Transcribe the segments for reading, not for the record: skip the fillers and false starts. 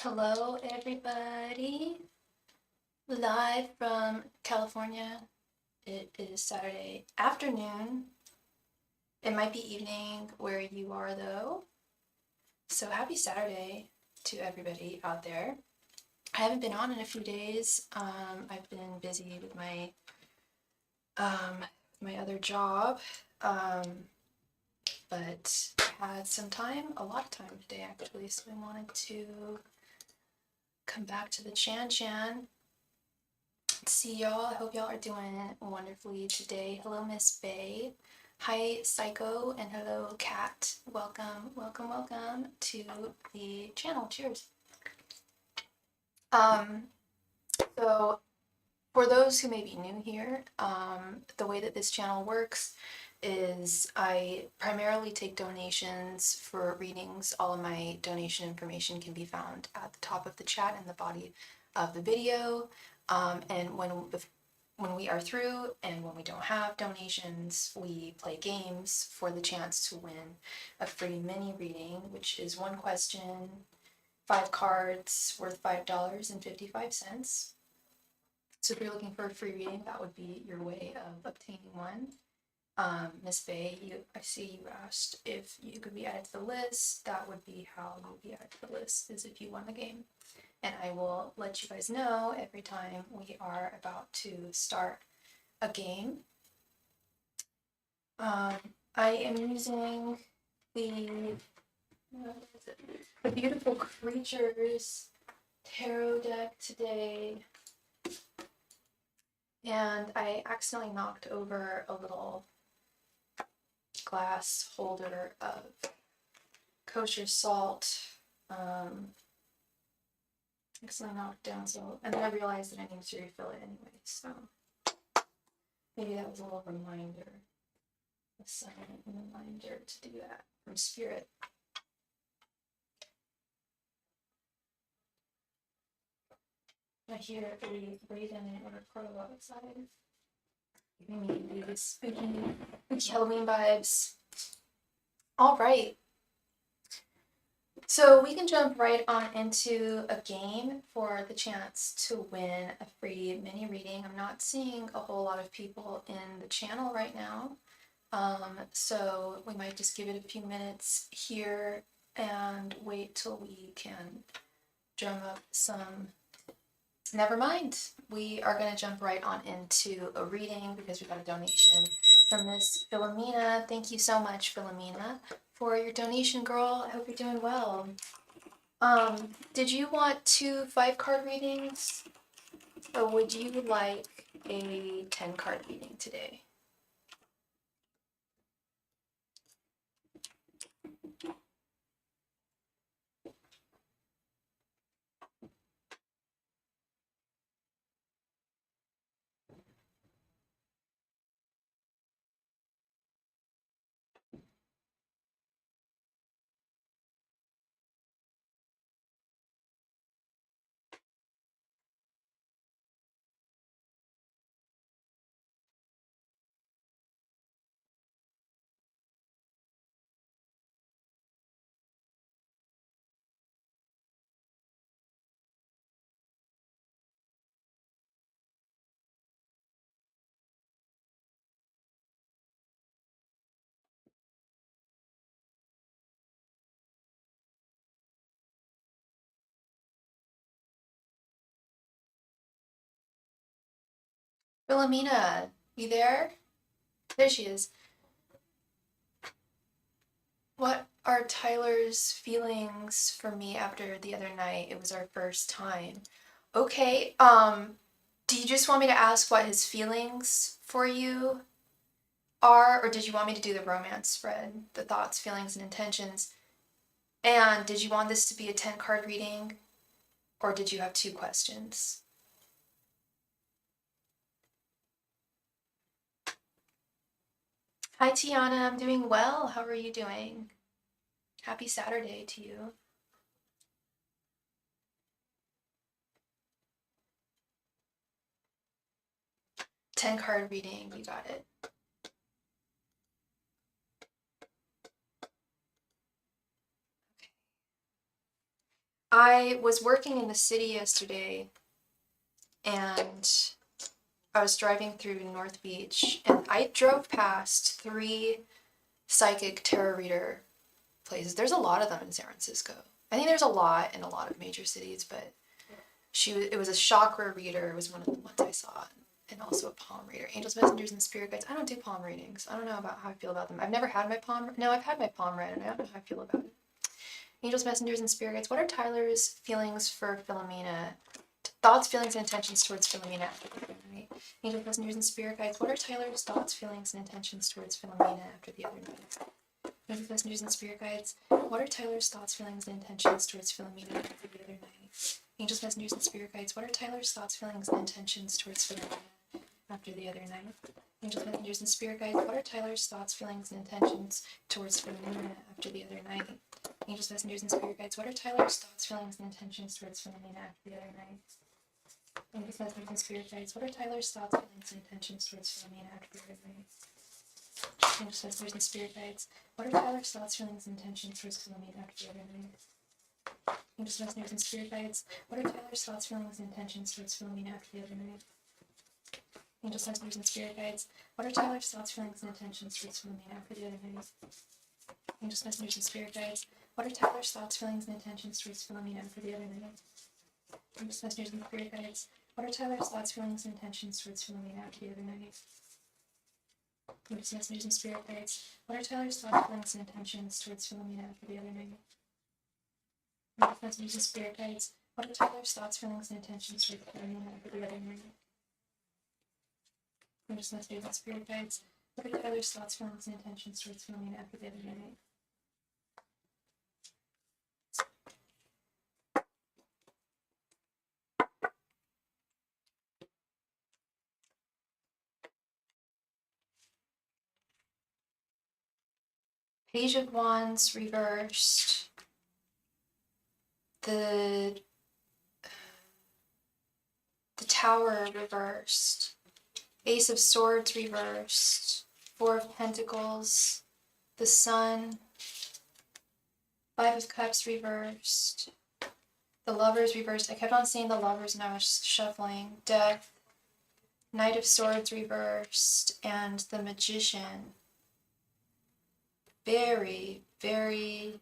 Hello, everybody. Live from California. It is Saturday afternoon. It might be evening where you are, though. So happy Saturday to everybody out there. I haven't been on in a few days. I've been busy with my other job, but I had some time, a lot of time today actually. So I wanted to come back to the Chan. See y'all. I hope y'all are doing wonderfully today. Hello, Miss Bay. Hi, Psycho, and hello, Kat. Welcome to the channel. Cheers. So for those who may be new here, the way that this channel works is I primarily take donations for readings. All of my donation information can be found at the top of the chat and the body of the video. And when we are through and when we don't have donations, we play games for the chance to win a free mini reading, which is one question, 5 cards worth $5.55. So if you're looking for a free reading, that would be your way of obtaining one. Miss Bay, I see you asked if you could be added to the list. That would be how you'll be added to the list, is if you won the game. And I will let you guys know every time we are about to start a game. I am using the Beautiful Creatures tarot deck today. And I accidentally knocked over a little glass holder of kosher salt. Accidentally knocked down, so, and then I realized that I need to refill it anyway, so maybe that was a little reminder, a silent reminder to do that from Spirit. I hear a raven or a crow outside, giving me these spooky Halloween vibes. All right. So we can jump right on into a game for the chance to win a free mini reading. I'm not seeing a whole lot of people in the channel right now, so we might just give it a few minutes here and wait till we can drum up some. Never mind. We are going to jump right on into a reading because we got a donation from Miss Philomena. Thank you so much, Philomena, for your donation, girl. I hope you're doing well. Did you want 2 5-card readings, or would you like a 10-card reading today? Philomena, you there? There she is. What are Tyler's feelings for me after the other night? It was our first time. Okay, do you just want me to ask what his feelings for you are, or did you want me to do the romance spread, the thoughts, feelings, and intentions? And did you want this to be a 10-card reading, or did you have 2 questions? Hi, Tiana. I'm doing well. How are you doing? Happy Saturday to you. 10-card reading. You got it. I was working in the city yesterday, and I was driving through North Beach, and I drove past 3 psychic tarot reader places. There's a lot of them in San Francisco. I think there's a lot in a lot of major cities, but it was a chakra reader was one of the ones I saw, and also a palm reader. Angels, messengers, and spirit guides. I don't do palm readings. I don't know about how I feel about them. I've never had my palm. No, I've had my palm read, and I don't know how I feel about it. Angels, messengers, and spirit guides. What are Tyler's feelings for Philomena? Thoughts, feelings, and intentions towards Philomena after the other night. Angels, messengers, and spirit guides. What are Tyler's thoughts, feelings, and intentions towards Philomena after the other night? Angels, messengers, and spirit guides. What are Tyler's thoughts, feelings, and intentions towards Philomena after the other night? Angels, messengers, and spirit guides. What are Tyler's thoughts, feelings, and intentions towards Philomena after the other night? Angels, messengers, and spirit guides. What are Tyler's thoughts, feelings, and intentions towards Philomena after the other night? Angels, messengers, and spirit guides. What are Tyler's thoughts, feelings, and intentions towards Philomena after the other night? Angels, messengers, and spirit guides. What are Tyler's thoughts, feelings, and intentions towards Philomena after the other night? Angels, messengers, and spirit guides. What are Tyler's thoughts, feelings, and intentions towards Philomena after the other night? Angels, messengers, and spirit guides. What are Tyler's thoughts, feelings, and intentions towards Philomena after the other night? Angels, messengers, and spirit guides. What are Tyler's thoughts, feelings, and intentions towards Philomena after the other night? Angels, messengers, and spirit guides. What are Tyler's thoughts, feelings, and intentions towards Philomena after the other night? Angels, messengers, and spirit guides. What are Tyler's thoughts, feelings, and intentions towards Philomena after the other night? Angels, messengers, and spirit guides. What are Tyler's thoughts, feelings, and intentions towards Philomena after the other night? Angels, messengers, and spirit guides. What are Tyler's thoughts, feelings, and intentions towards Philomena after the other night? Angels, messengers, and spirit guides. What are Tyler's thoughts, feelings, and intentions towards Philomena after the other night? Page of Wands reversed. The Tower reversed. Ace of Swords reversed. 4 of Pentacles. The Sun. 5 of Cups reversed. The Lovers reversed. I kept on seeing the Lovers and I was shuffling. Death. Knight of Swords reversed. And the Magician. Very, very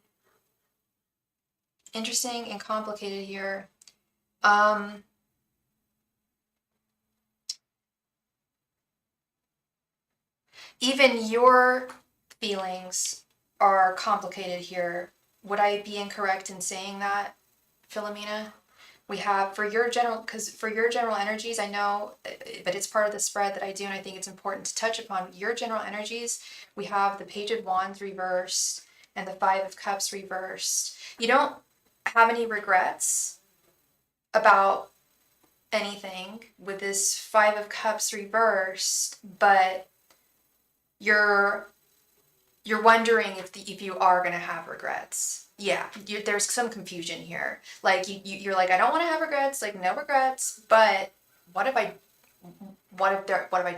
interesting and complicated here. Even your feelings are complicated here. Would I be incorrect in saying that, Philomena? We have for your general energies, I know, but it's part of the spread that I do, and I think it's important to touch upon your general energies. We have the Page of Wands reversed and the 5 of Cups reversed. You don't have any regrets about anything with this 5 of Cups reversed, but you're wondering if you are going to have regrets. Yeah, there's some confusion here. Like you're like, I don't want to have regrets, like no regrets, but what if I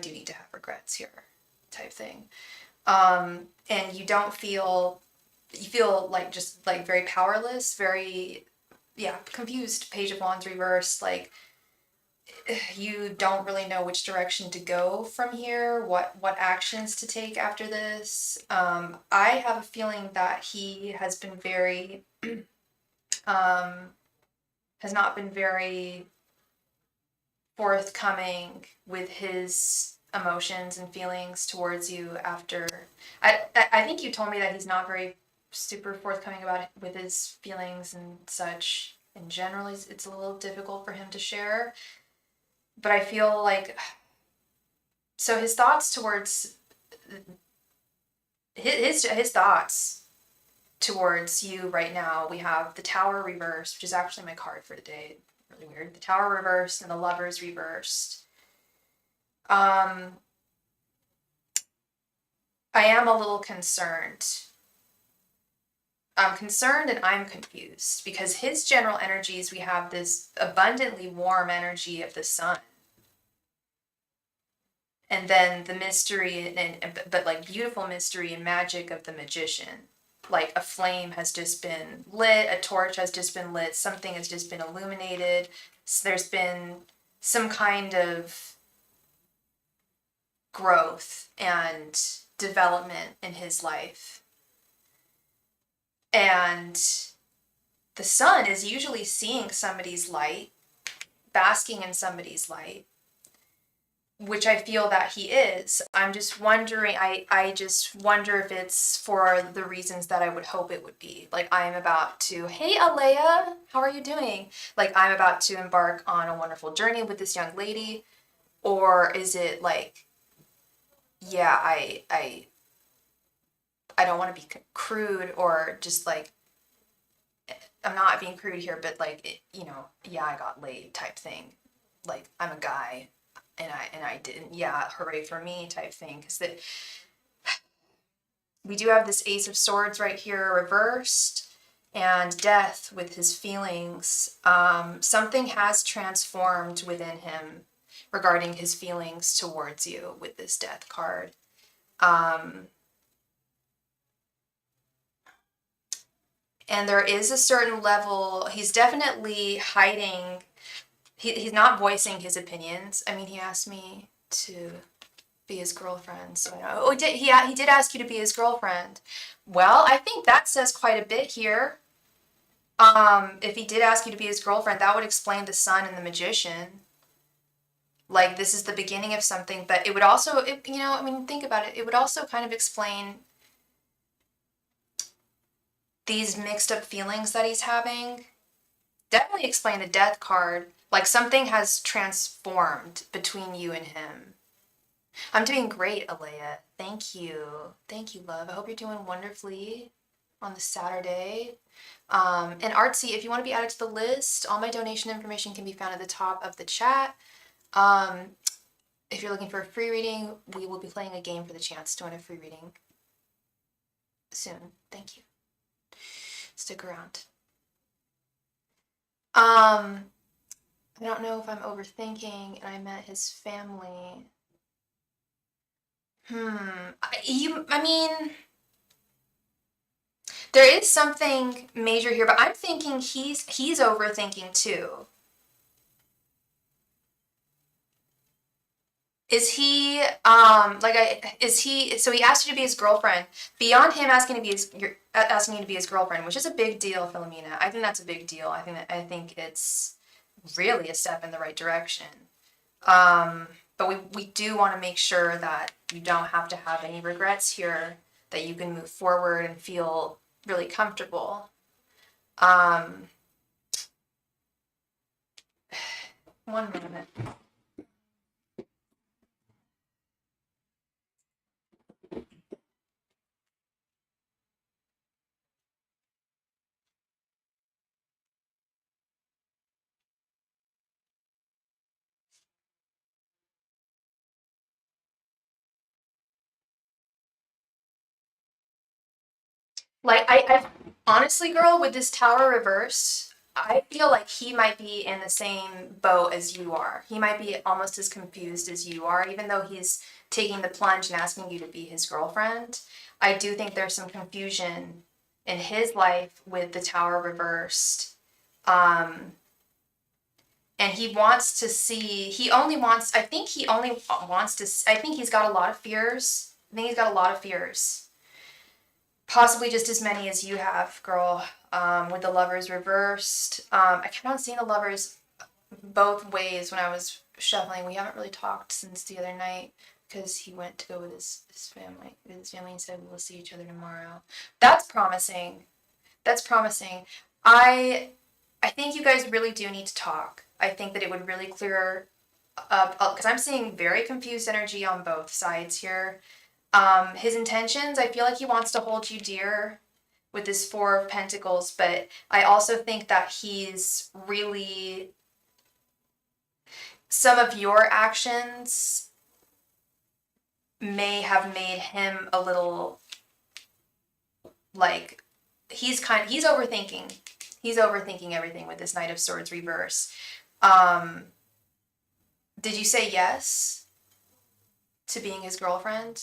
do need to have regrets here, type thing. And you feel like just like very powerless, very confused. Page of Wands reversed, like you don't really know which direction to go from here, what actions to take after this. I have a feeling that he has been very, has not been very forthcoming with his emotions and feelings towards you after. I think you told me that he's not very super forthcoming with his feelings and such. In general, it's a little difficult for him to share. But I feel like, so his thoughts towards, his thoughts towards you right now, we have the Tower reversed, which is actually my card for the day. Really weird. The Tower reversed and the Lovers reversed. I am a little concerned. I'm concerned and I'm confused because his general energies, we have this abundantly warm energy of the Sun. And then the mystery but like beautiful mystery and magic of the Magician. like a flame has just been lit, a torch has just been lit, something has just been illuminated. So there's been some kind of growth and development in his life. And the sun is usually seeing somebody's light, basking in somebody's light, which I feel that he is. I'm just wondering, I just wonder if it's for the reasons that I would hope it would be. Like, I'm about to, hey, Alea, how are you doing? Like, I'm about to embark on a wonderful journey with this young lady. Or is it like, yeah, I don't want to be crude or just like, I'm not being crude here, but like, yeah, I got laid type thing. Like, I'm a guy and I didn't, yeah, hooray for me type thing. Because that we do have this Ace of Swords right here reversed and death with his feelings. Something has transformed within him regarding his feelings towards you with this death card. And there is a certain level, he's definitely hiding, he's not voicing his opinions. I mean, he asked me to be his girlfriend, so I know. Oh, he did ask you to be his girlfriend. Well, I think that says quite a bit here. If he did ask you to be his girlfriend, that would explain the Sun and the Magician. Like, this is the beginning of something, but it would also, I mean, think about it. It would also kind of explain these mixed up feelings that he's having. Definitely explain the death card. Like, something has transformed between you and him. I'm doing great, Alea. Thank you. Thank you, love. I hope you're doing wonderfully on this Saturday. And Artsy, if you want to be added to the list, all my donation information can be found at the top of the chat. If you're looking for a free reading, we will be playing a game for the chance to win a free reading soon. Thank you. Stick around. I don't know if I'm overthinking and I met his family. I mean, there is something major here, but I'm thinking he's overthinking too. Is he so he asked you to be his girlfriend. Beyond him asking you to be his girlfriend, which is a big deal, Philomena. I think that's a big deal. I think it's really a step in the right direction. But we do want to make sure that you don't have to have any regrets here, that you can move forward and feel really comfortable. One minute. Like, I honestly, girl, with this tower reverse, I feel like he might be in the same boat as you are. He might be almost as confused as you are, even though he's taking the plunge and asking you to be his girlfriend. I do think there's some confusion in his life with the tower reversed. And he wants to see, I think he's got a lot of fears. I think he's got a lot of fears. Possibly just as many as you have, girl, with the lovers reversed. I kept on seeing the lovers both ways when I was shuffling. We haven't really talked since the other night because he went to go with his family. His family and said we'll see each other tomorrow. That's promising. That's promising. I think you guys really do need to talk. I think that it would really clear up, because I'm seeing very confused energy on both sides here. His intentions, I feel like he wants to hold you dear with this Four of Pentacles, but I also think that he's really, some of your actions may have made him a little, like, he's overthinking. He's overthinking everything with this Knight of Swords reverse. Did you say yes to being his girlfriend?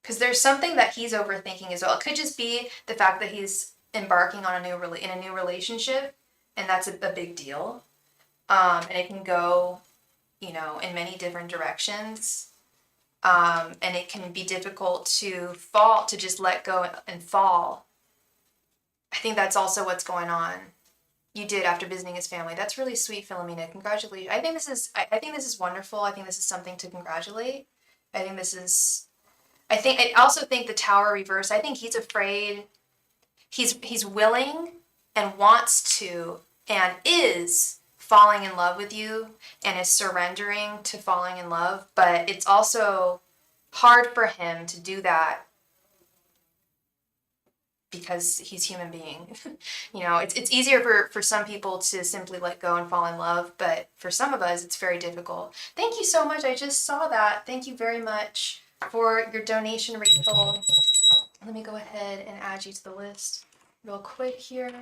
Because there's something that he's overthinking as well. It could just be the fact that he's embarking on in a new relationship, and that's a big deal. And it can go, in many different directions. And it can be difficult to just let go and fall. I think that's also what's going on. You did after visiting his family. That's really sweet, Philomena. Congratulations. I think this is wonderful. I think this is something to congratulate. I think this is I also think the tower reverse. I think he's afraid. He's willing and wants to and is falling in love with you and is surrendering to falling in love, but it's also hard for him to do that because he's human being. It's easier for some people to simply let go and fall in love, but for some of us, it's very difficult. Thank you so much. I just saw that. Thank you very much for your donation, Rachel. Let me go ahead and add you to the list real quick here.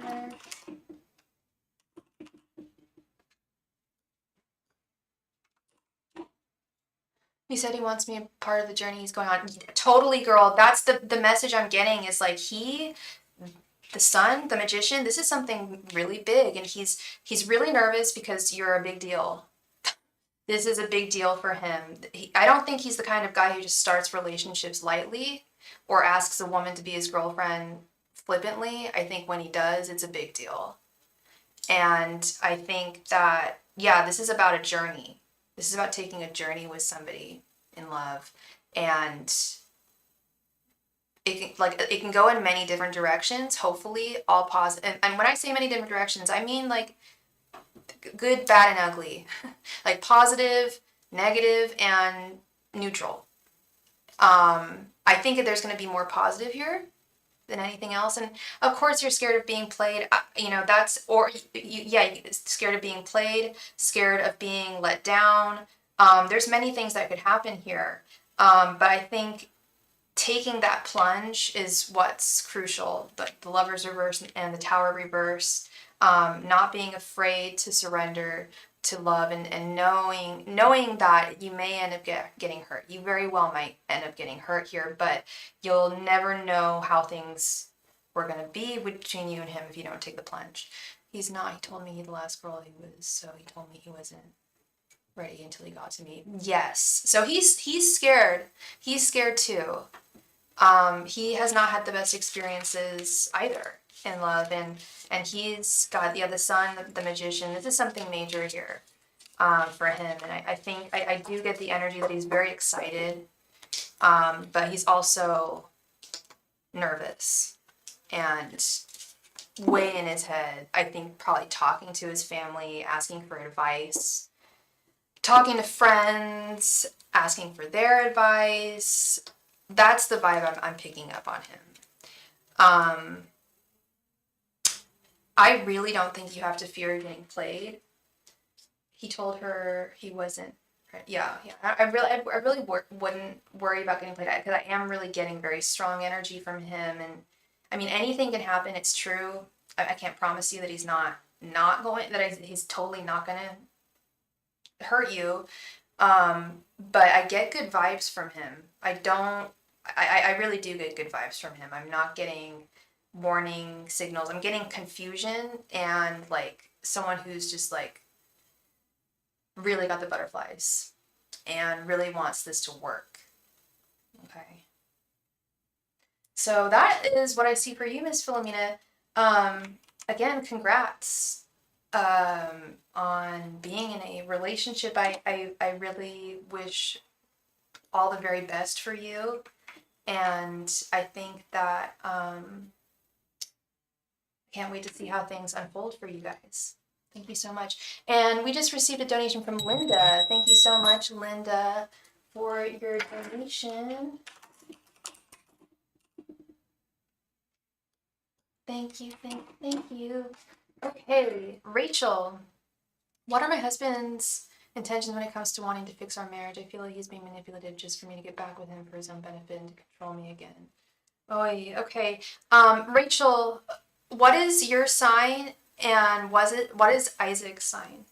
He said he wants me a part of the journey he's going on. Totally, girl. That's the message I'm getting is like the sun, the magician, this is something really big, and he's really nervous because you're a big deal. This is a big deal for him. I don't think he's the kind of guy who just starts relationships lightly or asks a woman to be his girlfriend flippantly. I think when he does, it's a big deal. And I think that, yeah, this is about a journey. This is about taking a journey with somebody in love. And it can go in many different directions, hopefully all positive. And when I say many different directions, I mean like good, bad, and ugly. Like positive, negative, and neutral. I think that there's going to be more positive here than anything else. And of course you're scared of being played, scared of being played, scared of being let down. There's many things that could happen here. But I think taking that plunge is what's crucial. The Lover's reverse and the Tower reverse, not being afraid to surrender to love, and knowing that you may end up getting hurt. You very well might end up getting hurt here, but you'll never know how things were going to be between you and him if you don't take the plunge. He's not. He told me the last girl he was, so he told me he wasn't ready until he got to me. Yes. So he's scared. He's scared too. He has not had the best experiences either in love, and he's got the sun, the magician. This is something major here for him, and I think I do get the energy that he's very excited, but he's also nervous and way in his head. I think probably talking to his family, asking for advice, talking to friends, asking for their advice. That's the vibe I'm picking up on him. I really don't think you have to fear getting played. He told her he wasn't. Yeah. I really wouldn't worry about getting played because I am really getting very strong energy from him, and I mean anything can happen. It's true. I can't promise you that he's he's totally not gonna hurt you. But I get good vibes from him. I really do get good vibes from him. I'm not getting warning signals. I'm getting confusion and like someone who's just like really got the butterflies and really wants this to work. Okay. So that is what I see for you, Miss Philomena. Again, congrats on being in a relationship. I really wish all the very best for you. And I think that can't wait to see how things unfold for you guys. Thank you so much. And we just received a donation from Linda. Thank you so much, Linda, for your donation. Thank you. Okay, Rachel, what are my husband's intentions when it comes to wanting to fix our marriage? I feel like he's being manipulative just for me to get back with him for his own benefit and to control me again. Oh, okay. Rachel, what is your sign, and what is Isaac's sign?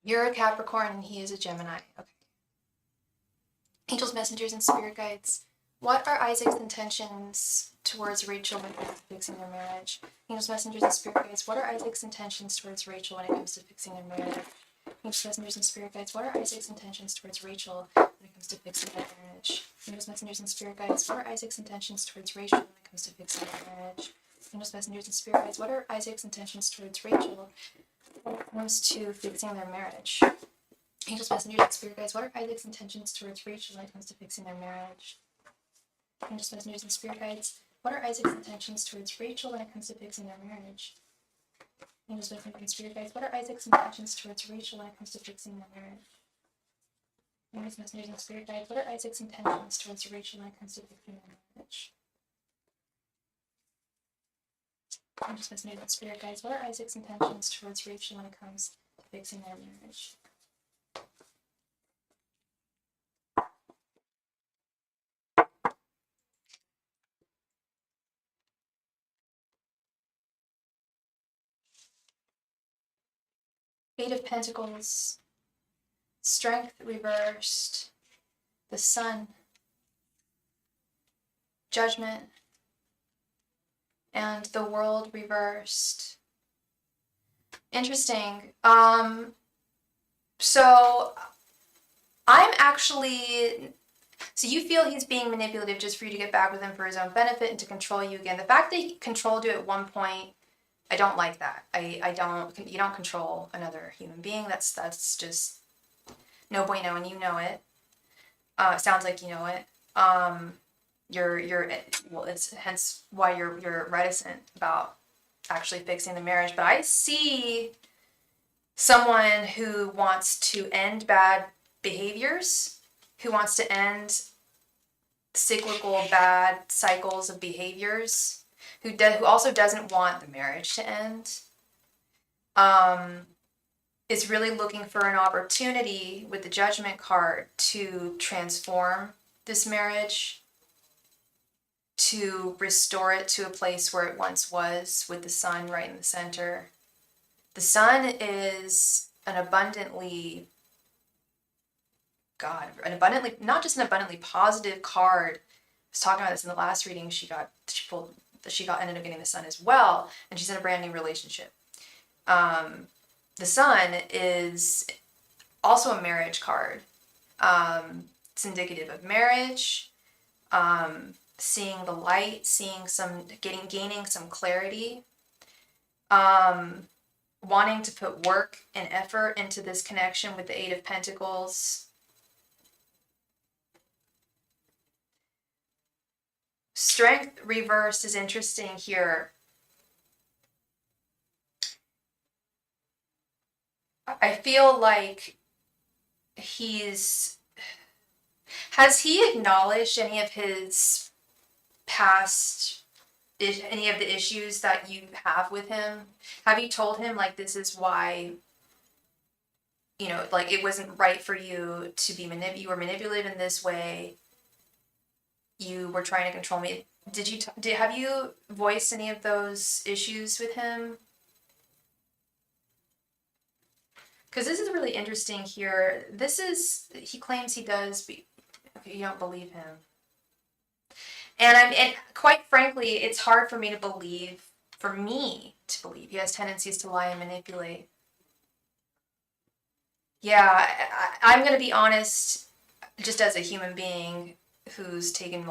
You're a Capricorn and he is a Gemini. Okay. Angels, messengers, and spirit guides. What are Isaac's intentions towards Rachel when it comes to fixing their marriage? Angels, messengers, and spirit guides. What are Isaac's intentions towards Rachel when it comes to fixing their marriage? Angels, messengers, and spirit guides. What are Isaac's intentions towards Rachel when it comes to fixing their marriage? Angels, messengers, and spirit guides. What are Isaac's intentions towards Rachel when it comes to fixing their marriage? Angels, messengers, and spirit guides. What are Isaac's intentions towards Rachel when it comes to fixing their marriage? Angels, messengers, and spirit guides. What are Isaac's intentions towards Rachel when it comes to fixing their marriage? Angels, messengers, and spirit guides. What are Isaac's intentions towards Rachel when it comes to fixing their marriage? Angels, messengers, and spirit guides. What are Isaac's intentions towards Rachel when it comes to fixing their marriage? Angels, messengers, and spirit guides. What are Isaac's intentions towards Rachel when it comes to fixing their marriage? Angels, messengers, and spirit guides. What are Isaac's intentions towards Rachel when it comes to fixing their marriage? Eight of Pentacles, Strength reversed, the Sun, Judgment, and the World reversed. Interesting. So I'm actually, so you feel he's being manipulative just for you to get back with him for his own benefit and to control you again. The fact that he controlled you at one point, I don't like that. I don't, you don't control another human being. That's just no bueno, and you know it. Sounds like you know it. Well, it's hence why you're reticent about actually fixing the marriage. But I see someone who wants to end bad behaviors, who wants to end cyclical bad cycles of behaviors, who also doesn't want the marriage to end. Is really looking for an opportunity with the Judgment card to transform this marriage, to restore it to a place where it once was, with the Sun right in the center. The Sun is not just an abundantly positive card. I was talking about this in the last reading. She ended up getting the Sun as well, and she's in a brand new relationship. The Sun is also a marriage card. It's indicative of marriage, seeing the light, gaining some clarity, wanting to put work and effort into this connection with the Eight of Pentacles. Strength reversed is interesting here. I feel like has he acknowledged any of his past, any of the issues that you have with him? Have you told him, like, this is why, like, it wasn't right for you to be you were manipulative in this way, you were trying to control me? Have you voiced any of those issues with him? Because this is really interesting here. He claims he does, but you don't believe him. And quite frankly, it's hard for me to believe he has tendencies to lie and manipulate. Yeah, I'm going to be honest, just as a human being who's taken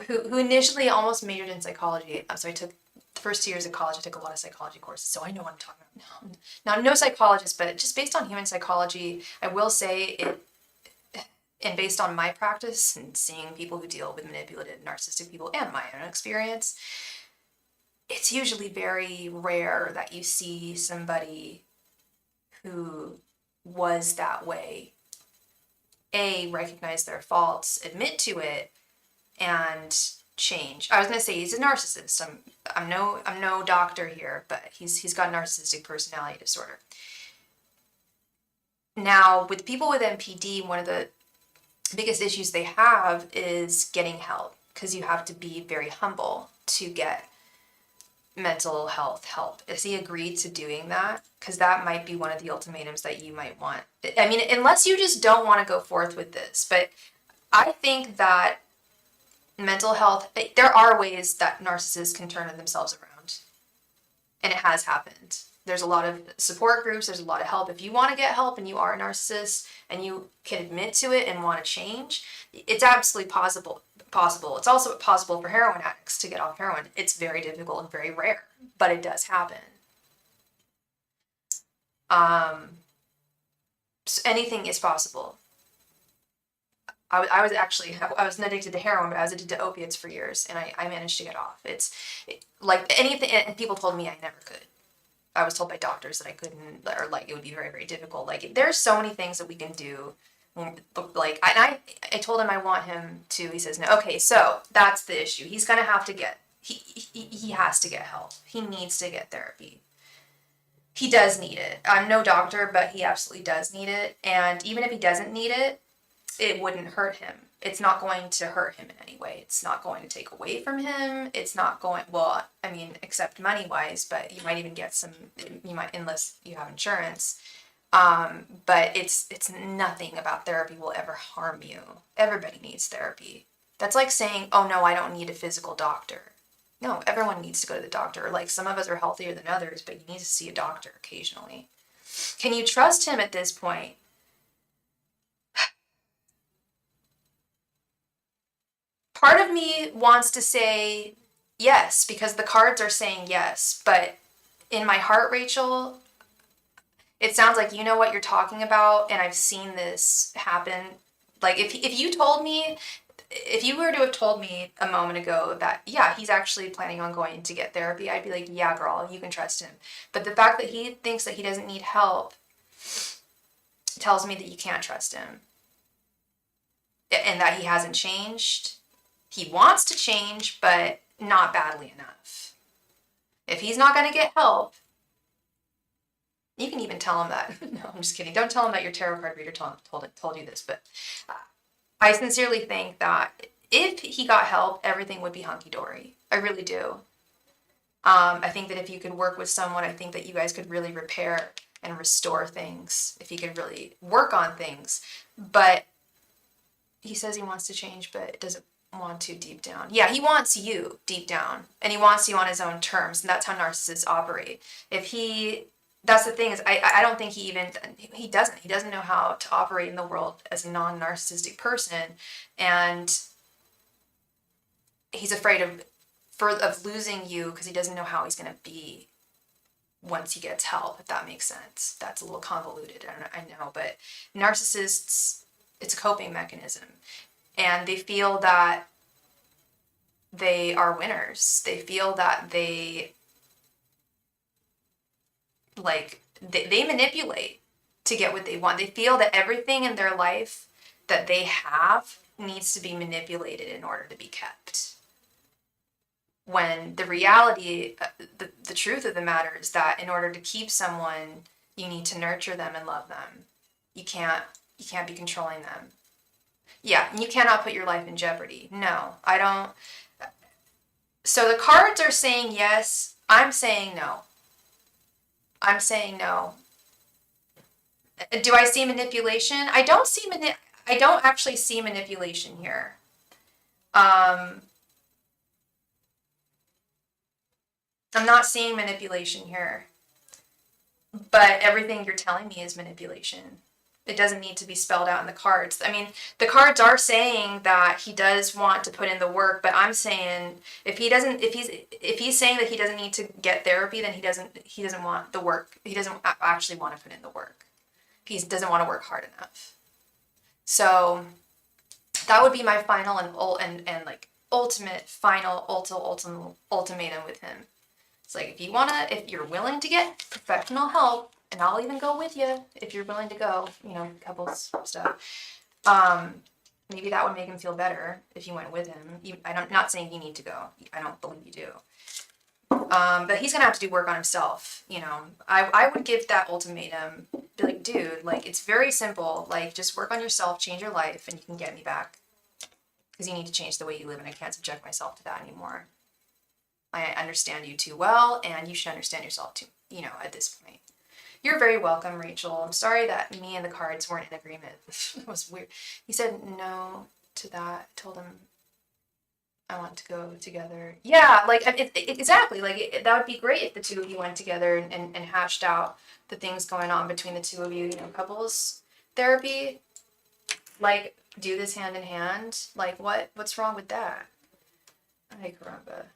who initially almost majored in psychology. I'm sorry, took the first 2 years of college, I took a lot of psychology courses, so I know what I'm talking about. Now, I'm no psychologist, but just based on human psychology, I will say and based on my practice and seeing people who deal with manipulative, narcissistic people and my own experience, it's usually very rare that you see somebody who was that way, recognize their faults, admit to it, and change. I was gonna say he's a narcissist. I'm no doctor here, but he's got narcissistic personality disorder. Now, with people with NPD, one of the biggest issues they have is getting help, because you have to be very humble to get mental health help? Has he agreed to doing that? Because that might be one of the ultimatums that you might want. I mean, unless you just don't want to go forth with this. But I think that mental health, there are ways that narcissists can turn themselves around. And it has happened. There's a lot of support groups, there's a lot of help. If you want to get help and you are a narcissist and you can admit to it and want to change, it's absolutely possible. It's also possible for heroin addicts to get off heroin. It's very difficult and very rare, but it does happen. So anything is possible. I was addicted to heroin, but I was addicted to opiates for years, and I managed to get off. Like anything, and people told me I never could. I was told by doctors that I couldn't, or like it would be very, very difficult. Like there's so many things that we can do. Like I told him I want him to. He says no. Okay, so that's the issue. He's gonna have to get. He has to get help. He needs to get therapy. He does need it. I'm no doctor, but he absolutely does need it. And even if he doesn't need it, it wouldn't hurt him. It's not going to hurt him in any way. It's not going to take away from him. It's not going, well, I mean, except money-wise, but you might even get some, unless you have insurance. But it's nothing about therapy will ever harm you. Everybody needs therapy. That's like saying, oh no, I don't need a physical doctor. No, everyone needs to go to the doctor. Like some of us are healthier than others, but you need to see a doctor occasionally. Can you trust him at this point? Part of me wants to say yes, because the cards are saying yes, but in my heart, Rachel, it sounds like you know what you're talking about, and I've seen this happen. Like if you told me, if you were to have told me a moment ago that, yeah, he's actually planning on going to get therapy, I'd be like, yeah, girl, you can trust him. But the fact that he thinks that he doesn't need help tells me that you can't trust him. And that he hasn't changed. He wants to change, but not badly enough. If he's not going to get help, you can even tell him that. No, I'm just kidding. Don't tell him that your tarot card reader told you this, but I sincerely think that if he got help, everything would be hunky-dory. I really do. I think that if you could work with someone, I think that you guys could really repair and restore things, if you could really work on things. But he says he wants to change, but doesn't want to deep down. Yeah, he wants you deep down, and he wants you on his own terms, and that's how narcissists operate. That's the thing is, I don't think he doesn't know how to operate in the world as a non-narcissistic person, and he's afraid of losing you because he doesn't know how he's going to be once he gets help, if that makes sense. That's a little convoluted, I know, but narcissists, it's a coping mechanism. And they feel that they are winners. They feel that they manipulate to get what they want. They feel that everything in their life that they have needs to be manipulated in order to be kept. When the reality, the truth of the matter is that in order to keep someone, you need to nurture them and love them. You can't be controlling them. Yeah, and you cannot put your life in jeopardy. No, I don't. So the cards are saying yes. I'm saying no. I'm saying no. Do I see manipulation? I don't actually see manipulation here. I'm not seeing manipulation here. But everything you're telling me is manipulation. It doesn't need to be spelled out in the cards. I mean, the cards are saying that he does want to put in the work, but I'm saying if he's saying that he doesn't need to get therapy, then he doesn't want the work. He doesn't actually want to put in the work. He doesn't want to work hard enough. So that would be my final and like ultimate final ultimatum with him. It's like if you're willing to get professional help, and I'll even go with you if you're willing to go, couples stuff. Maybe that would make him feel better if you went with him. I'm not saying you need to go. I don't believe you do. But he's going to have to do work on himself. I would give that ultimatum. Be like, dude, like, it's very simple. Like, just work on yourself, change your life, and you can get me back. Because you need to change the way you live, and I can't subject myself to that anymore. I understand you too well, and you should understand yourself too, you know, at this point. You're very welcome, Rachel. I'm sorry that me and the cards weren't in agreement. It was weird. He said no to that. I told him I want to go together. Yeah, like, exactly. Like, that would be great if the two of you went together and hashed out the things going on between the two of you, you know, couples therapy. Like, do this hand in hand. Like, what's wrong with that? Ay, caramba.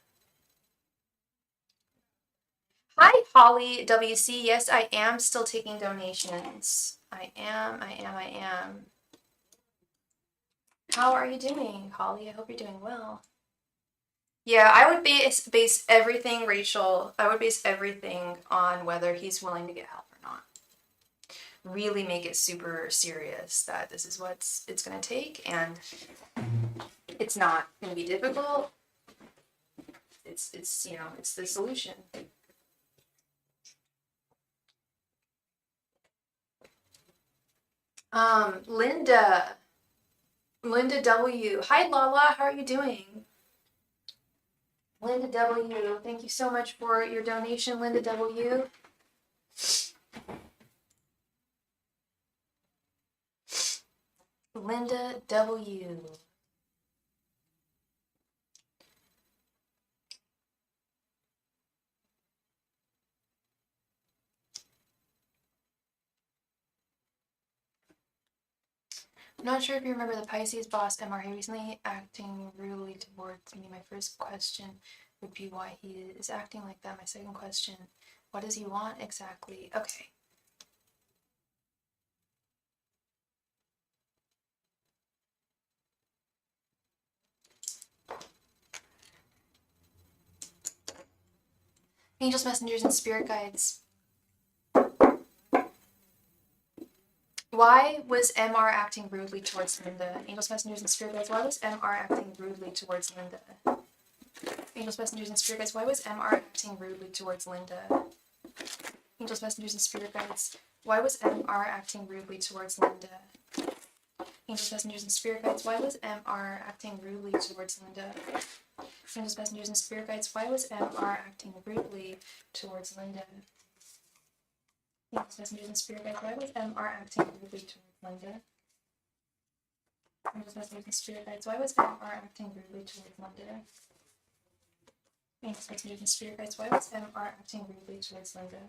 Hi, Holly WC. Yes, I am still taking donations. I am. How are you doing, Holly? I hope you're doing well. Yeah, I would base everything, Rachel. I would base everything on whether he's willing to get help or not. Really make it super serious that this is what it's going to take, and it's not going to be difficult. It's you know, it's the solution. Linda W. Hi, Lala. How are you doing? Linda W. Thank you so much for your donation, Linda W. Linda W. I'm not sure if you remember the Pisces boss MR recently acting rudely towards me. My first question would be why he is acting like that. My second question, what does he want exactly? Okay. Angels, messengers, and spirit guides. Why was MR acting rudely towards Linda? Angels, messengers, and spirit guides. Why was MR acting rudely towards Linda? Angels, messengers, and spirit guides. Why was MR acting rudely towards Linda? Angels, messengers, and spirit guides. Why was MR acting rudely towards Linda? Angels, messengers, and spirit guides. Why was MR acting rudely towards Linda? Angels, messengers, and spirit guides. Why was MR acting rudely towards Linda? Angels, messengers, and spirit guides. Why was MR acting rudely towards Linda? Angels, messengers, and spirit guides. Why was MR acting rudely towards Linda? Angels, messengers, and spirit guides. Why was MR acting rudely towards Linda?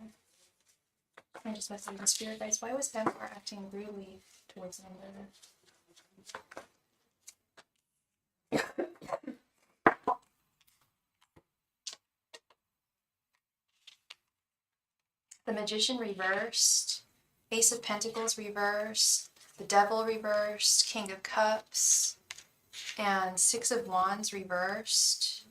Angels, messengers, and spirit guides. Why was MR acting rudely towards Linda? The Magician reversed, Ace of Pentacles reversed, the Devil reversed, King of Cups, and Six of Wands reversed.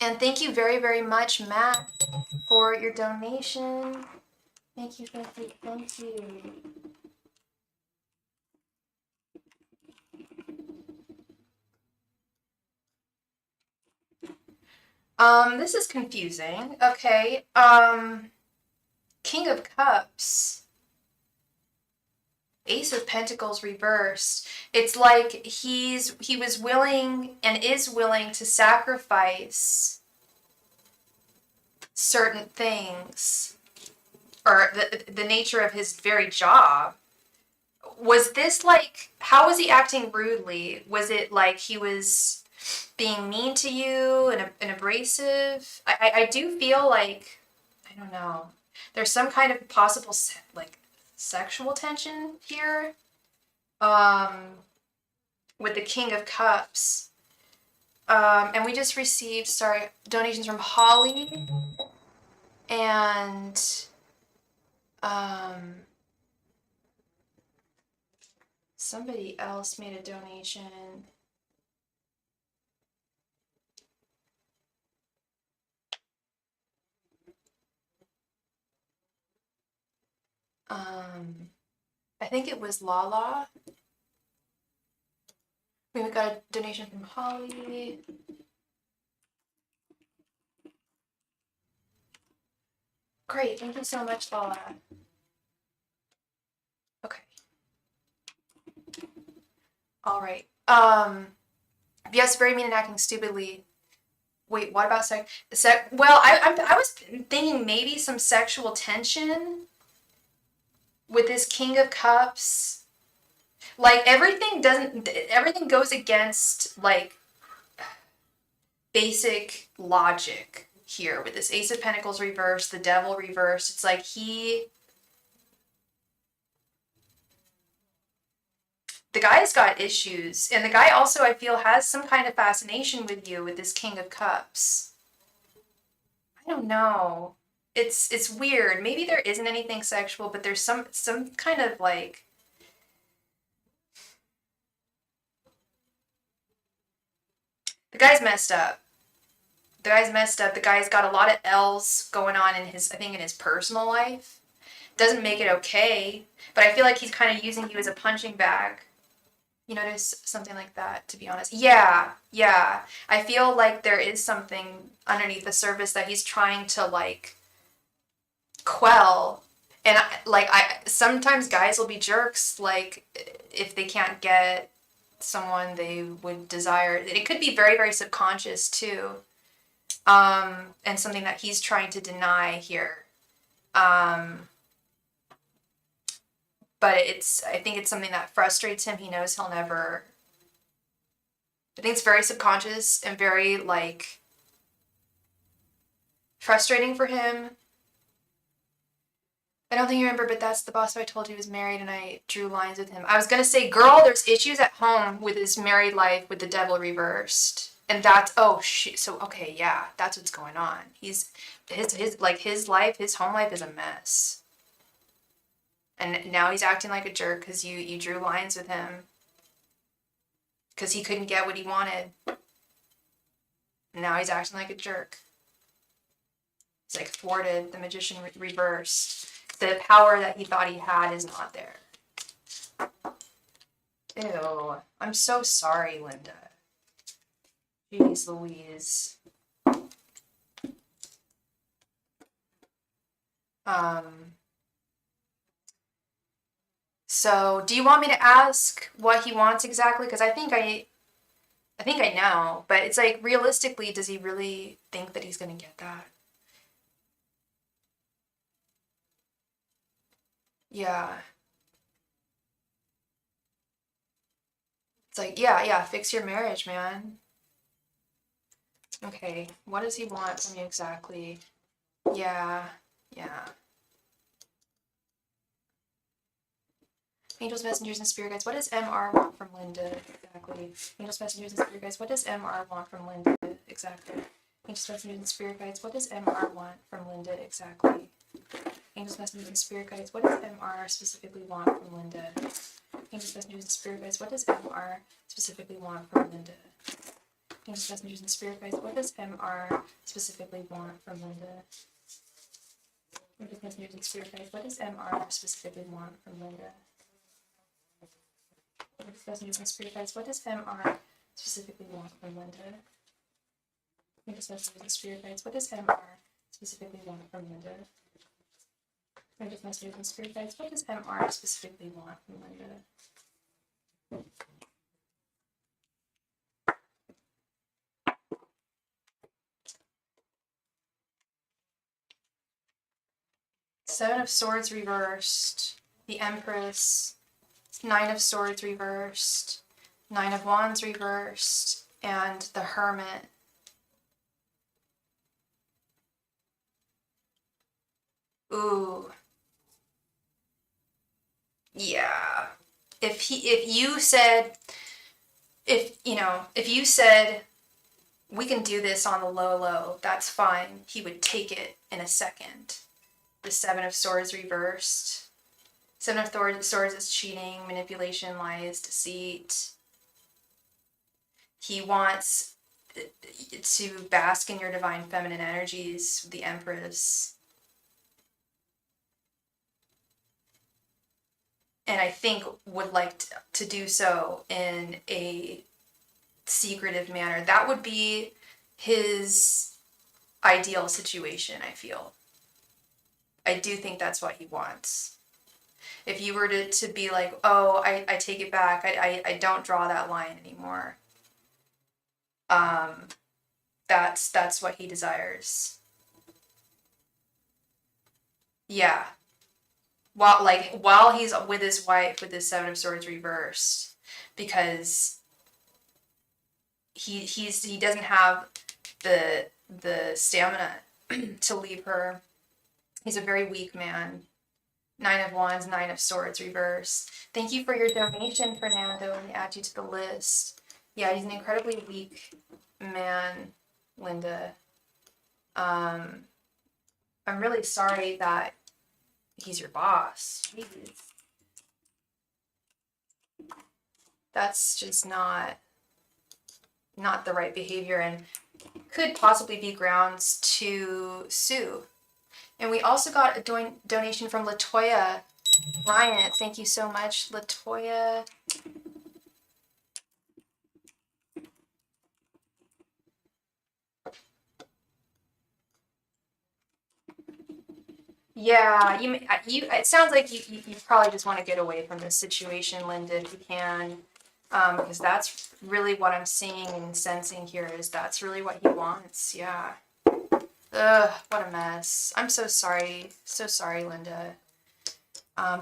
And thank you very, very much, Matt, for your donation. Thank you, thank you, thank you. This is confusing. Okay. King of Cups. Ace of Pentacles reversed. It's like he was willing and is willing to sacrifice certain things, or the nature of his very job. Was this like, how was he acting rudely? Was it like he was being mean to you and abrasive? I do feel like, I don't know, there's some kind of possible like sexual tension here with the King of Cups. And we just received, sorry, donations from Holly and somebody else made a donation. I think it was Lala. We got a donation from Holly. Great, thank you so much, Lala. Okay. All right. Yes, very mean and acting stupidly. Wait, what about well, I was thinking maybe some sexual tension with this King of Cups. Like everything goes against like basic logic here with this Ace of Pentacles reversed, the Devil reversed. It's like the guy's got issues, and the guy also, I feel, has some kind of fascination with you with this King of Cups. I don't know. It's weird. Maybe there isn't anything sexual, but there's some kind of like the guy's messed up. The guy's messed up. The guy's got a lot of L's going on in his, I think, in his personal life. Doesn't make it okay, but I feel like he's kind of using you as a punching bag. You notice something like that, to be honest? Yeah, yeah. I feel like there is something underneath the surface that he's trying to like quell. And I sometimes guys will be jerks, like if they can't get someone they would desire. It could be very, very subconscious too. And something that he's trying to deny here. But I think it's something that frustrates him. He knows he'll never. I think it's very subconscious and very like frustrating for him. I don't think you remember, but that's the boss who I told you was married, and I drew lines with him. I was gonna say, girl, there's issues at home with his married life with the Devil reversed, and that's oh shit. So okay, yeah, that's what's going on. He's his life, his home life is a mess, and now he's acting like a jerk because you drew lines with him because he couldn't get what he wanted. And now he's acting like a jerk. He's like thwarted. The Magician reversed. The power that he thought he had is not there. Ew. I'm so sorry, Linda. Jeez Louise. So do you want me to ask what he wants exactly? Because I think I know, but it's like realistically, does he really think that he's gonna get that? Yeah. It's like, yeah, fix your marriage, man. Okay, what does he want from you exactly? Yeah, yeah. Angels, messengers, and spirit guides. What does MR want from Linda exactly? Angels, messengers, and spirit guides. What does MR want from Linda exactly? Angels, messengers, and spirit guides. What does MR want from Linda exactly? Angels, messengers, and spirit guides. What does MR specifically want from Linda? Angels, messengers, and spirit guides. What does MR specifically want from Linda? Angels, messengers, and spirit guides. What does MR specifically want from Linda? Angels, messengers, and spirit guides. What does MR specifically want from Linda? Messengers and spirit guides. What does MR specifically want from Linda? Messengers and spirit guides. What does MR specifically want from Linda? Messengers and spirit guides. What does MR specifically want from Linda? Seven of Swords reversed. The Empress. Nine of Swords reversed. Nine of Wands reversed. And the Hermit. Ooh. Yeah. If you said, if you said, we can do this on the low, that's fine, he would take it in a second. The Seven of Swords reversed. Seven of Swords is cheating, manipulation, lies, deceit. He wants to bask in your divine feminine energies, the Empress. And I think would like to do so in a secretive manner. That would be his ideal situation, I feel. I do think that's what he wants. If you were to be like, oh, I take it back, I don't draw that line anymore. That's what he desires. Yeah. While he's with his wife with his Seven of Swords reversed, because he doesn't have the stamina to leave her. He's a very weak man. Nine of Wands, Nine of Swords reversed. Thank you for your donation, Fernando. Let me add you to the list. Yeah, he's an incredibly weak man, Linda. I'm really sorry that he's your boss. Jeez. That's just not the right behavior and could possibly be grounds to sue. And we also got a donation from Latoya Bryant. Thank you so much, Latoya. Yeah, you. It sounds like you probably just want to get away from this situation, Linda, if you can, because that's really what I'm seeing and sensing here. Is that's really what he wants? Yeah. Ugh, what a mess. I'm so sorry. So sorry, Linda.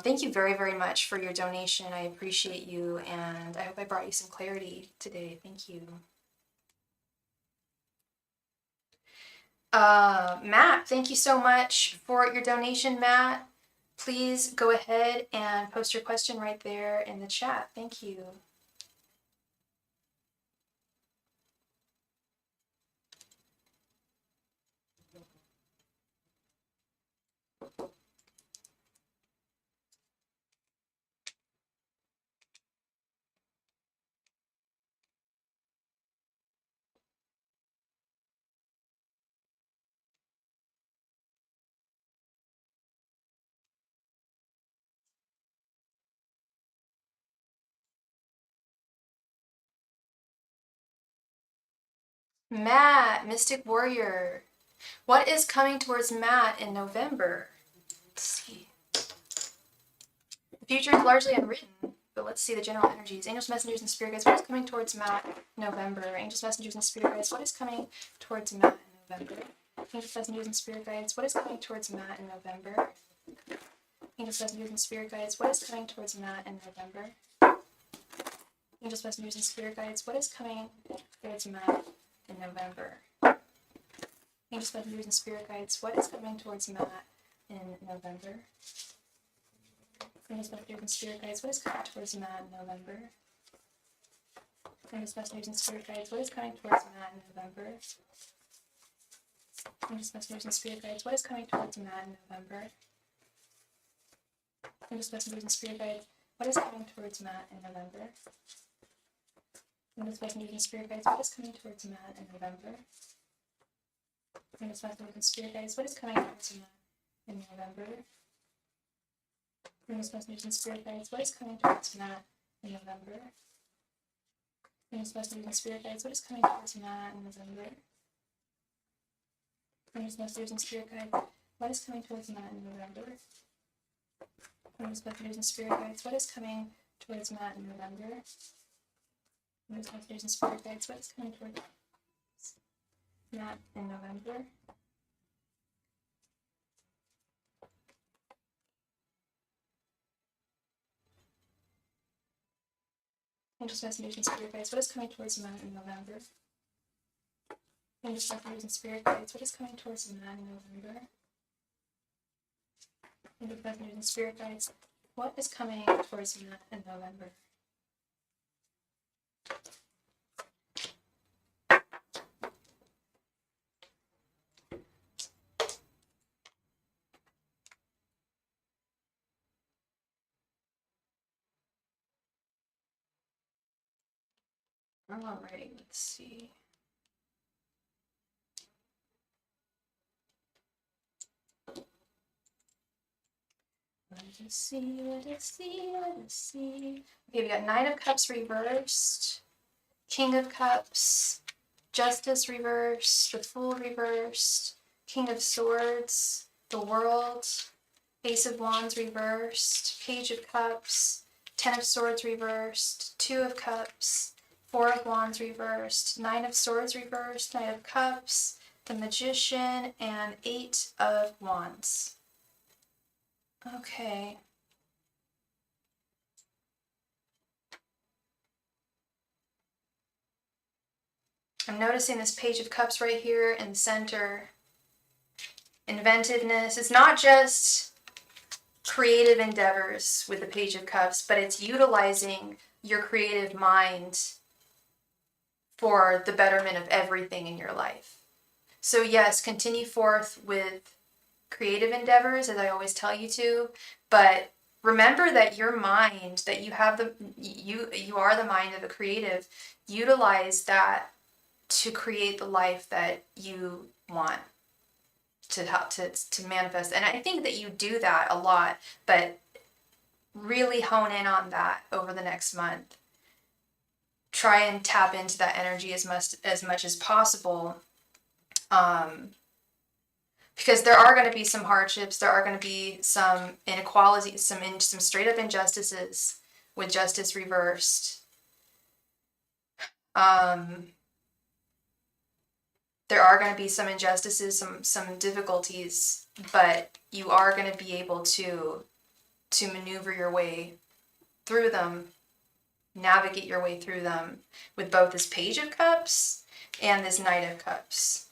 Thank you very, very much for your donation. I appreciate you, and I hope I brought you some clarity today. Thank you. Matt, thank you so much for your donation, Matt. Please go ahead and post your question right there in the chat. Thank you. Matt, Mystic Warrior. What is coming towards Matt in November? Let's see. The future is largely unwritten, but let's see the general energies. Angels, messengers, and spirit guides. What is coming towards Matt in November? Angels, messengers, and spirit guides. What is coming towards Matt in November? Angels, messengers, and spirit guides. What is coming towards Matt in November? Angels, messengers, and spirit guides. What is coming towards Matt in November? Angels, messengers, and spirit guides. What is coming towards Matt in November? Angels, messengers, and spirit guides. What is coming towards Matt in November? Angels, messengers, and spirit guides. What is coming towards Matt in November? Angels, messengers, and spirit guides. What is coming towards Matt in November? Angels, messengers, and spirit guides. What is coming towards Matt in November? Angels, messengers, and spirit guides. What is coming towards Matt in November? Angels, messengers, and spirit guides. What is coming towards Matt in November? Angels, messengers, and spirit guides. What is coming towards Matt in November? Angels, messengers, and spirit guides. What is coming towards Matt in November? Angels, messengers, and spirit guides. What is coming towards Matt in November? Angels, messengers, and spirit guides. What is coming towards Matt in November? Angels, messengers, and spirit guides. What is coming towards Matt in November? Angels, messengers, and spirit guides. What is coming towards Matt in November? Angels, messengers, and spirit guides. What is coming towards Matt in November? Angels, messengers, and spirit guides. What is coming towards Matt in November? Angels, messengers, and spirit guides. What is coming towards Matt in November? Alrighty, let's see. Let us see, let us see, let us see. Okay, we got Nine of Cups reversed, King of Cups, Justice reversed, the Fool reversed, King of Swords, the World, Ace of Wands reversed, Page of Cups, Ten of Swords reversed, Two of Cups, Four of Wands reversed, Nine of Swords reversed, Knight of Cups, the Magician, and Eight of Wands. Okay. I'm noticing this Page of Cups right here in the center. Inventiveness. It's not just creative endeavors with the Page of Cups, but it's utilizing your creative mind for the betterment of everything in your life. So yes, continue forth with creative endeavors, as I always tell you to, but remember that your mind, that you have you are the mind of a creative. Utilize that to create the life that you want to help to manifest. And I think that you do that a lot, but really hone in on that over the next month. Try and tap into that energy as much as possible. Because there are going to be some hardships, there are going to be some inequalities, some straight up injustices with justice reversed. There are going to be some injustices, some difficulties, but you are going to be able to maneuver your way through them, navigate your way through them with both this Page of Cups and this Knight of Cups.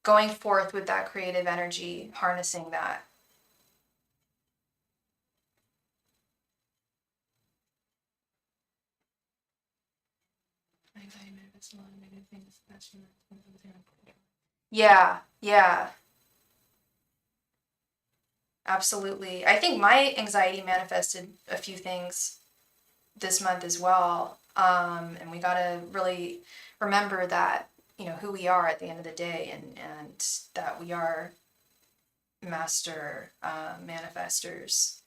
Going forth with that creative energy, harnessing that. Yeah. Absolutely. I think my anxiety manifested a few things this month as well. And we gotta really remember that, who we are at the end of the day, and that we are master manifestors.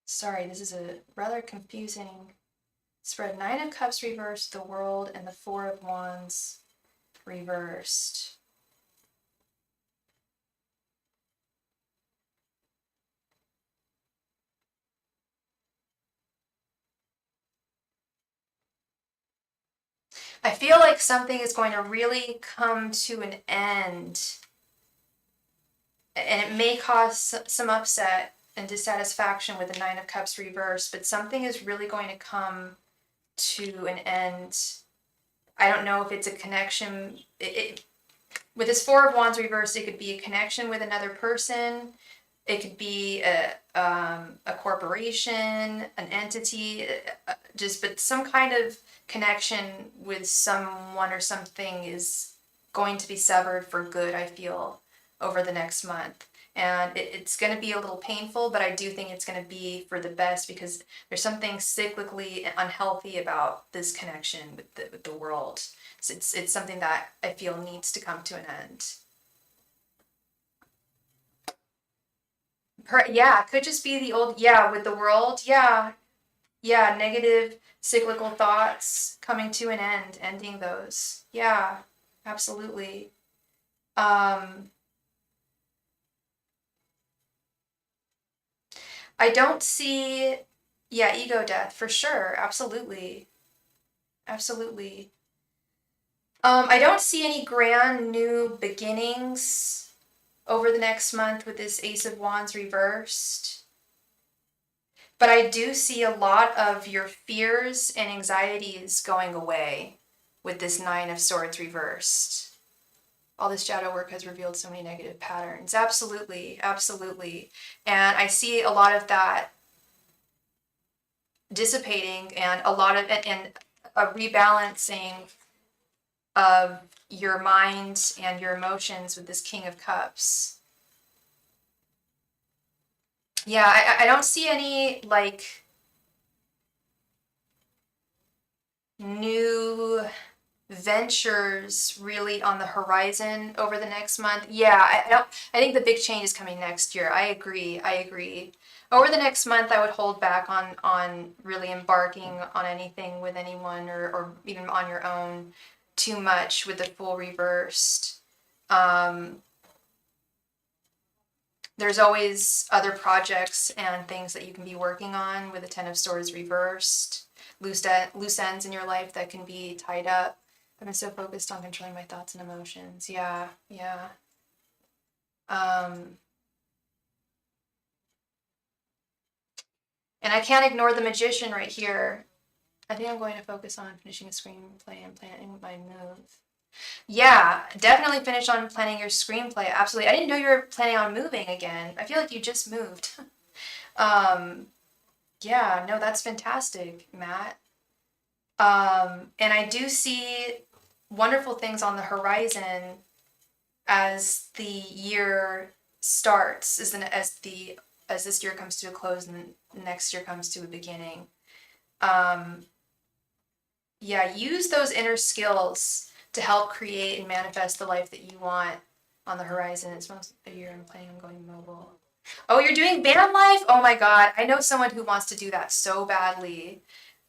Sorry, this is a rather confusing spread. Nine of Cups reversed, the World, and the Four of Wands reversed. I feel like something is going to really come to an end, and it may cause some upset and dissatisfaction with the Nine of Cups reversed, but something is really going to come to an end. I don't know if it's a connection. With this Four of Wands reversed, it could be a connection with another person. It could be a corporation, an entity, but some kind of connection with someone or something is going to be severed for good, I feel, over the next month. And it's going to be a little painful, but I do think it's going to be for the best, because there's something cyclically unhealthy about this connection with the world. So it's something that I feel needs to come to an end. Could just be the old, with the world, negative cyclical thoughts coming to an end, ending those. Yeah, absolutely. I don't see, ego death for sure. Absolutely. Absolutely. I don't see any grand new beginnings over the next month with this Ace of Wands reversed. But I do see a lot of your fears and anxieties going away with this Nine of Swords reversed. All this shadow work has revealed so many negative patterns. Absolutely, absolutely. And I see a lot of that dissipating, and a lot of and a rebalancing of your mind and your emotions with this King of Cups. Yeah, I don't see any new ventures really on the horizon over the next month. Yeah, I think the big change is coming next year. I agree. Over the next month, I would hold back on really embarking on anything with anyone or even on your own too much with the full reversed. There's always other projects and things that you can be working on with the Ten of Swords reversed. Loose ends in your life that can be tied up. I've been so focused on controlling my thoughts and emotions. Yeah. And I can't ignore the Magician right here. I think I'm going to focus on finishing a screenplay and planning my move. Yeah, definitely finish on planning your screenplay. Absolutely. I didn't know you were planning on moving again. I feel like you just moved. Yeah, no, that's fantastic, Matt. And I do see wonderful things on the horizon as the year starts, as this year comes to a close and the next year comes to a beginning. Yeah, use those inner skills to help create and manifest the life that you want on the horizon. It's most a year I'm planning on going mobile. Oh, you're doing van life? Oh my God. I know someone who wants to do that so badly.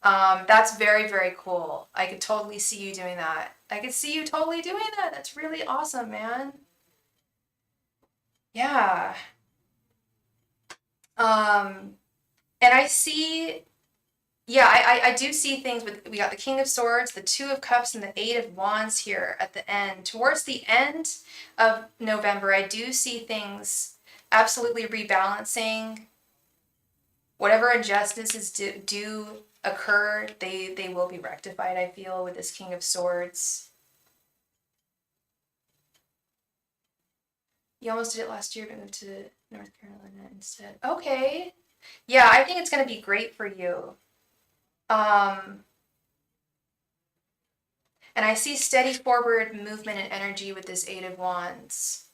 That's very, very cool. I could totally see you doing that. I could see you totally doing that. That's really awesome, man. Yeah. And I see, yeah, I do see things with, we got the King of Swords, the Two of Cups, and the Eight of Wands here at the end. Towards the end of November, I do see things absolutely rebalancing. Whatever injustices do occur, they will be rectified, I feel, with this King of Swords. You almost did it last year, but moved to North Carolina instead. Okay. Yeah, I think it's going to be great for you. And I see steady forward movement and energy with this Eight of Wands.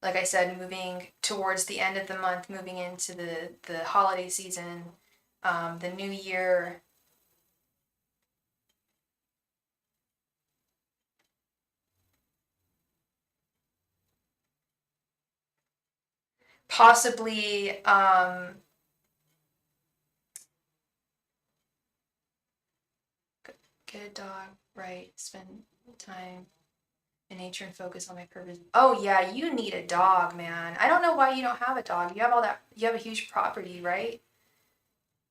Like I said, moving towards the end of the month, moving into the holiday season, the new year. Possibly, get a dog, right, spend time in nature and focus on my purpose. Oh yeah, you need a dog, man. I don't know why you don't have a dog. You have all that, you have a huge property, right?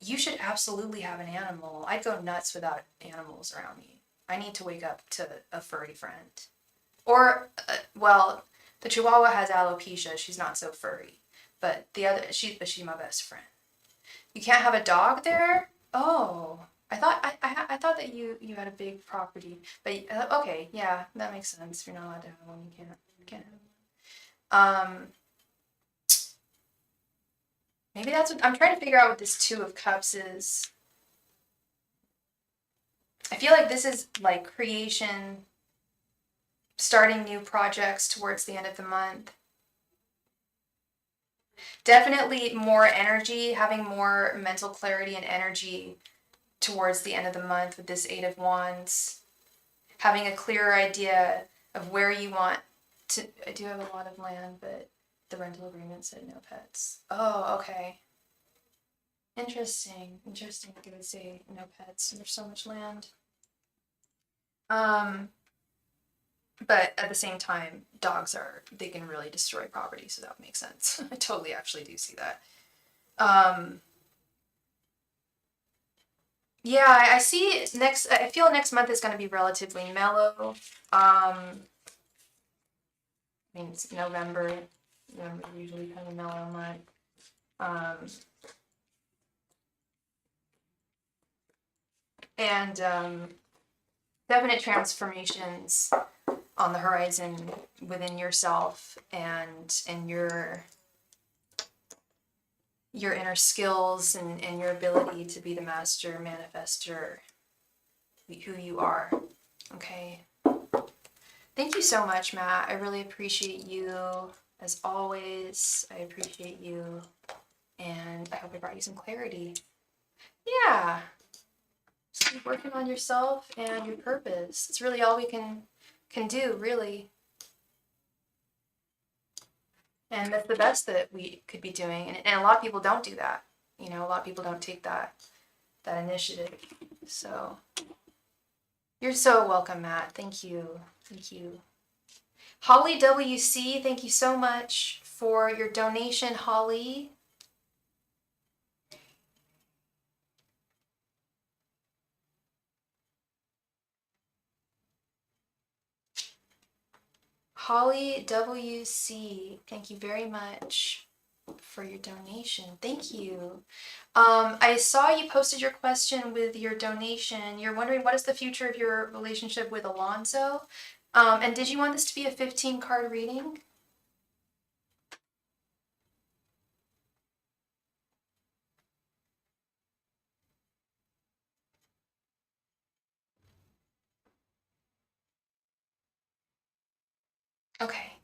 You should absolutely have an animal. I'd go nuts without animals around me. I need to wake up to a furry friend. Or, well, the Chihuahua has alopecia. She's not so furry. But she's my best friend. You can't have a dog there? Oh, I thought that you had a big property. But okay, yeah, that makes sense. If you're not allowed to have one, you can't have one. Maybe that's what I'm trying to figure out what this Two of Cups is. I feel like this is like creation, starting new projects towards the end of the month. Definitely more energy, having more mental clarity and energy towards the end of the month with this Eight of Wands. Having a clearer idea of where you want to. I do have a lot of land, but the rental agreement said no pets. Oh, okay. Interesting. They would say no pets. There's so much land. But at the same time, they can really destroy property, so that would make sense. I totally actually do see that. Yeah, I see I feel next month is going to be relatively mellow. I mean, it's November. November usually kind of mellow month. And definite transformations on the horizon within yourself and in your inner skills and your ability to be the master manifester who you are. Okay. Thank you so much, Matt. I really appreciate you. As always, I appreciate you. And I hope I brought you some clarity. Yeah. Keep working on yourself and your purpose. It's really all we can do, really. And that's the best that we could be doing. And a lot of people don't do that. You know, a lot of people don't take that initiative. So you're so welcome, Matt. Thank you. Thank you. Holly WC, thank you so much for your donation, Holly. Holly WC, thank you very much for your donation. Thank you. I saw you posted your question with your donation. You're wondering what is the future of your relationship with Alonzo? And did you want this to be a 15 card reading? Okay.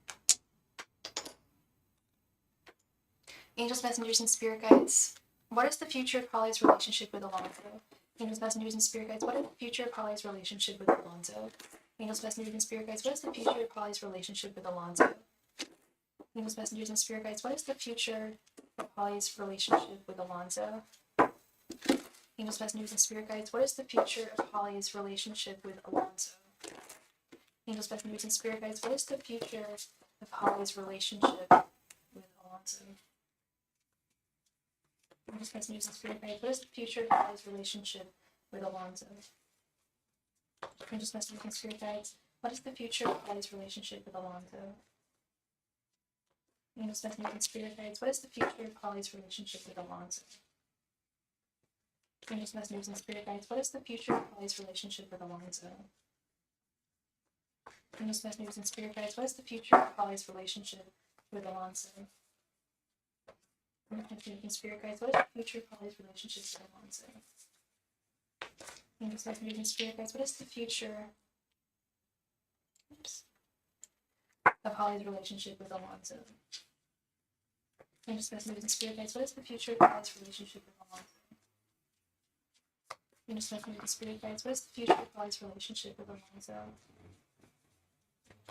Angels, messengers, and spirit guides. What is the future of Holly's relationship with Alonzo? Angels, messengers, and spirit guides. What is the future of Holly's relationship with Alonzo? Angels, messengers, and spirit guides. What is the future of Holly's relationship with Alonzo? Angels, messengers, and spirit guides. What is the future of Holly's relationship with Alonzo? Angels, messengers, and spirit guides. What is the future of Holly's relationship with Alonzo? Angels, messengers, and spirit guides. What is the future of Holly's relationship with Alonzo? Angels, messengers, and spirit guides. What is the future of Holly's relationship with Alonzo? Angels, messengers, and spirit guides. What is the future of Holly's relationship with Alonzo? Angels, messengers, and spirit guides. What is the future of Holly's relationship with Alonzo? Angels, messengers, and spirit guides. What is the future of Holly's relationship with Alonzo? Angels, messengers, and spirit guides. What is the future of Holly's relationship with Alonzo? Angels, messengers, and spirit guides. What is the future of Holly's relationship with Alonzo? Angels, messengers, and spirit guides. What is the future of Holly's relationship with Alonzo? Angels, messengers, and spirit guides. What is the future of Holly's relationship with Alonzo?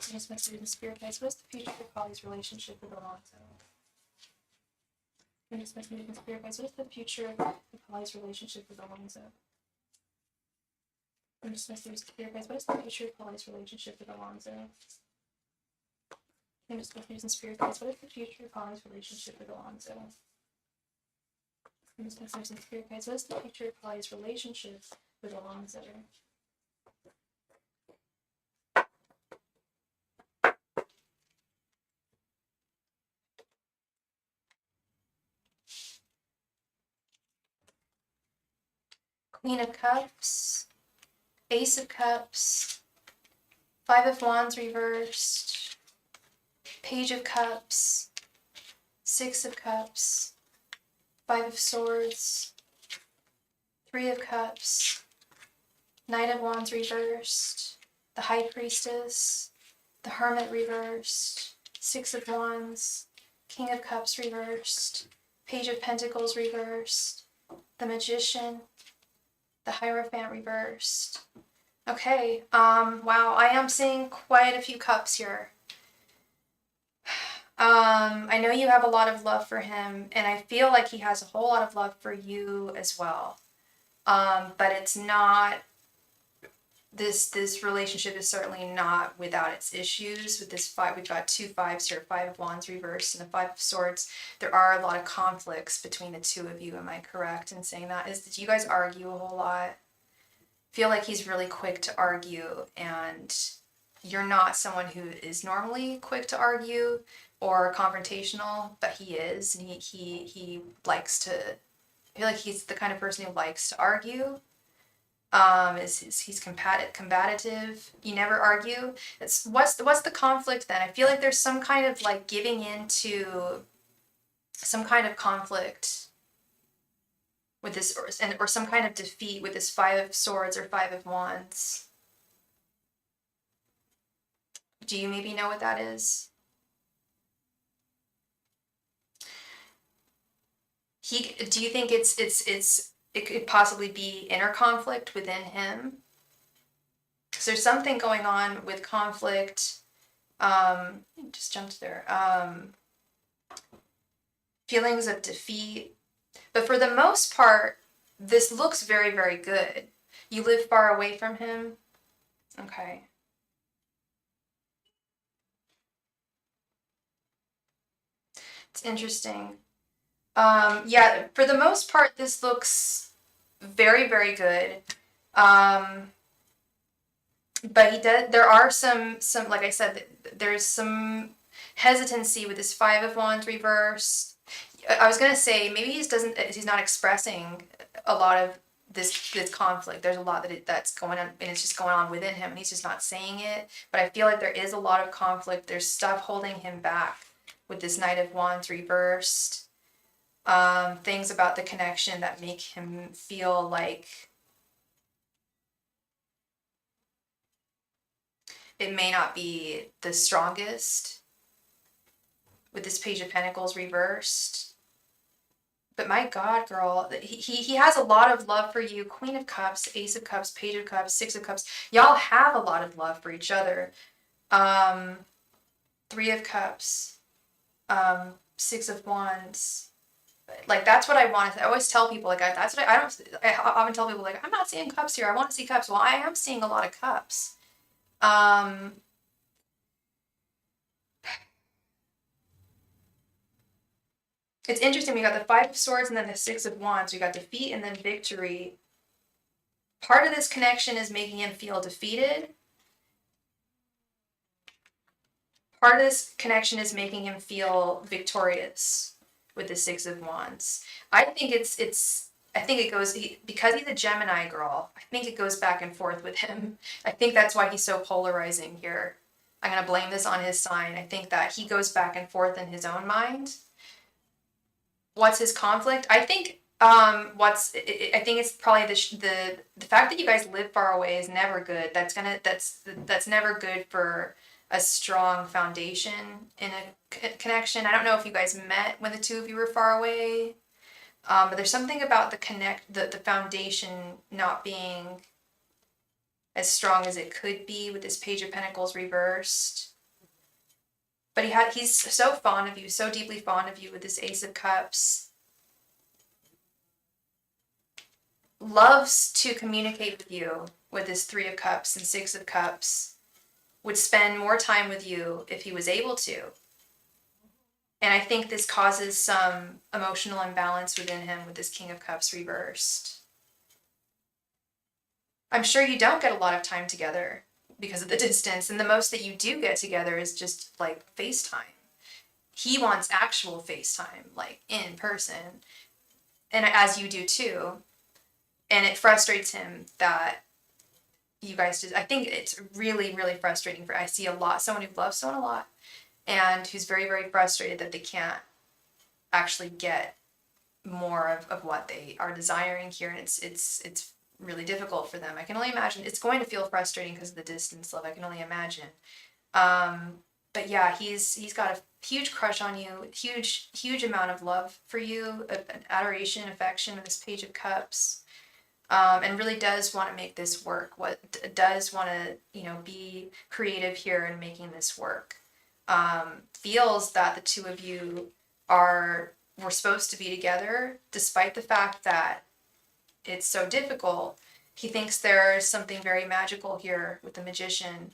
Angels, messengers, and spirit guides. What is the future of Holly's relationship with Alonzo? Angels, messengers, and spirit guides. What is the future of Holly's relationship with Alonzo? Angels, messengers, and spirit guides. What is the future of Holly's relationship with Alonzo? Angels, messengers, and spirit guides. What is the future of Holly's relationship with Alonzo? Angels, messengers, and spirit guides. What is the future of Holly's relationship with Alonzo? Angels, messengers, and spirit guides. What is the future of Holly's relationship with Alonzo? Queen of Cups, Ace of Cups, Five of Wands reversed, Page of Cups, Six of Cups, Five of Swords, Three of Cups, Knight of Wands reversed, the High Priestess, the Hermit reversed, Six of Wands, King of Cups reversed, Page of Pentacles reversed, the Magician, the Hierophant reversed. Okay, wow, I am seeing quite a few cups here. I know you have a lot of love for him, and I feel like he has a whole lot of love for you as well. But it's not, this relationship is certainly not without its issues. With this five, we've got two fives here, Five of Wands reversed and the Five of Swords. There are a lot of conflicts between the two of you. Am I correct in saying that? Do you guys argue a whole lot? Feel like he's really quick to argue, and you're not someone who is normally quick to argue or confrontational, but he is, and he likes to, I feel like he's the kind of person who likes to argue. He's combative. You never argue. It's what's the conflict then? I feel like there's some kind of like giving into some kind of conflict with this, or some kind of defeat with this Five of Swords or Five of Wands. Do you maybe know what that is? Do you think it's it could possibly be inner conflict within him. So there's something going on with conflict. Just jumped there. Feelings of defeat. But for the most part, this looks very, very good. You live far away from him? Okay. It's interesting. Yeah, for the most part, this looks very, very good. But there are some, like I said, there's some hesitancy with this Five of Wands reverse. I was gonna say maybe he's not expressing a lot of this conflict. There's a lot that's going on, and it's just going on within him, and he's just not saying it. But I feel like there is a lot of conflict. There's stuff holding him back with this Knight of Wands reversed. Things about the connection that make him feel like it may not be the strongest with this Page of Pentacles reversed. But my God, girl, he has a lot of love for you. Queen of Cups, Ace of Cups, Page of Cups, Six of Cups. Y'all have a lot of love for each other. Three of Cups, Six of Wands. Like, that's what I want. I always tell people, like, I often tell people, like, I'm not seeing cups here. I want to see cups. Well, I am seeing a lot of cups. It's interesting. We got the Five of Swords and then the Six of Wands. We got defeat and then victory. Part of this connection is making him feel defeated. Part of this connection is making him feel victorious with the Six of Wands. I think it goes, because he's a Gemini girl, I think it goes back and forth with him. I think that's why he's so polarizing here. I'm going to blame this on his sign. I think that he goes back and forth in his own mind. What's his conflict? I think it's probably the fact that you guys live far away is never good. That's never good for a strong foundation in a connection. I don't know if you guys met when the two of you were far away, but there's something about the foundation not being as strong as it could be with this Page of Pentacles reversed. But he's so fond of you, so deeply fond of you with this Ace of Cups. Loves to communicate with you with this Three of Cups and Six of Cups. Would spend more time with you if he was able to. And I think this causes some emotional imbalance within him with this King of Cups reversed. I'm sure you don't get a lot of time together because of the distance, and the most that you do get together is just like FaceTime. He wants actual FaceTime, like in person, and as you do too. And it frustrates him that you guys just, I think it's really, really frustrating I see someone who loves someone a lot and who's very, very frustrated that they can't actually get more of what they are desiring here. And it's really difficult for them. I can only imagine it's going to feel frustrating because of the distance love. I can only imagine. But yeah, he's got a huge crush on you, huge amount of love for you, an adoration, affection with this Page of Cups. And really does want to make this work. Does want to, be creative here in making this work. Feels that the two of you were supposed to be together, despite the fact that it's so difficult. He thinks there's something very magical here with the Magician.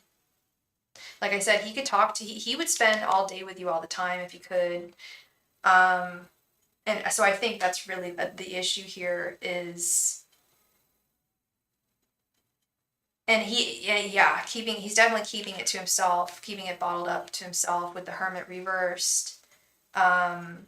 Like I said, he would spend all day with you all the time if he could. And so I think that's really the issue here is. And he's definitely keeping it to himself, keeping it bottled up to himself with the Hermit reversed. And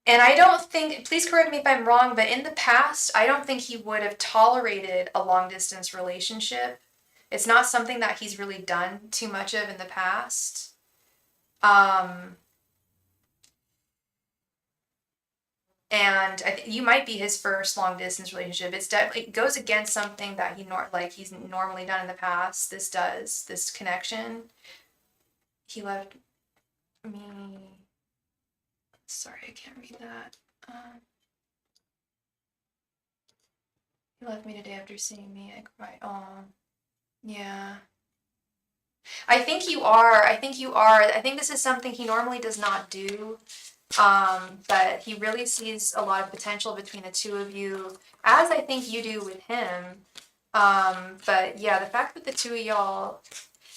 I don't think, please correct me if I'm wrong, but in the past, I don't think he would have tolerated a long distance relationship. It's not something that he's really done too much of in the past. And you might be his first long distance relationship. It goes against something that he's normally done in the past. This connection. He left me. Sorry, I can't read that. He left me today after seeing me. I cried. Oh, yeah. I think you are. I think you are. I think this is something he normally does not do. But he really sees a lot of potential between the two of you, as I think you do with him. But yeah, the fact that the two of y'all,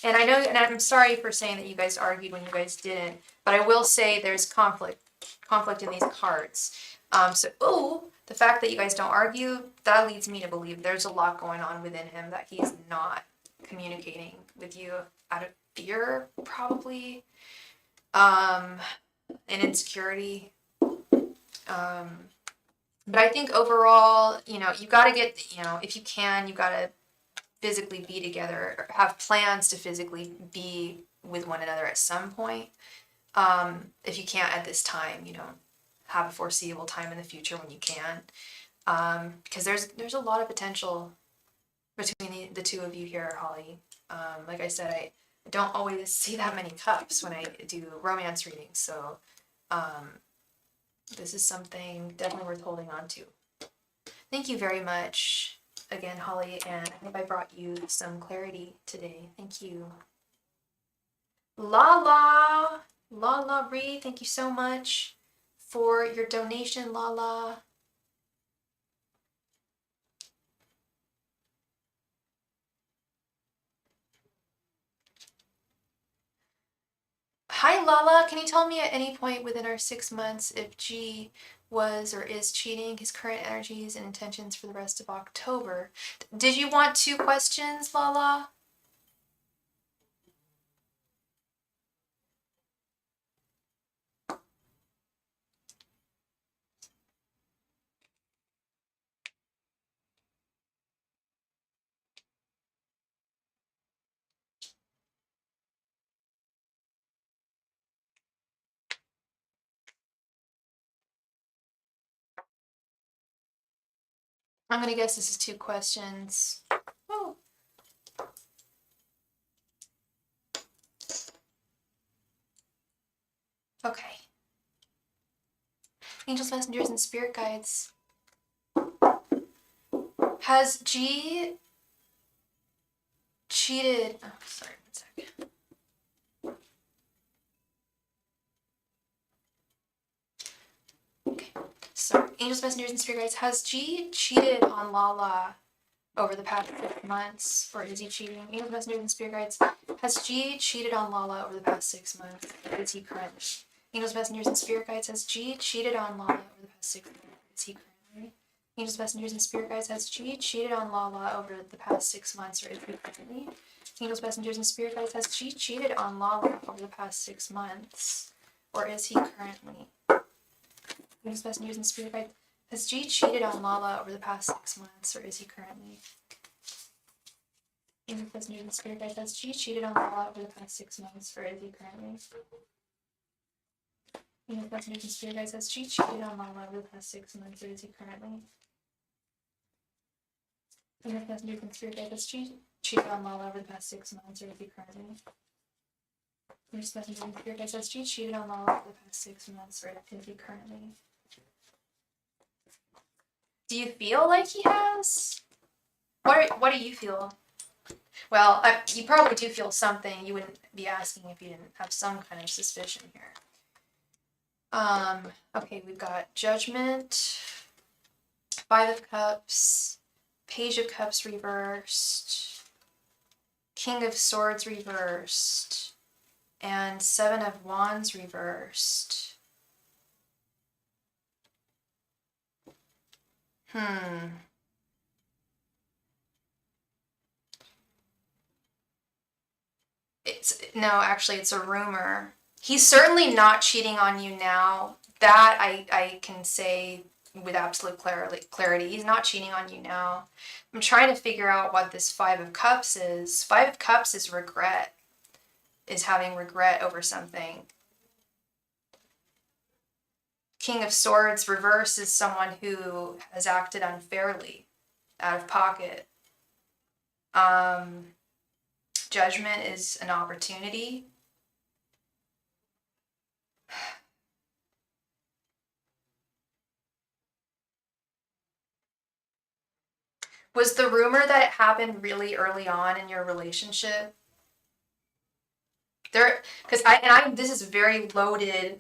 and I know, and I'm sorry for saying that you guys argued when you guys didn't, but I will say there's conflict in these cards. The fact that you guys don't argue, that leads me to believe there's a lot going on within him that he's not communicating with you out of fear, probably, an insecurity. But I think overall, you know, you got to get, you know, if you can, you got to physically be together, or have plans to physically be with one another at some point. If you can't at this time, you know, have a foreseeable time in the future when you can. Because there's a lot of potential between the two of you here, Holly. Like I said, I don't always see that many cups when I do romance readings, so this is something definitely worth holding on to. Thank you very much again, Holly, and I hope I brought you some clarity today. Thank you. Lala Ree, thank you so much for your donation, Lala. Hi, Lala. Can you tell me at any point within our 6 months if G was or is cheating, his current energies and intentions for the rest of October? Did you want 2 questions, Lala? I'm gonna guess this is 2 questions. Oh. Okay. Angels, messengers, and spirit guides. Has G cheated? Oh, sorry, 1 second. Okay, sorry. Angels, messengers, and spirit guides. Has G cheated on Lala over the past 6 months, or is he cheating? Angels, messengers, and spirit guides. Has G cheated on Lala over the past 6 months, or is he currently? Angels, messengers, and spirit guides. Has G cheated on Lala over the past 6 months, or is he currently? Angels, messengers, and spirit guides. Has G cheated on Lala over the past 6 months, or is he currently? Angels, messengers, and spirit guides. Has G cheated on Lala over the past 6 months, or is he currently? Angels, messengers, and spirit guides. Has G cheated on Lala over the past 6 months, or is he currently? Angels, messengers, and spirit guides. Has G cheated on Lala over the past 6 months, or is he currently? Angels, messengers, and spirit guides. Has G cheated on Lala over the past 6 months, or is he currently? Angels, messengers, and spirit guides. Has G cheated on Lala over the past 6 months, or is he currently? Angels, messengers, and spirit guides. Has G cheated on Lala over the past 6 months, or is he currently? Do you feel like he has? What do you feel? Well, you probably do feel something. You wouldn't be asking if you didn't have some kind of suspicion here. Okay, we've got Judgment, 5 of Cups, Page of Cups reversed, King of Swords reversed, and 7 of Wands reversed. Actually, it's a rumor. He's certainly not cheating on you now. That I can say with absolute clarity. He's not cheating on you now. I'm trying to figure out what this 5 of Cups is. 5 of Cups is regret. Is having regret over something. King of Swords reverse is someone who has acted unfairly, out of pocket. Judgment is an opportunity. Was the rumor that it happened really early on in your relationship? Because this is very loaded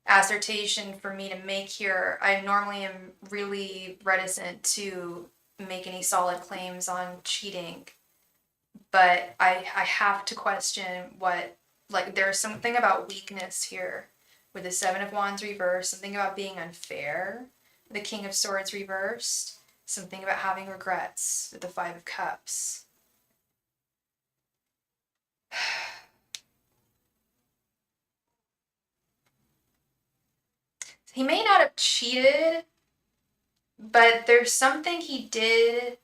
assertion for me to make here. I normally am really reticent to make any solid claims on cheating, but I have to question what, like, there's something about weakness here with the Seven of Wands reversed, something about being unfair, the King of Swords reversed, something about having regrets with the Five of Cups. He may not have cheated, but there's something he did.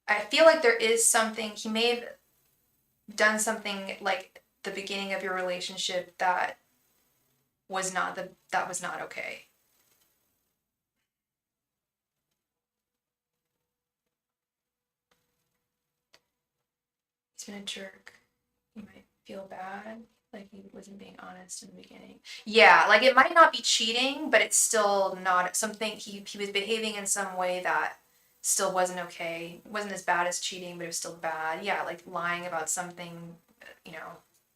I feel like there is something, he may have done something like the beginning of your relationship that was not okay. He's been a jerk. You might feel bad, like he wasn't being honest in the beginning. Yeah, like it might not be cheating, but it's still not something, he was behaving in some way that still wasn't okay. It wasn't as bad as cheating, but it was still bad. Yeah, like lying about something,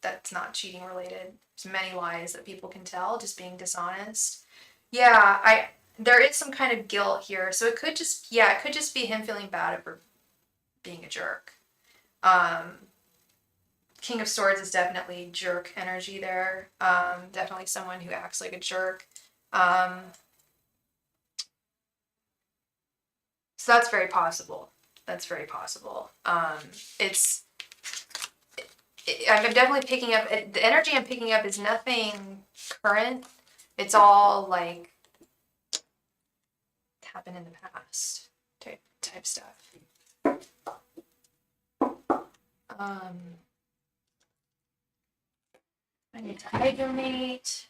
that's not cheating related. There's many lies that people can tell, just being dishonest. Yeah, there is some kind of guilt here. So it could just be him feeling bad for being a jerk. King of Swords is definitely jerk energy there. Definitely someone who acts like a jerk. So that's very possible. That's very possible. I'm definitely picking up, the energy I'm picking up is nothing current. It's all like happened in the past type stuff. I need to hibernate.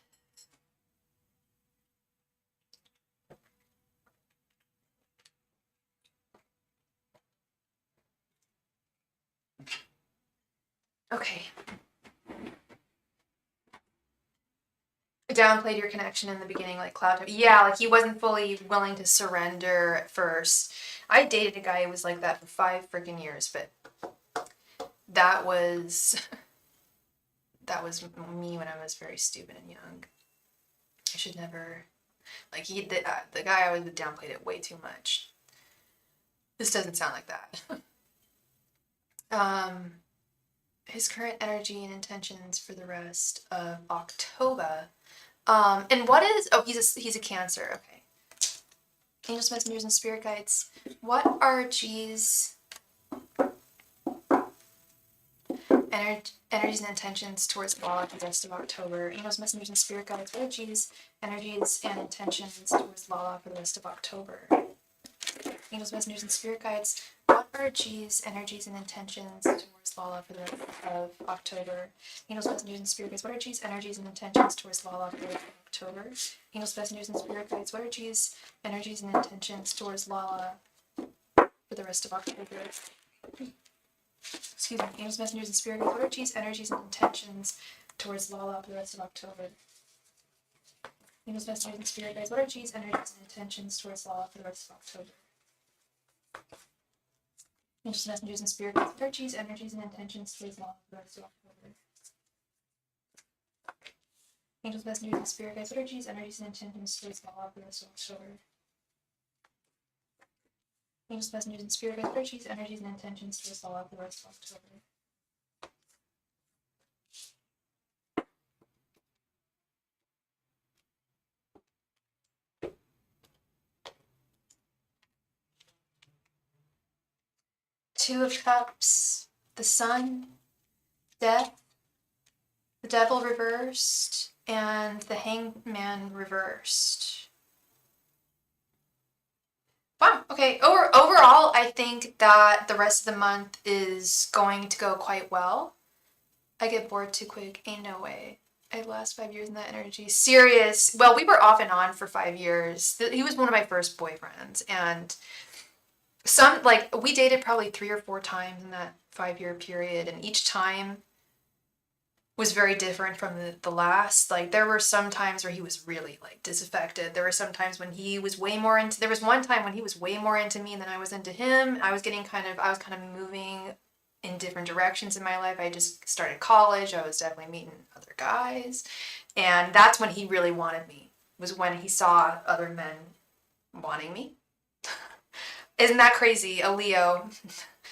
Okay. Downplayed your connection in the beginning, like cloud type. Yeah, like he wasn't fully willing to surrender at first. I dated a guy who was like that for 5 freaking years, but that was me when I was very stupid and young. I should never, like the guy I was with downplayed it way too much. This doesn't sound like that. His current energy and intentions for the rest of October. And what is, he's a Cancer, okay. Angels, messengers, and spirit guides. What are G's energies and intentions towards Lala for the rest of October? Angels, messengers, and spirit guides. What are G's energies and intentions towards Lala for the rest of October? Angels, messengers, and spirit guides. What are G's energies and intentions towards Lala for the rest of October? Angels, messengers, and spirit guides. What are G's energies and intentions towards Lala for the rest of October? Angels, messengers, and spirit guides. What are G's energies and intentions towards Lala for the rest of October? Excuse me. Angels, messengers, and spirit guides. What are G's energies and intentions towards Lala for the rest of October? Angels, messengers, and spirit guides. What are G's energies and intentions towards Lala for the rest of October? Angels, messengers, and spirit guides. What are G's energies and intentions towards Lala for the rest of October? Angels, messengers, and spirit guides. What are G's energies and intentions towards Lala for the rest of October? Angels, messengers, and spirit guides. What are G's energies and intentions towards Lala for the rest of October? Two of Cups, the Sun, Death, the Devil reversed, and the Hangman reversed. Wow, okay. Overall, I think that the rest of the month is going to go quite well. I get bored too quick. Ain't no way. I'd last 5 years in that energy. Serious. Well, we were off and on for 5 years. He was one of my first boyfriends, and we dated probably 3 or 4 times in that 5-year period, and each time was very different from the last. Like, there were some times where he was really like disaffected. There were some times when he was way more into, there was one time when he was way more into me than I was into him. I was kind of moving in different directions in my life. I just started college. I was definitely meeting other guys. And that's when he really wanted me, was when he saw other men wanting me. Isn't that crazy? A Leo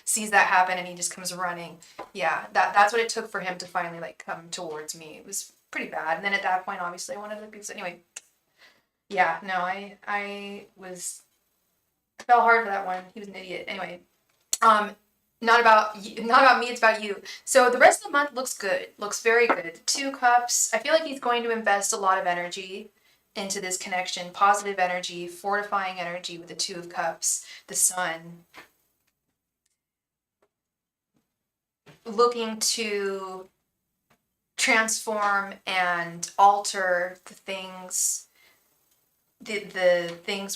sees that happen and he just comes running. Yeah, that's what it took for him to finally like come towards me. It was pretty bad. And then at that point, obviously, I wanted to be. So anyway, yeah, no, I was fell hard for that one. He was an idiot. Anyway, um, not about me. It's about you. So the rest of the month looks good. Looks very good. 2 cups. I feel like he's going to invest a lot of energy into this connection. Positive energy, fortifying energy with the 2 of Cups. The Sun. Looking to transform and alter the things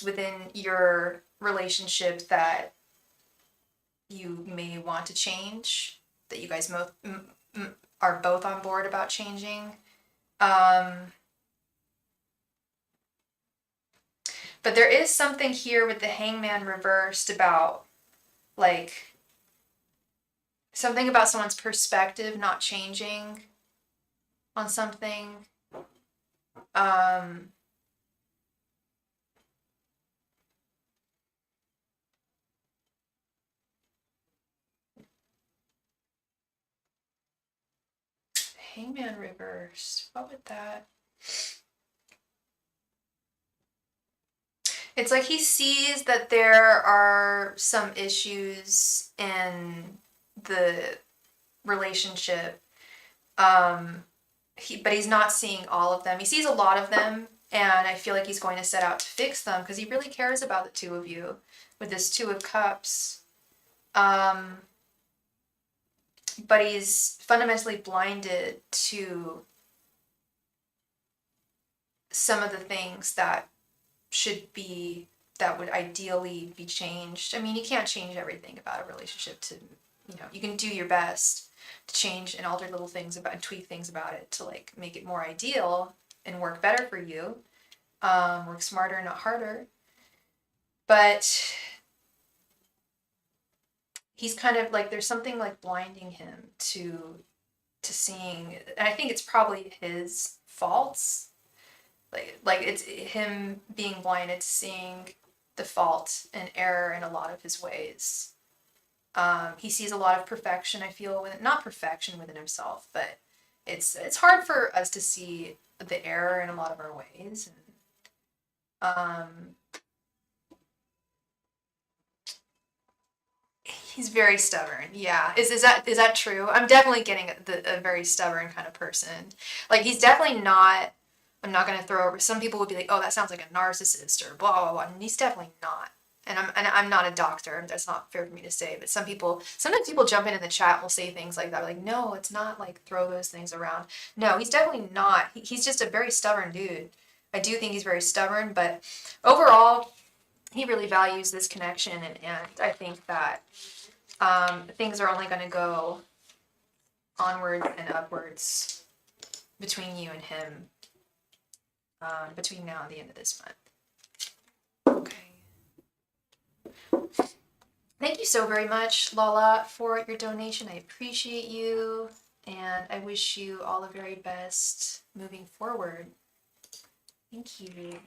within your relationship that you may want to change, that you guys are both on board about changing. But there is something here with the Hangman reversed about, like, something about someone's perspective not changing on something. Hangman reversed. What would that... It's like he sees that there are some issues in the relationship, but he's not seeing all of them. He sees a lot of them, and I feel like he's going to set out to fix them because he really cares about the 2 of you with this 2 of Cups. But he's fundamentally blinded to some of the things that would ideally be changed. I mean, you can't change everything about a relationship you can do your best to change and alter little things and tweak things about it to like make it more ideal and work better for you. Work smarter, not harder. But he's kind of like, there's something like blinding him to seeing, and I think it's probably his faults. Like it's him being blinded to seeing the fault and error in a lot of his ways. He sees a lot of perfection, I feel, not perfection within himself, but it's hard for us to see the error in a lot of our ways. And he's very stubborn. Yeah, is that true? I'm definitely getting a very stubborn kind of person. Like, he's definitely not. I'm not gonna throw over. Some people would be like, "Oh, that sounds like a narcissist," or blah blah blah. And he's definitely not. And I'm not a doctor. That's not fair for me to say. But sometimes people jump in the chat and will say things like that. Like, no, it's not like throw those things around. No, he's definitely not. He's just a very stubborn dude. I do think he's very stubborn, but overall, he really values this connection, and I think that things are only going to go onwards and upwards between you and him between now and the end of this month. Okay. Thank you so very much, Lala, for your donation. I appreciate you, and I wish you all the very best moving forward. Thank you.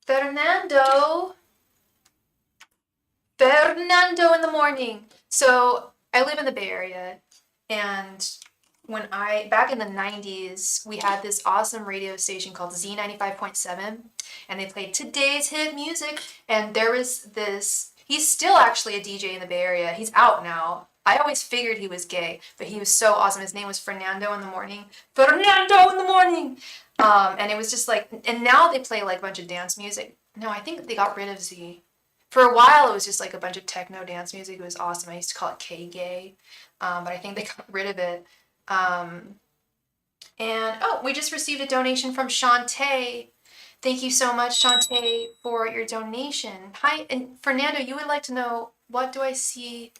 Fernando in the morning. So I live in the Bay Area, and back in the 90s, we had this awesome radio station called Z95.7, and they played today's hit music, and there was he's still actually a DJ in the Bay Area. He's out now. I always figured he was gay, but he was so awesome. His name was Fernando in the morning. Fernando in the morning! And it was just like, and now they play like a bunch of dance music. No, I think they got rid of Z. For a while, it was just like a bunch of techno dance music. It was awesome. I used to call it K-gay, but I think they got rid of it. And we just received a donation from Shantae. Thank you so much, Shantae, for your donation. Hi, and Fernando, you would like to know, what do I see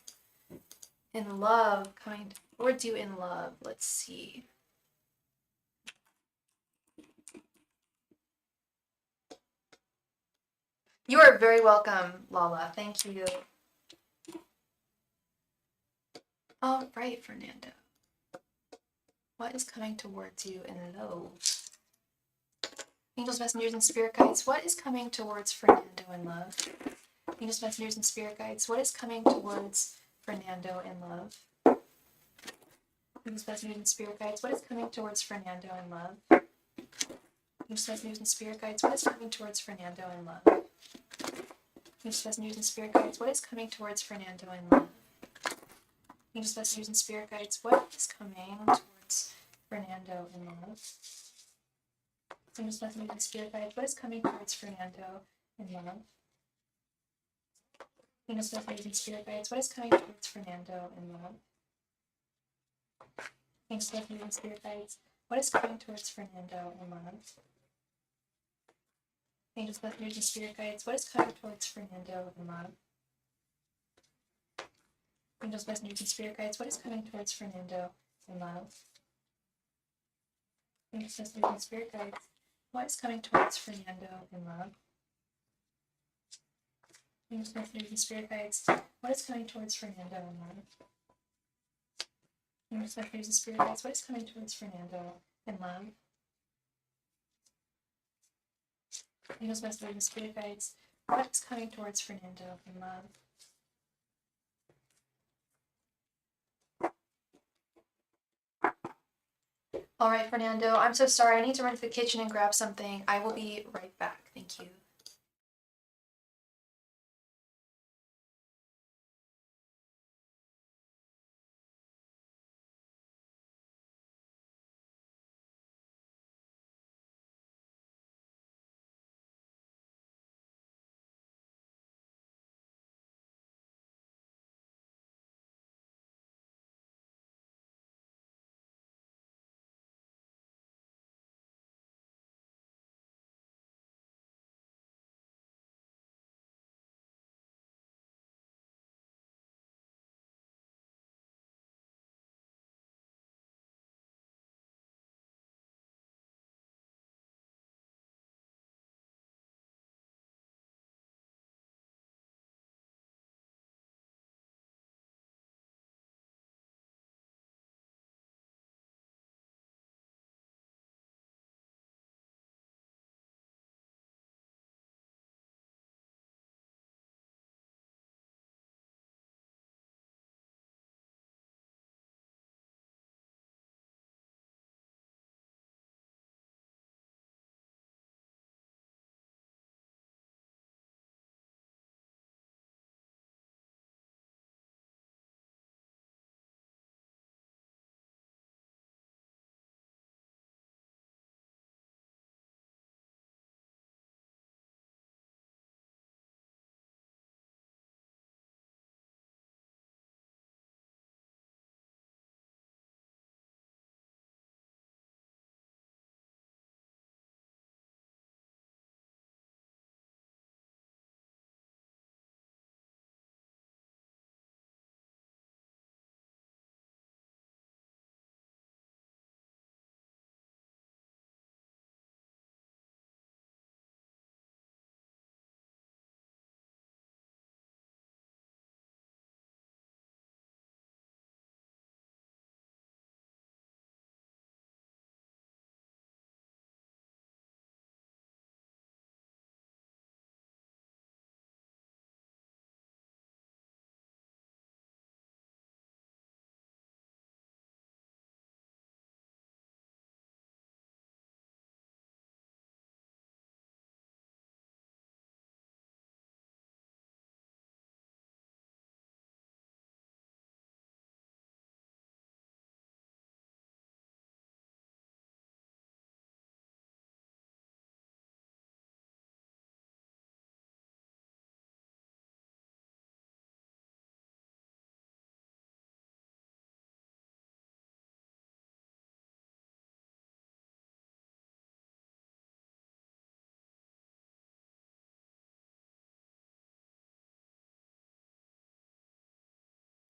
in love coming to Towards you in love. Let's see. You are very welcome, Lala. Thank you. All right, Fernando. What is coming towards you in love? Angels, messengers, and spirit guides, what is coming towards Fernando in love? Angels, messengers, and spirit guides, what is coming towards Fernando in love? Angels, messengers, and spirit guides, what is coming towards Fernando in love? Angels, messengers, and spirit guides, what is coming towards Fernando in love? Angels, messengers, and spirit guides, what is coming towards Fernando in love? Angels, messengers, and spirit guides, what is coming towards Fernando in love? Angels, messengers, and spirit guides, what is coming towards Fernando in love? Angels, messengers, and spirit guides, what is coming towards Fernando in love? Angels, messengers, and spirit guides, what is coming towards Fernando in love? Angels, messengers, and spirit guides, what is coming towards Fernando in love? Angels, messengers, and spirit guides, what is coming towards Fernando in love? Angels, messengers, and spirit guides, what is coming towards Fernando in love? Angels, messengers, and spirit guides, what is coming towards Fernando in love? Angels, messengers, and spirit guides, what is coming towards Fernando in love? Angels, messengers, and spirit guides, what is coming towards Fernando in love? All right, Fernando, I'm so sorry. I need to run to the kitchen and grab something. I will be right back. Thank you.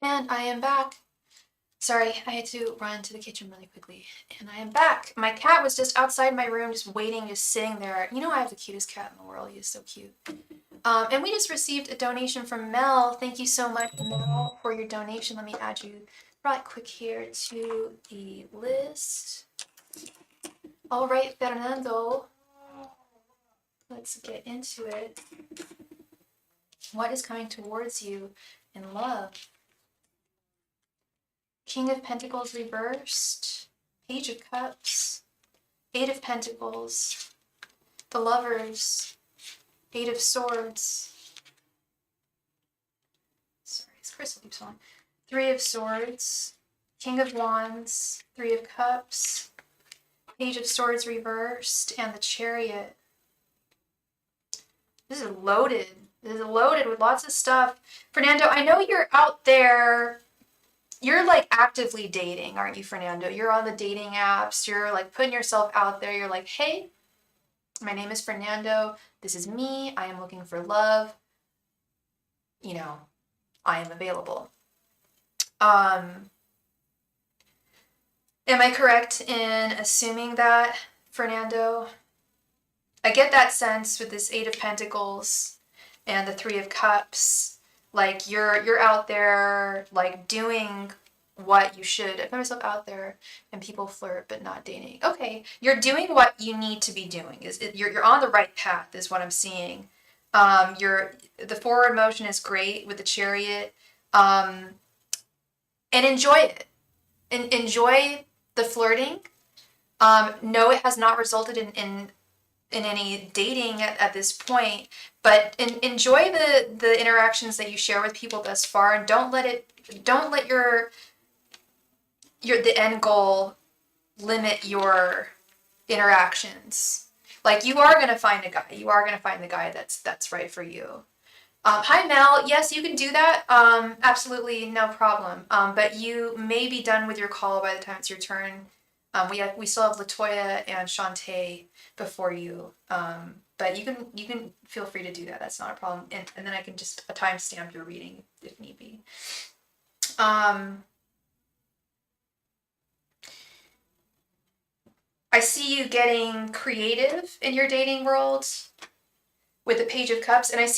And I am back. Sorry, I had to run to the kitchen really quickly, and I am back. My cat was just outside my room, just waiting, just sitting there. You know, I have the cutest cat in the world. He is so cute. And we just received a donation from Mel. Thank you so much, Mel, for your donation. Let me add you right quick here to the list. All right, Fernando, let's get into it. What is coming towards you in love? King of Pentacles reversed, Page of Cups, Eight of Pentacles, the Lovers, Eight of Swords. Sorry, this crystal keeps falling. Three of Swords, King of Wands, Three of Cups, Page of Swords reversed, and the Chariot. This is loaded. This is loaded with lots of stuff. Fernando, I know you're out there. You're like actively dating, aren't you, Fernando? You're on the dating apps. You're like putting yourself out there. You're like, hey, my name is Fernando. This is me. I am looking for love. You know, I am available. Am I correct in assuming that, Fernando? I get that sense with this Eight of Pentacles and the Three of Cups. Like you're out there like doing what you should. I put myself out there and people flirt but not dating. Okay, you're doing what you need to be doing. You're on the right path is what I'm seeing. The forward motion is great with the Chariot. And enjoy it. Enjoy the flirting. No, it has not resulted in any dating at this point, but enjoy the interactions that you share with people thus far, and don't let your the end goal limit your interactions. Like you are gonna find a guy. You are gonna find the guy that's right for you. Hi Mel. Yes, you can do that. Absolutely no problem. But you may be done with your call by the time it's your turn. We still have Latoya and Shantae before you. But you can feel free to do that. That's not a problem. And then I can just timestamp your reading if need be. I see you getting creative in your dating world with the Page of Cups, and I do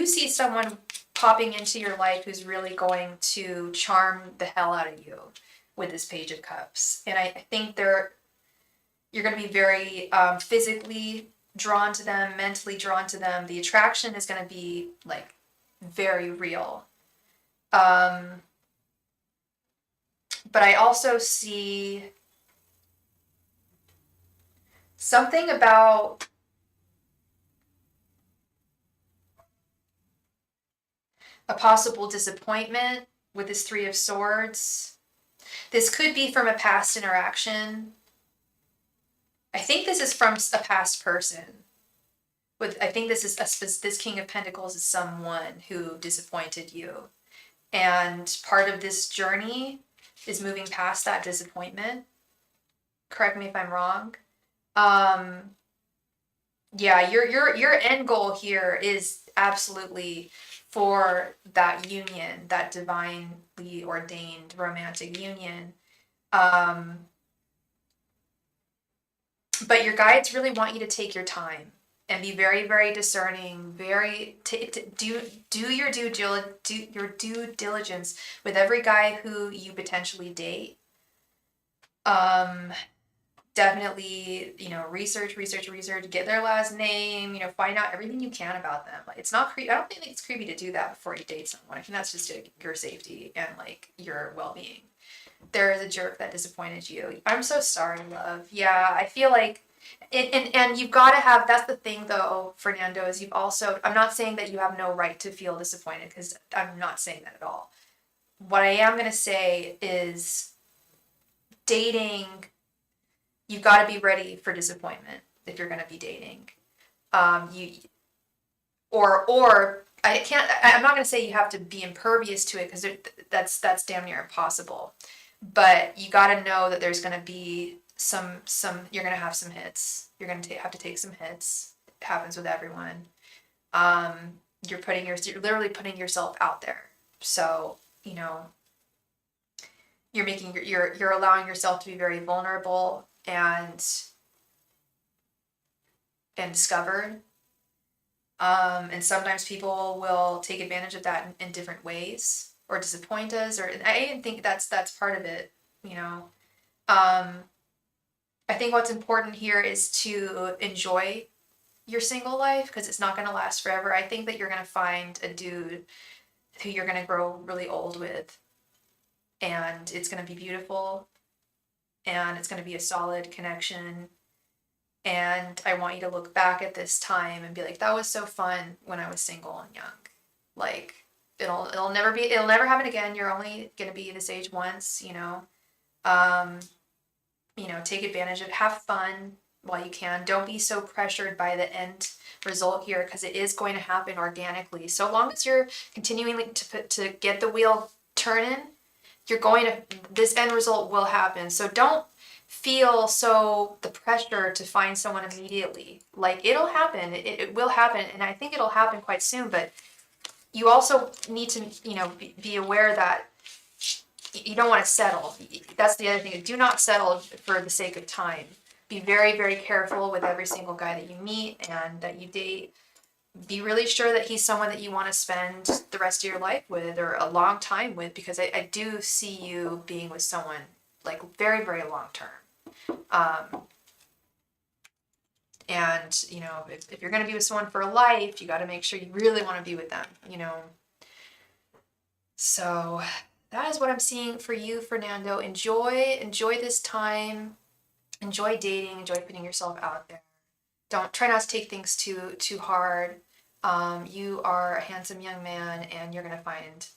see someone popping into your life who's really going to charm the hell out of you with this Page of Cups. And I think you're going to be very physically drawn to them, mentally drawn to them. The attraction is going to be like very real. But I also see something about a possible disappointment with this Three of Swords. This could be from a past interaction. I think this is from a past person. I think this King of Pentacles is someone who disappointed you. And part of this journey is moving past that disappointment. Correct me if I'm wrong. Yeah, your end goal here is absolutely for that union, that divinely ordained romantic union. But your guides really want you to take your time and be very, very discerning. Do your due diligence with every guy who you potentially date. Definitely, research, get their last name, find out everything you can about them. Like, it's not creepy. I don't think it's creepy to do that before you date someone. I think that's just your safety and like your well-being. There is a jerk that disappointed you. I'm so sorry, love. Yeah, I feel like and you've got to have, that's the thing though, Fernando, is I'm not saying that you have no right to feel disappointed, because I'm not saying that at all. What I am going to say is dating, you've got to be ready for disappointment if you're going to be dating. I'm not going to say you have to be impervious to it, because that's damn near impossible. But you got to know that there's going to be you're going to have some hits. You're going to have to take some hits. It happens with everyone. You're literally putting yourself out there. So, you're allowing yourself to be very vulnerable and discovered. And sometimes people will take advantage of that in different ways, or disappoint us, or I even think that's part of it, you know. I think what's important here is to enjoy your single life, because it's not going to last forever. I think that you're going to find a dude who you're going to grow really old with, and it's going to be beautiful, and it's going to be a solid connection. And I want you to look back at this time and be like, that was so fun when I was single and young. Like, it'll never happen again. You're only going to be this age once, you know. Take advantage of, have fun while you can. Don't be so pressured by the end result here, because it is going to happen organically. So long as you're continuing to get the wheel turning, this end result will happen. So don't feel the pressure to find someone immediately. Like, it'll happen. It will happen, and I think it'll happen quite soon. But you also need to, be aware that you don't want to settle. That's the other thing. Do not settle for the sake of time. Be very, very careful with every single guy that you meet and that you date. Be really sure that he's someone that you want to spend the rest of your life with, or a long time with, because I do see you being with someone like very, very long term. And, if you're going to be with someone for a life, you got to make sure you really want to be with them, So that is what I'm seeing for you, Fernando. Enjoy this time. Enjoy dating. Enjoy putting yourself out there. Try not to take things too hard. You are a handsome young man, and you're going to find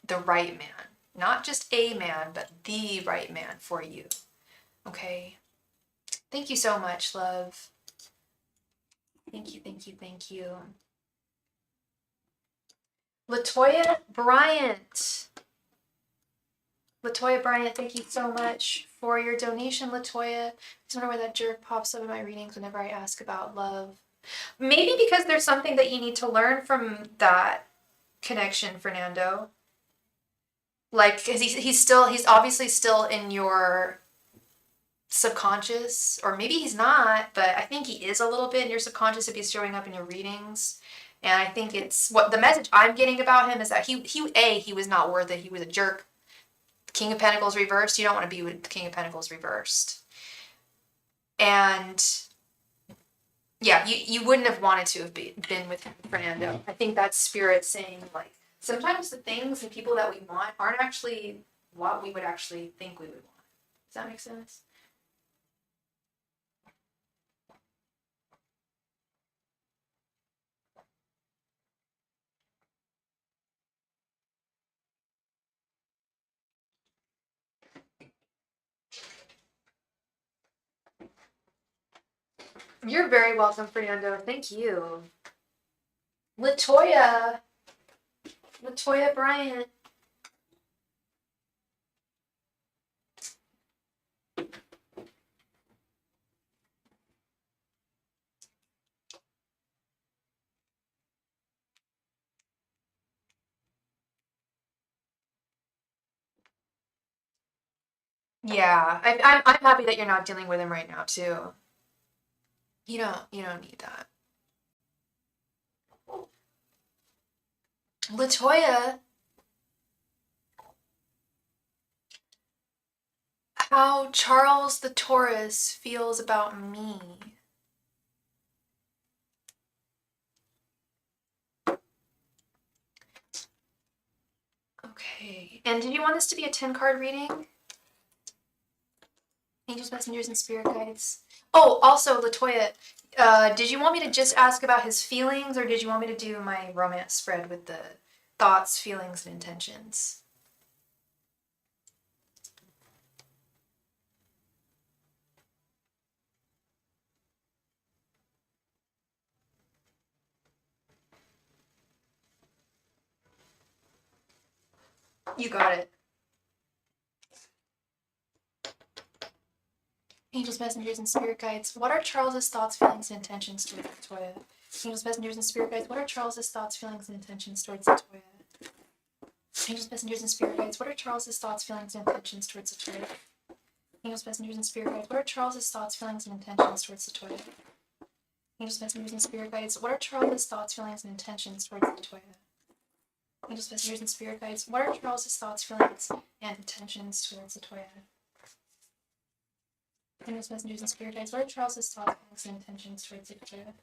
the right man. Not just a man, but the right man for you. Okay? Thank you so much, love. Thank you, thank you, thank you. Latoya Bryant. Latoya Bryant, thank you so much for your donation, Latoya. I just wonder why that jerk pops up in my readings whenever I ask about love. Maybe because there's something that you need to learn from that connection, Fernando. Like, because he's obviously still in your subconscious, or maybe he's not, but I think he is a little bit in your subconscious if he's showing up in your readings. And I think it's what the message I'm getting about him is that he was not worth it. He was a jerk. King of Pentacles reversed. You don't want to be with the King of Pentacles reversed. And yeah, you wouldn't have wanted to have been with Fernando. I think that's spirit saying, like, sometimes the things and people that we want aren't actually what we would actually think we would want. Does that make sense? You're very welcome, Fernando. Thank you. Latoya Bryant. Yeah, I'm happy that you're not dealing with him right now too. You don't need that. Latoya, how Charles the Taurus feels about me. Okay, and did you want this to be a 10-card reading? Angels, messengers, and spirit guides. Oh, also, Latoya, did you want me to just ask about his feelings, or did you want me to do my romance spread with the thoughts, feelings, and intentions? You got it. Angels, messengers, and spirit guides. What are Charles's thoughts, feelings, and intentions towards Latoya? Angels, messengers, and spirit guides. What are Charles's thoughts, feelings, and intentions towards Latoya? Angels, messengers, and spirit guides, what are Charles's thoughts, feelings, and intentions towards Latoya? Angels, messengers, and spirit guides, what are Charles's thoughts, feelings, and intentions towards Latoya? Angels, messengers, and spirit guides, what are Charles's thoughts, feelings, and intentions towards Latoya? Angels, messengers, and spirit guides, what are Charles's thoughts, feelings, and intentions towards Latoya?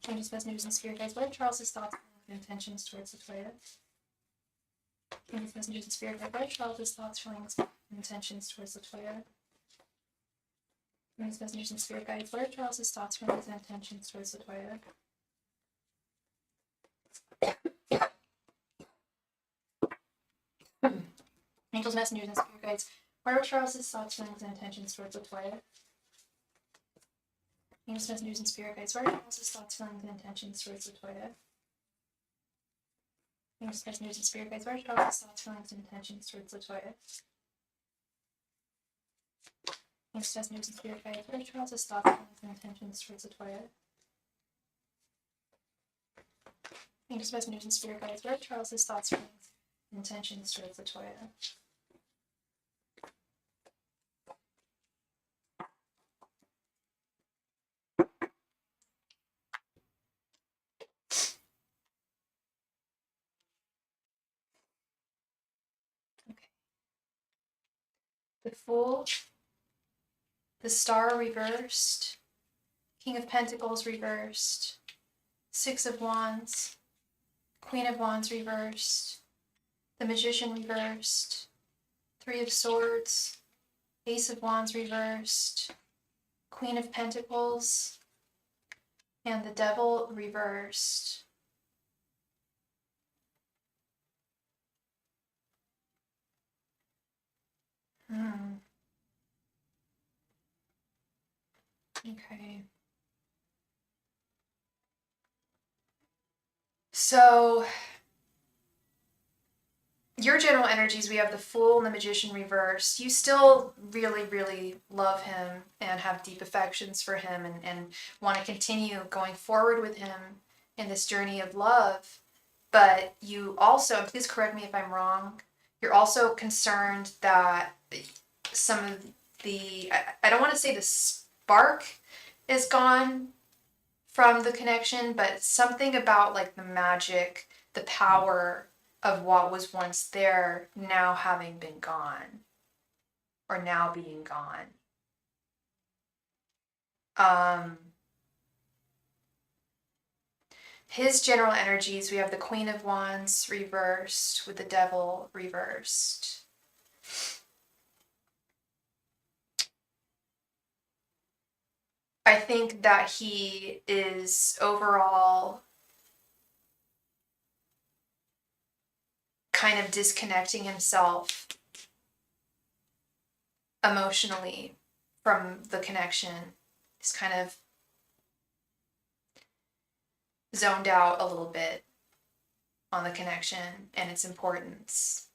Angels, messengers, and spirit guides, what are Charles's thoughts, feelings, and intentions towards Latoya? Angels, messengers, and spirit guides, what are Charles's thoughts, feelings, and intentions towards Latoya? Angels, messengers, and spirit guides, what are Charles's thoughts, feelings, and intentions towards Latoya? Angels, messengers, and spirit guides, what are Charles's thoughts, feelings, and intentions towards Latoya? Angels, messengers, and spirit guides, what are Charles's thoughts, feelings, and intentions towards Latoya? Angels, messengers, and spirit guides, what are Charles's thoughts, feelings, and intentions towards Latoya? Angels, messengers, and spirit guides, what are Charles's thoughts, feelings, and intentions towards Latoya? Angels, messengers, and spirit guides, what are Charles's thoughts, feelings, and intentions towards Latoya? Angels, messengers, and spirit guides, what are Charles's thoughts, feelings, and intentions towards Latoya? Okay. The Fool, the Star reversed, King of Pentacles reversed, Six of Wands, Queen of Wands reversed, the Magician reversed, Three of Swords, Ace of Wands reversed, Queen of Pentacles, and the Devil reversed. Okay. So your general energies, we have the Fool and the Magician reversed. You still really, really love him and have deep affections for him and want to continue going forward with him in this journey of love. But you also, and please correct me if I'm wrong, you're also concerned that some of I don't want to say the spark is gone from the connection, but something about like the magic, the power of what was once there now having been gone or now being gone. His general energies, we have the Queen of Wands reversed with the Devil reversed. I think that he is overall kind of disconnecting himself emotionally from the connection. He's kind of zoned out a little bit on the connection and its importance.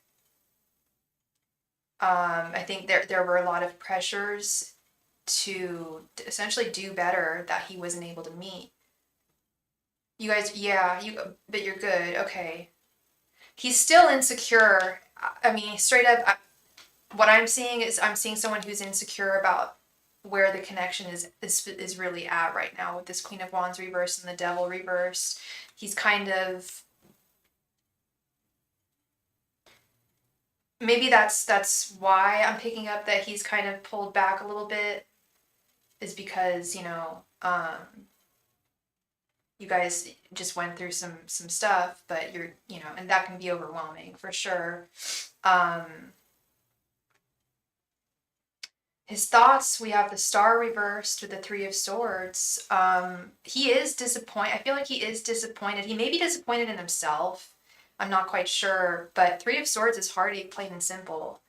I think there were a lot of pressures to essentially do better that he wasn't able to meet. You guys, yeah, but you're good. Okay. He's still insecure. I mean, straight up, what I'm seeing is I'm seeing someone who's insecure about where the connection is really at right now with this Queen of Wands reversed and the Devil reversed. He's kind of, maybe that's why I'm picking up that he's kind of pulled back a little bit, is because, you guys just went through some stuff, but you're, and that can be overwhelming for sure. His thoughts, we have the Star reversed with the Three of Swords. He is disappointed. I feel like he is disappointed. He may be disappointed in himself. I'm not quite sure, but Three of Swords is heartache, plain and simple.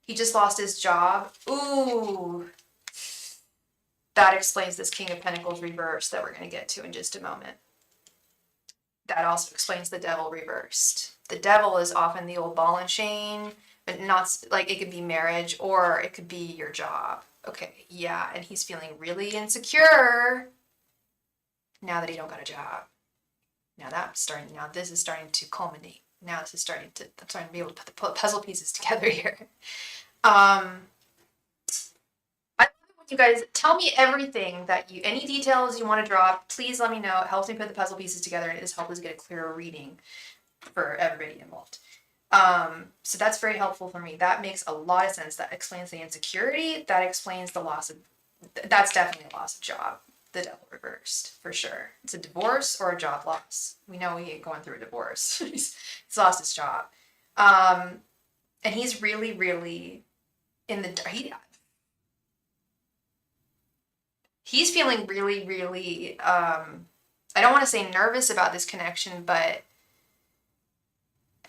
He just lost his job. Ooh. That explains this King of Pentacles reversed that we're going to get to in just a moment. That also explains the Devil reversed. The Devil is often the old ball and chain, but not like, it could be marriage or it could be your job. Okay, yeah, and he's feeling really insecure now that he don't got a job. Now this is starting to culminate. Now this is I'm starting to be able to put the puzzle pieces together here. I love it when you guys tell me everything any details you want to drop, please let me know. It helps me put the puzzle pieces together, and it just helps us get a clearer reading for everybody involved. So that's very helpful for me. That makes a lot of sense. That explains the insecurity. That explains the loss of, that's definitely a loss of job. The devil reversed, for sure. It's a divorce or a job loss. We know he ain't going through a divorce. he's lost his job. And he's really, really in the, he's feeling really, really, I don't want to say nervous about this connection, but,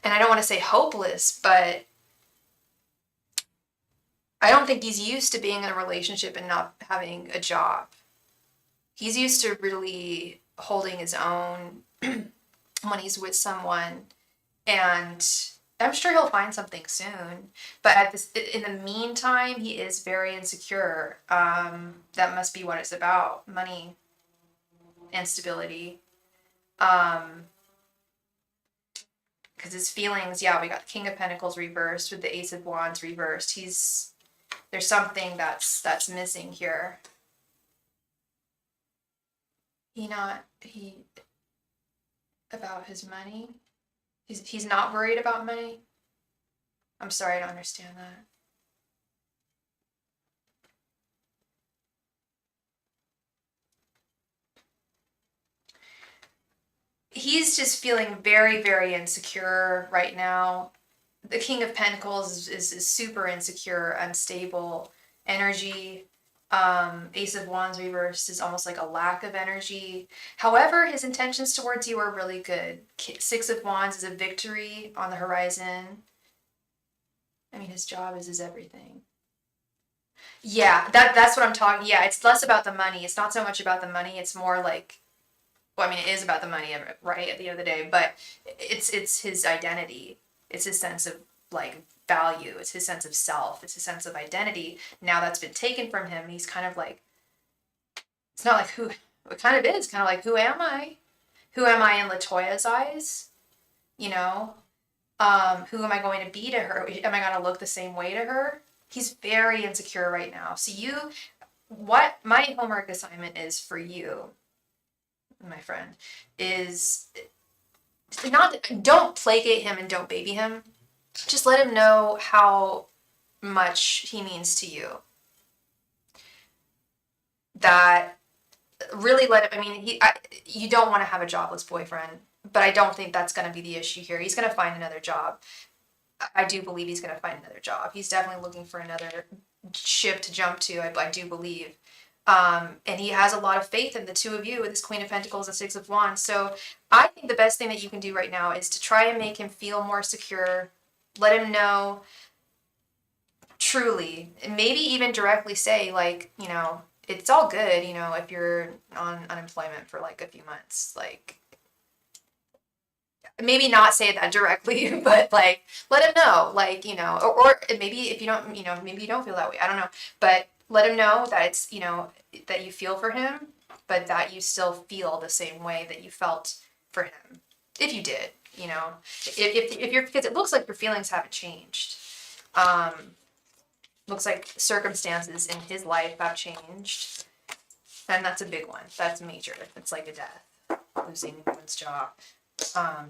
and I don't want to say hopeless, but I don't think he's used to being in a relationship and not having a job. He's used to really holding his own when he's with someone, and I'm sure he'll find something soon. But in the meantime, he is very insecure. That must be what it's about: money and stability. Because his feelings, yeah, we got the King of Pentacles reversed with the Ace of Wands reversed. There's something that's missing here. About his money. He's not worried about money. I'm sorry, I don't understand that. He's just feeling very, very insecure right now. The King of Pentacles is super insecure, unstable energy. Ace of Wands reversed is almost like a lack of energy. However, his intentions towards you are really good. Six of Wands is a victory on the horizon. I mean, his job is his everything. Yeah, that's what I'm talking. Yeah, it's less about the money. It's not so much about the money. It's more like, well, I mean, it is about the money, right, at the end of the day, but it's his identity. It's his sense of, like, value. It's his sense of self. It's his sense of identity. Now that's been taken from him. He's kind of like, it's not like it kind of is kind of like, who am I? Who am I in LaToya's eyes? You know, who am I going to be to her? Am I going to look the same way to her? He's very insecure right now. So what my homework assignment is for you, my friend, is don't placate him and don't baby him. Just let him know how much he means to you. That really let him, I mean, you don't want to have a jobless boyfriend, but I don't think that's going to be the issue here. He's going to find another job. I do believe he's going to find another job. He's definitely looking for another ship to jump to, I do believe. And he has a lot of faith in the two of you with his Queen of Pentacles and Six of Wands. So I think the best thing that you can do right now is to try and make him feel more secure. Let him know truly, and maybe even directly say, like, you know, it's all good, you know, if you're on unemployment for like a few months, like, maybe not say that directly, but like, let him know, like, you know, or maybe if you don't, you know, maybe you don't feel that way, I don't know, but let him know that it's, you know, that you feel for him, but that you still feel the same way that you felt for him, if you did, you know, if you're, because it looks like your feelings haven't changed. Looks like circumstances in his life have changed, and that's a big one. That's major. It's like a death, losing one's job,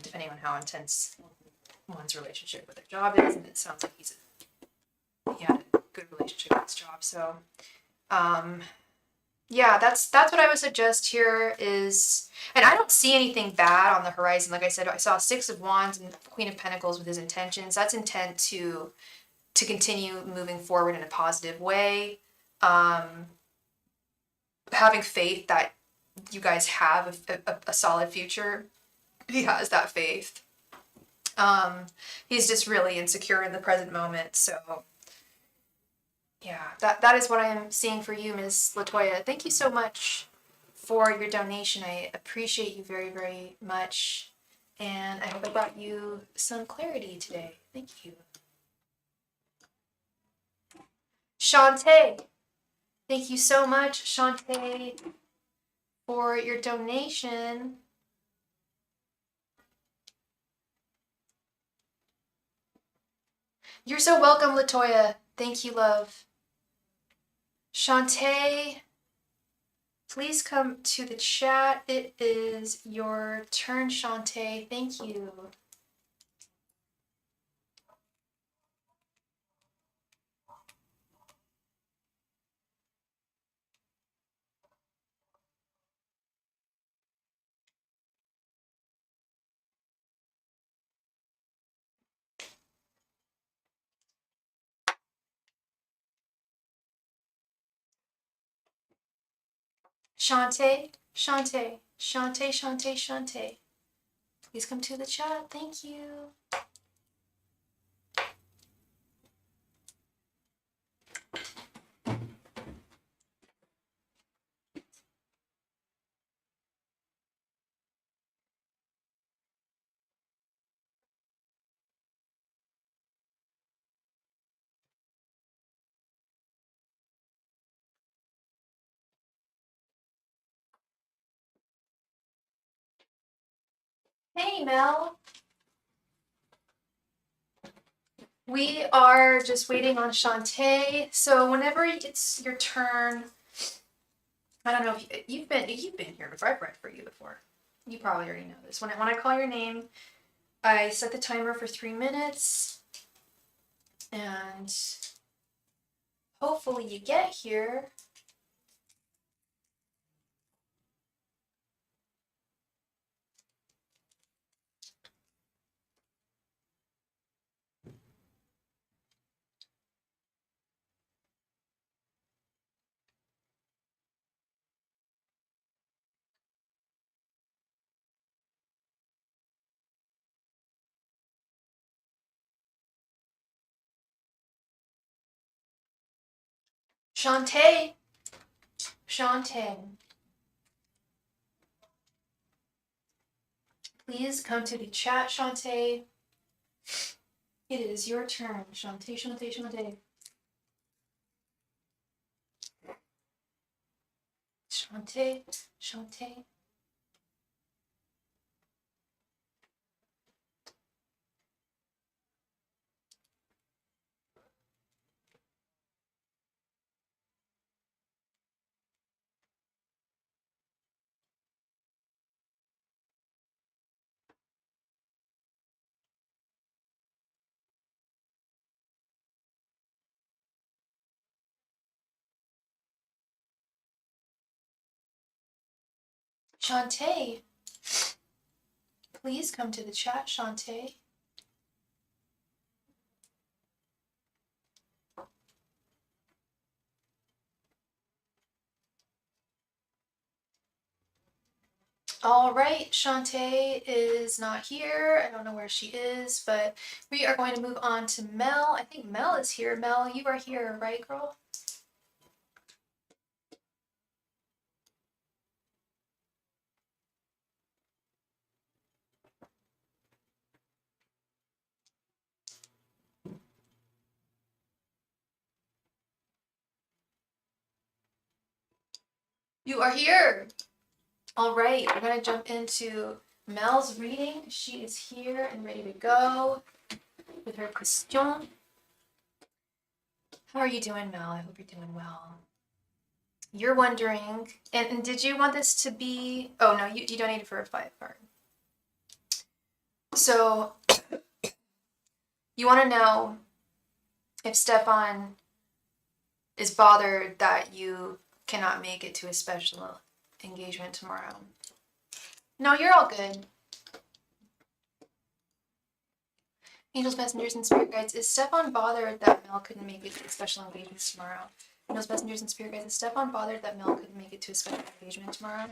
depending on how intense one's relationship with their job is, and it sounds like he had a good relationship with his job. So, yeah, that's what I would suggest here is, and I don't see anything bad on the horizon. Like I said, I saw Six of Wands and Queen of Pentacles with his intentions. That's intent to continue moving forward in a positive way. Having faith that you guys have a solid future. He has that faith. He's just really insecure in the present moment. So yeah, that is what I am seeing for you, Ms. LaToya. Thank you so much for your donation. I appreciate you very, very much. And I hope I brought you some clarity today. Thank you. Shantae, thank you so much, Shantae, for your donation. You're so welcome, Latoya. Thank you, love. Shantae, please come to the chat. It is your turn, Shantae. Thank you. Shantae, Shantae, Shantae, Shantae, Shantae. Please come to the chat. Thank you. Hey, Mel. We are just waiting on Shantae. So whenever it's your turn, I don't know if you've been here before. I've read for you before. You probably already know this. When I call your name, I set the timer for 3 minutes, and hopefully you get here. Shantae, Shantae, please come to the chat, Shantae. It is your turn, Shantae, Shantae, Shantae. Shantae, Shantae. Shantae, please come to the chat, Shantae. All right, Shantae is not here. I don't know where she is, but we are going to move on to Mel. I think Mel is here. Mel, you are here, right, girl? You are here. All right, we're going to jump into Mel's reading. She is here and ready to go with her question. How are you doing, Mel? I hope you're doing well. You're wondering, and did you want this to be, oh no, you donated for a 5 card. So you want to know if Stefan is bothered that you cannot make it to a special engagement tomorrow. No, you're all good. Angels, messengers, and spirit guides, is Stefan bothered that Mel couldn't make it to a special engagement tomorrow? Angels, messengers, and spirit guides, is Stefan bothered that Mel couldn't make it to a special engagement tomorrow?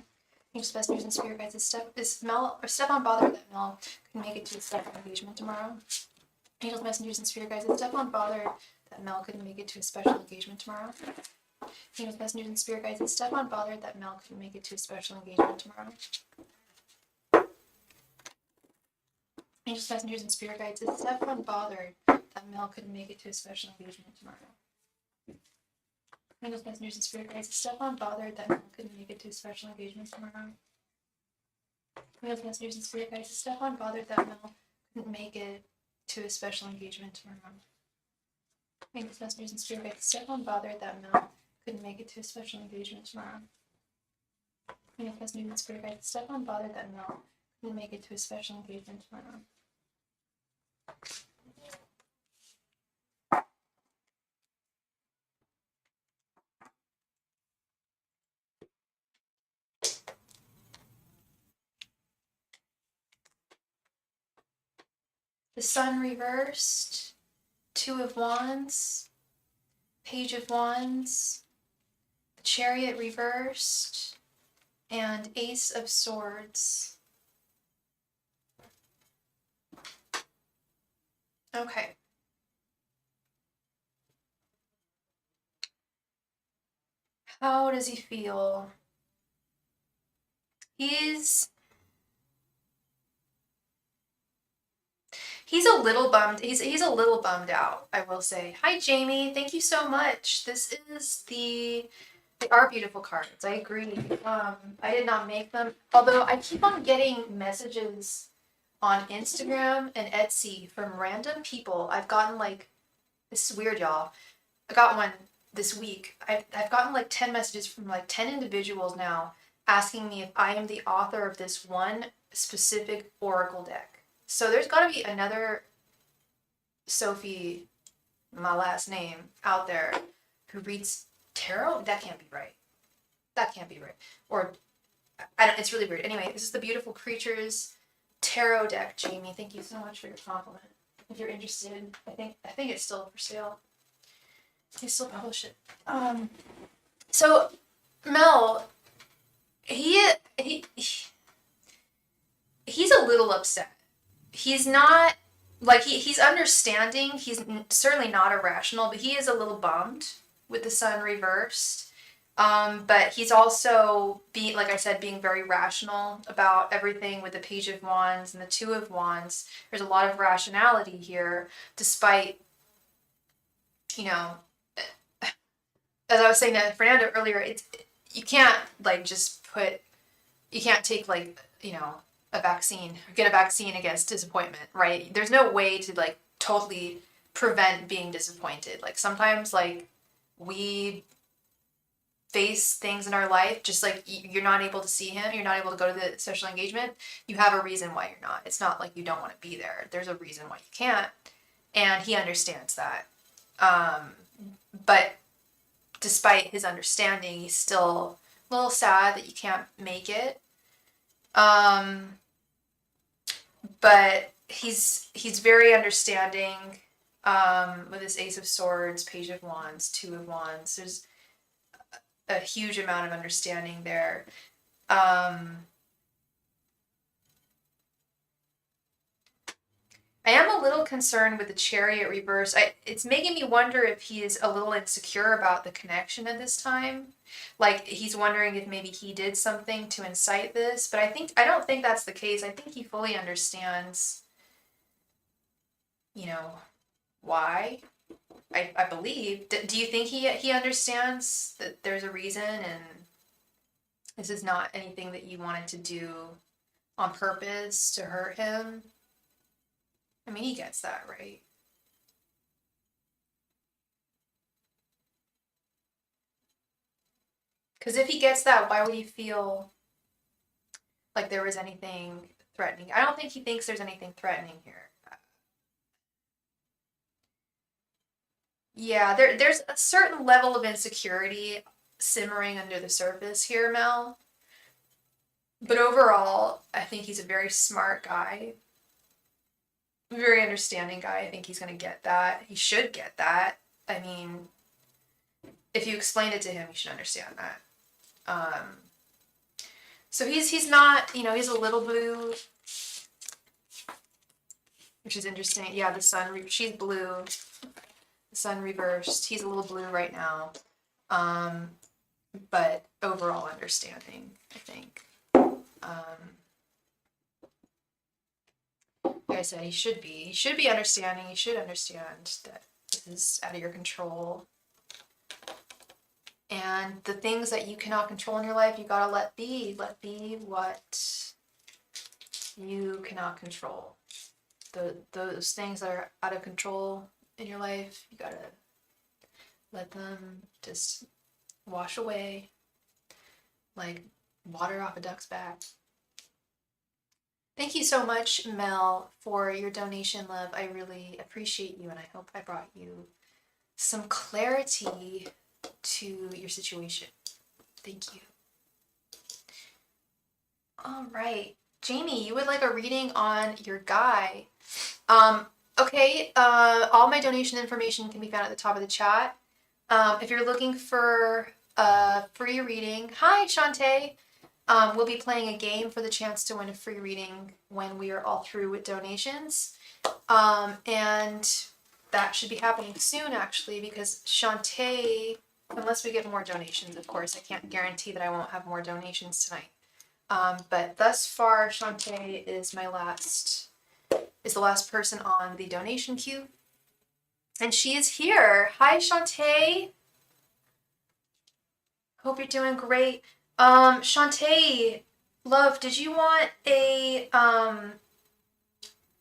Angels, messengers, and spirit guides, is Stefan bothered that Mel couldn't make it to a special engagement tomorrow? Angels, messengers, and spirit guides, is Stefan bothered that Mel couldn't make it to a special engagement tomorrow? Angels, messengers, and spirit guides, is Stefan bothered that Mel couldn't make it to a special engagement tomorrow? Angels, messengers, and spirit guides, is Stefan bothered that Mel couldn't make it to a special engagement tomorrow? Angels, messengers, and spirit guides, is Stefan bothered that Mel couldn't make it to a special engagement tomorrow? Angels, messengers, and spirit guides, is Stefan bothered that Mel couldn't make it to a special engagement tomorrow? Thanks, messengers and spirit guides. Someone bothered that Mel couldn't make it to a special engagement tomorrow. Thanks, messengers and spirit guides. Someone bothered that Mel couldn't make it to a special engagement tomorrow. The Sun reversed, Two of Wands, Page of Wands, the Chariot reversed, and Ace of Swords. Okay. How does he feel? He's a little bummed. He's a little bummed out, I will say. Hi, Jamie. Thank you so much. This is they are beautiful cards. I agree. I did not make them, although I keep on getting messages on Instagram and Etsy from random people. I've gotten like, this is weird, y'all. I got one this week. I've gotten like 10 messages from like 10 individuals now asking me if I am the author of this one specific oracle deck. So there's got to be another Sophie, my last name, out there who reads tarot. That can't be right. That can't be right. Or I don't. It's really weird. Anyway, this is the Beautiful Creatures tarot deck, Jamie. Thank you so much for your compliment. If you're interested, I think it's still for sale. You still publish it. So Mel, he's a little upset. He's not like he's understanding. He's certainly not irrational, but he is a little bummed with the Sun reversed. But he's also like I said, being very rational about everything with the Page of Wands and the Two of Wands. There's a lot of rationality here, despite, you know, as I was saying to Fernando earlier, you can't you can't take like, you know, get a vaccine against disappointment, right? There's no way to like totally prevent being disappointed. Like sometimes like we face things in our life, just like you're not able to see him, you're not able to go to the social engagement, you have a reason why you're not. It's not like you don't want to be there. There's a reason why you can't, and he understands that. But despite his understanding, he's still a little sad that you can't make it. But he's very understanding with his Ace of Swords, Page of Wands, Two of Wands. There's a huge amount of understanding there. I am a little concerned with the Chariot reverse. It's making me wonder if he is a little insecure about the connection at this time. Like he's wondering if maybe he did something to incite this, but I don't think that's the case. I think he fully understands, you know, why. I believe. Do you think he understands that there's a reason and this is not anything that you wanted to do on purpose to hurt him? I mean, he gets that, right? Because if he gets that, why would he feel like there was anything threatening? I don't think he thinks there's anything threatening here. Yeah, there's a certain level of insecurity simmering under the surface here, Mel. But overall, I think he's a very smart guy. Very understanding guy. I think he's going to get that. He should get that. I mean, if you explain it to him, he should understand that. So he's not, you know, he's a little blue, which is interesting. Yeah, the Sun, she's blue. The Sun reversed. He's a little blue right now. But overall understanding, I think. Like I said, he should be understanding. He should understand that this is out of your control. And the things that you cannot control in your life, you gotta let be. Let be what you cannot control. Those things that are out of control in your life, you gotta let them just wash away like water off a duck's back. Thank you so much, Mel, for your donation, love. I really appreciate you, and I hope I brought you some clarity to your situation. Thank you. All right. Jamie, you would like a reading on your guy. Okay, all my donation information can be found at the top of the chat. If you're looking for a free reading, hi, Shantae. We'll be playing a game for the chance to win a free reading when we are all through with donations. And that should be happening soon, actually, because Shantae, unless we get more donations, of course, I can't guarantee that I won't have more donations tonight. But thus far, Shantae is the last person on the donation queue. And she is here. Hi, Shantae. Hope you're doing great. Shantae, love, did you want a,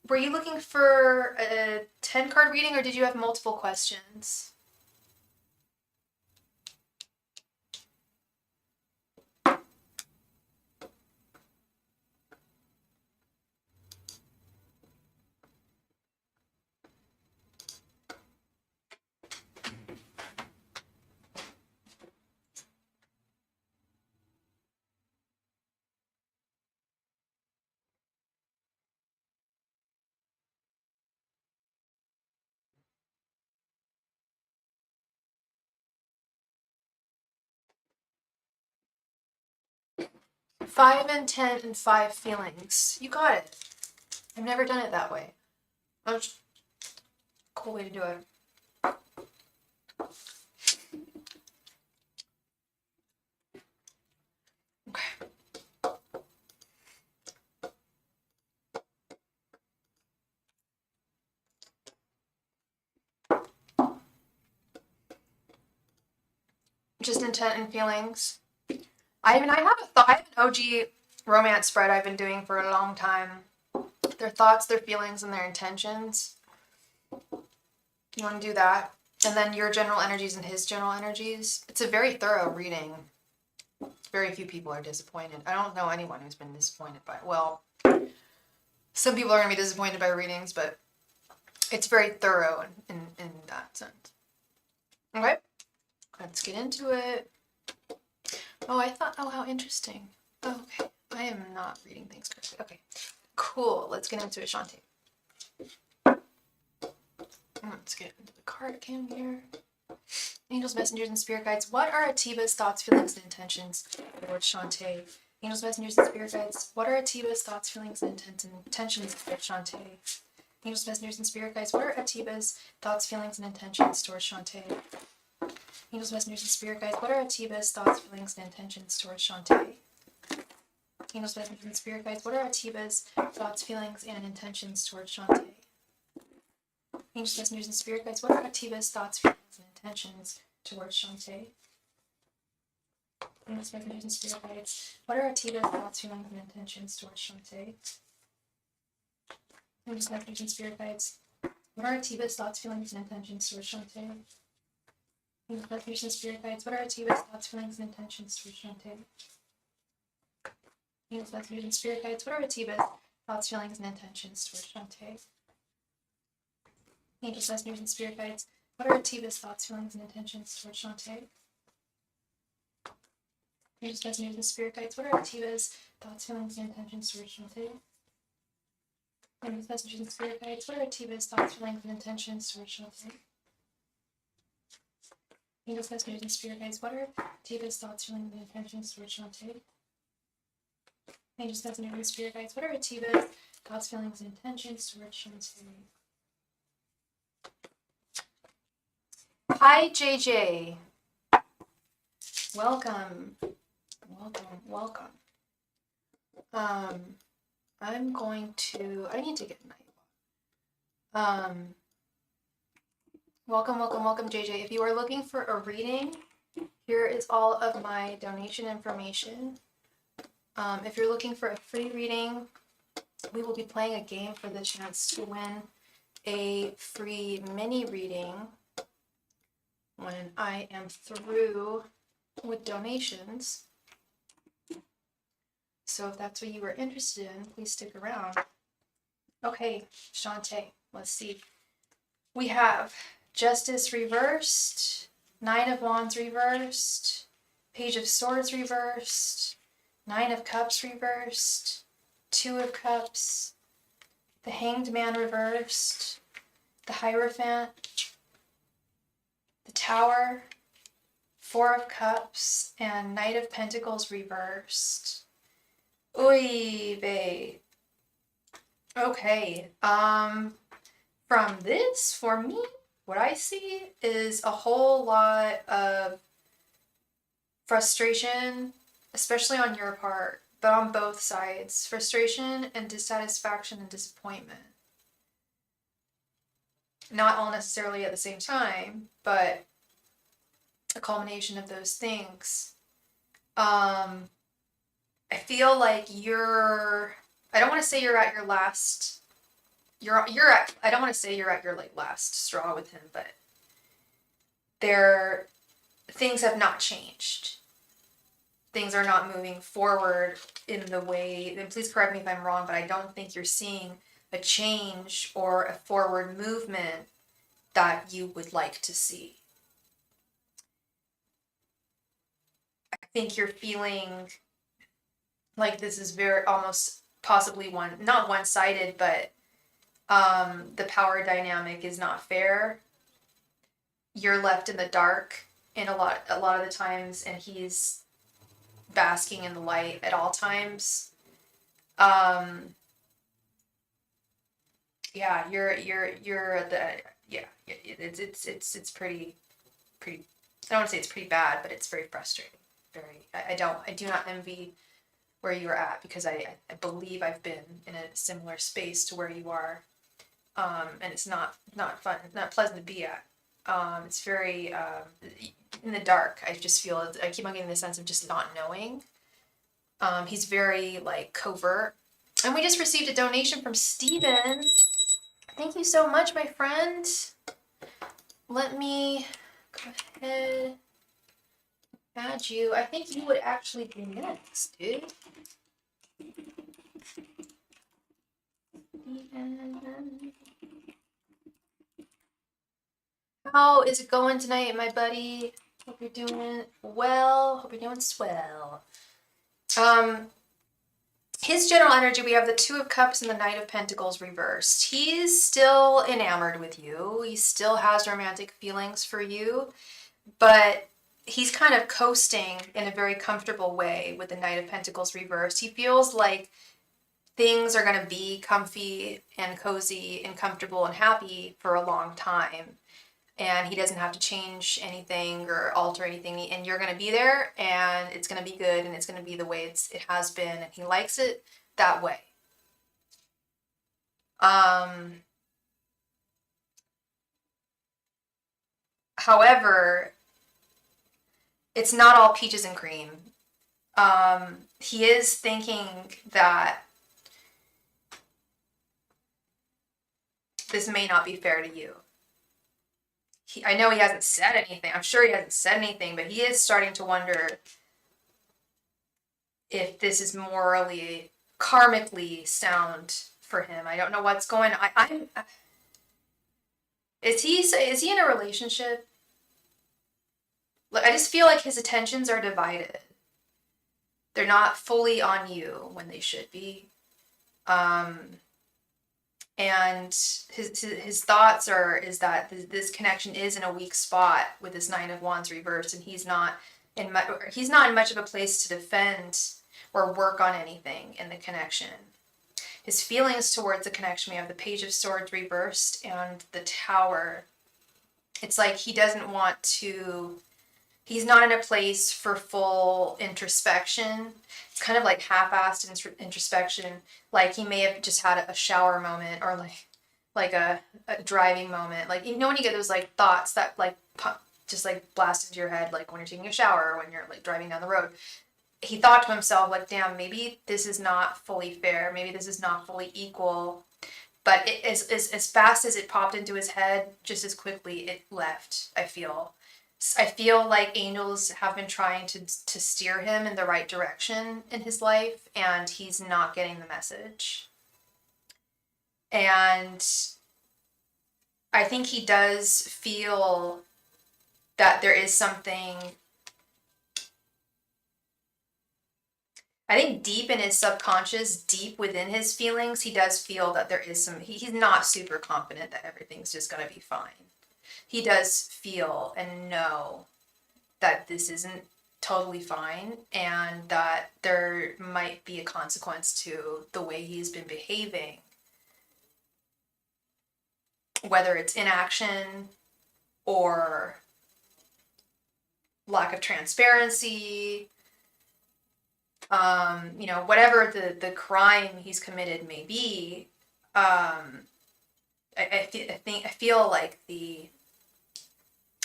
were you looking for a 10 card reading or did you have multiple questions? Five and 10 and 5 feelings. You got it. I've never done it that way. That's a cool way to do it. Okay. Just intent and feelings. I have an OG romance spread I've been doing for a long time. Their thoughts, their feelings, and their intentions. You want to do that? And then your general energies and his general energies. It's a very thorough reading. Very few people are disappointed. I don't know anyone who's been disappointed by it. Well, some people are going to be disappointed by readings, but it's very thorough in that sense. Okay, let's get into it. Oh, how interesting. Oh, okay, I am not reading things correctly. Okay, cool. Let's get into it, Shantae. Let's get into the card cam here. Angels, messengers, and spirit guides. What are Atiba's thoughts, feelings, and intentions towards Shantae? Angels, messengers, and spirit guides. What are Atiba's thoughts, feelings, and intentions towards Shantae? Angels, messengers, and spirit guides. What are Atiba's thoughts, feelings, and intentions towards Shantae? Angels, messengers, and spirit guides. What are Atiba's thoughts, feelings, and intentions towards Shantae? Angels, messengers, and spirit guides. What are Atiba's thoughts, feelings, and intentions towards Shantae? Angels, messengers, and spirit guides. What are Atiba's thoughts, feelings, and intentions towards Shantae? Angels, messengers, and spirit guides. What are Atiba's thoughts, feelings, and intentions towards Shantae? Angels, messengers, and spirit guides. What are Atiba's thoughts, feelings, and intentions towards Shantae? Angels, messengers, and spirit guides. What are Atiba's thoughts, feelings, and intentions towards Shantae? Angels, messengers, and spirit guides. What are Atiba's thoughts, feelings, and intentions towards Shantae? Angels, messengers, and spirit guides. What are Atiba's thoughts, feelings, and intentions towards Shantae? Angels, messengers, and spirit guides. What are Atiba's thoughts, feelings, and intentions towards Shantae? Angels, messengers, and spirit guides. What are Atiba's thoughts, feelings, and intentions towards Shantae? Angels, messengers, and spirit guides. What are Atiba's thoughts, feelings, and intentions towards Shantae? Angels, messengers, and spirit guides. What are Atiba's thoughts, feelings, and intentions towards Shantae? Hi, JJ. Welcome. I'm going to, I need to get night. Welcome, JJ. If you are looking for a reading, here is all of my donation information. If you're looking for a free reading, we will be playing a game for the chance to win a free mini reading. when I am through with donations. So if that's what you were interested in, please stick around. Okay, Shantae, let's see. We have Justice reversed, Nine of Wands reversed, Page of Swords reversed, Nine of Cups reversed, Two of Cups, the Hanged Man reversed, the Hierophant, the Tower, Four of Cups, and Knight of Pentacles reversed. Oy vey. Okay, from this, for me, what I see is a whole lot of frustration, especially on your part, but on both sides. Frustration and dissatisfaction and disappointment. Not all necessarily at the same time, but a culmination of those things. I feel like I don't want to say you're at your last, I don't want to say you're at your like last straw with him, but things have not changed. Things are not moving forward in the way, and please correct me if I'm wrong, but I don't think you're seeing a change or a forward movement that you would like to see. I think you're feeling like this is very almost possibly not one-sided, but the power dynamic is not fair. You're left in the dark in a lot of the times, and he's basking in the light at all times. Yeah, it's pretty, I don't want to say it's pretty bad, but it's very frustrating. I do not envy where you are at, because I believe I've been in a similar space to where you are. And it's not fun, not pleasant to be at. It's very in the dark. I just feel, I keep on getting the sense of just not knowing. He's very like covert. And we just received a donation from Steven. Thank you so much, my friend. Let me go ahead, add you. I think you would actually be next, dude. How is it going tonight, my buddy? Hope you're doing well. Hope you're doing swell. His general energy, we have the Two of Cups and the Knight of Pentacles reversed. He's still enamored with you. He still has romantic feelings for you, but he's kind of coasting in a very comfortable way with the Knight of Pentacles reversed. He feels like things are going to be comfy and cozy and comfortable and happy for a long time. And he doesn't have to change anything or alter anything, and you're going to be there, and it's going to be good, and it's going to be the way it has been, and he likes it that way. However, it's not all peaches and cream. He is thinking that this may not be fair to you. I know he hasn't said anything. I'm sure he hasn't said anything, but he is starting to wonder if this is morally, karmically sound for him. I don't know what's going on. Is he in a relationship? I just feel like his attentions are divided. They're not fully on you when they should be. And his thoughts is that this connection is in a weak spot with this Nine of Wands reversed, and he's not in much of a place to defend or work on anything in the connection. His feelings towards the connection, we have the Page of Swords reversed and the Tower. It's like he doesn't want to. He's not in a place for full introspection. It's kind of like half-assed introspection. Like he may have just had a shower moment, or like a driving moment. Like, you know when you get those like thoughts that like just like blast into your head, like when you're taking a shower or when you're like driving down the road. He thought to himself, like, damn, maybe this is not fully fair. Maybe this is not fully equal. But as fast as it popped into his head, just as quickly it left, I feel. I feel like angels have been trying to steer him in the right direction in his life, and he's not getting the message. And I think he does feel that there is something, I think deep in his subconscious, deep within his feelings, he does feel that there is some, he's not super confident that everything's just going to be fine. He does feel and know that this isn't totally fine, and that there might be a consequence to the way he's been behaving, whether it's inaction or lack of transparency, whatever the crime he's committed may be. I feel like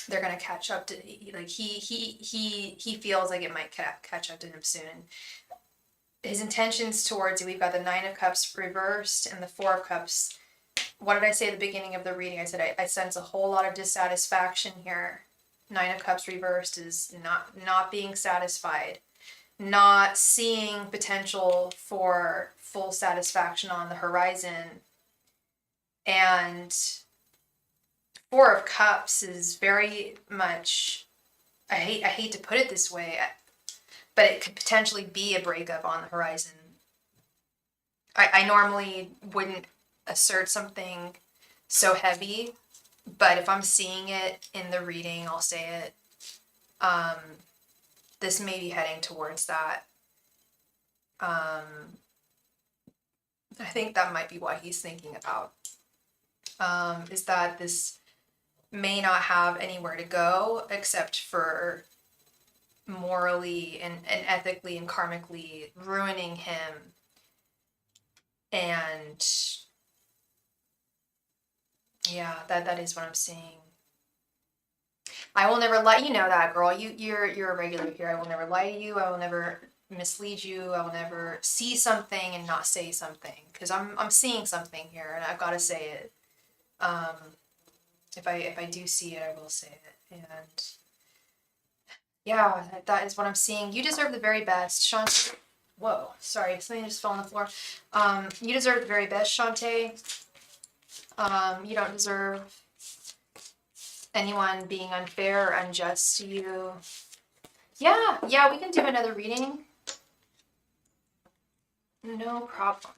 they're gonna catch up to, like, he feels like it might catch up to him soon. His intentions towards you, we've got the Nine of Cups reversed and the Four of Cups. What did I say at the beginning of the reading? I said I sense a whole lot of dissatisfaction here. Nine of Cups reversed is not being satisfied, not seeing potential for full satisfaction on the horizon. And Four of Cups is very much, I hate to put it this way, but it could potentially be a breakup on the horizon. I normally wouldn't assert something so heavy, but if I'm seeing it in the reading, I'll say it. This may be heading towards that. I think that might be what he's thinking about. Is that this may not have anywhere to go except for morally and ethically and karmically ruining him. And yeah, that is what I'm seeing. I will never lie. You know that, girl. You're a regular here. I will never lie to you. I will never mislead you. I will never see something and not say something, because I'm seeing something here and I've got to say it. If I do see it, I will say it. And yeah, that is what I'm seeing. You deserve the very best, Shantae. Whoa, sorry, something just fell on the floor. You deserve the very best, Shantae. You don't deserve anyone being unfair or unjust to you. Yeah, we can do another reading. No problem.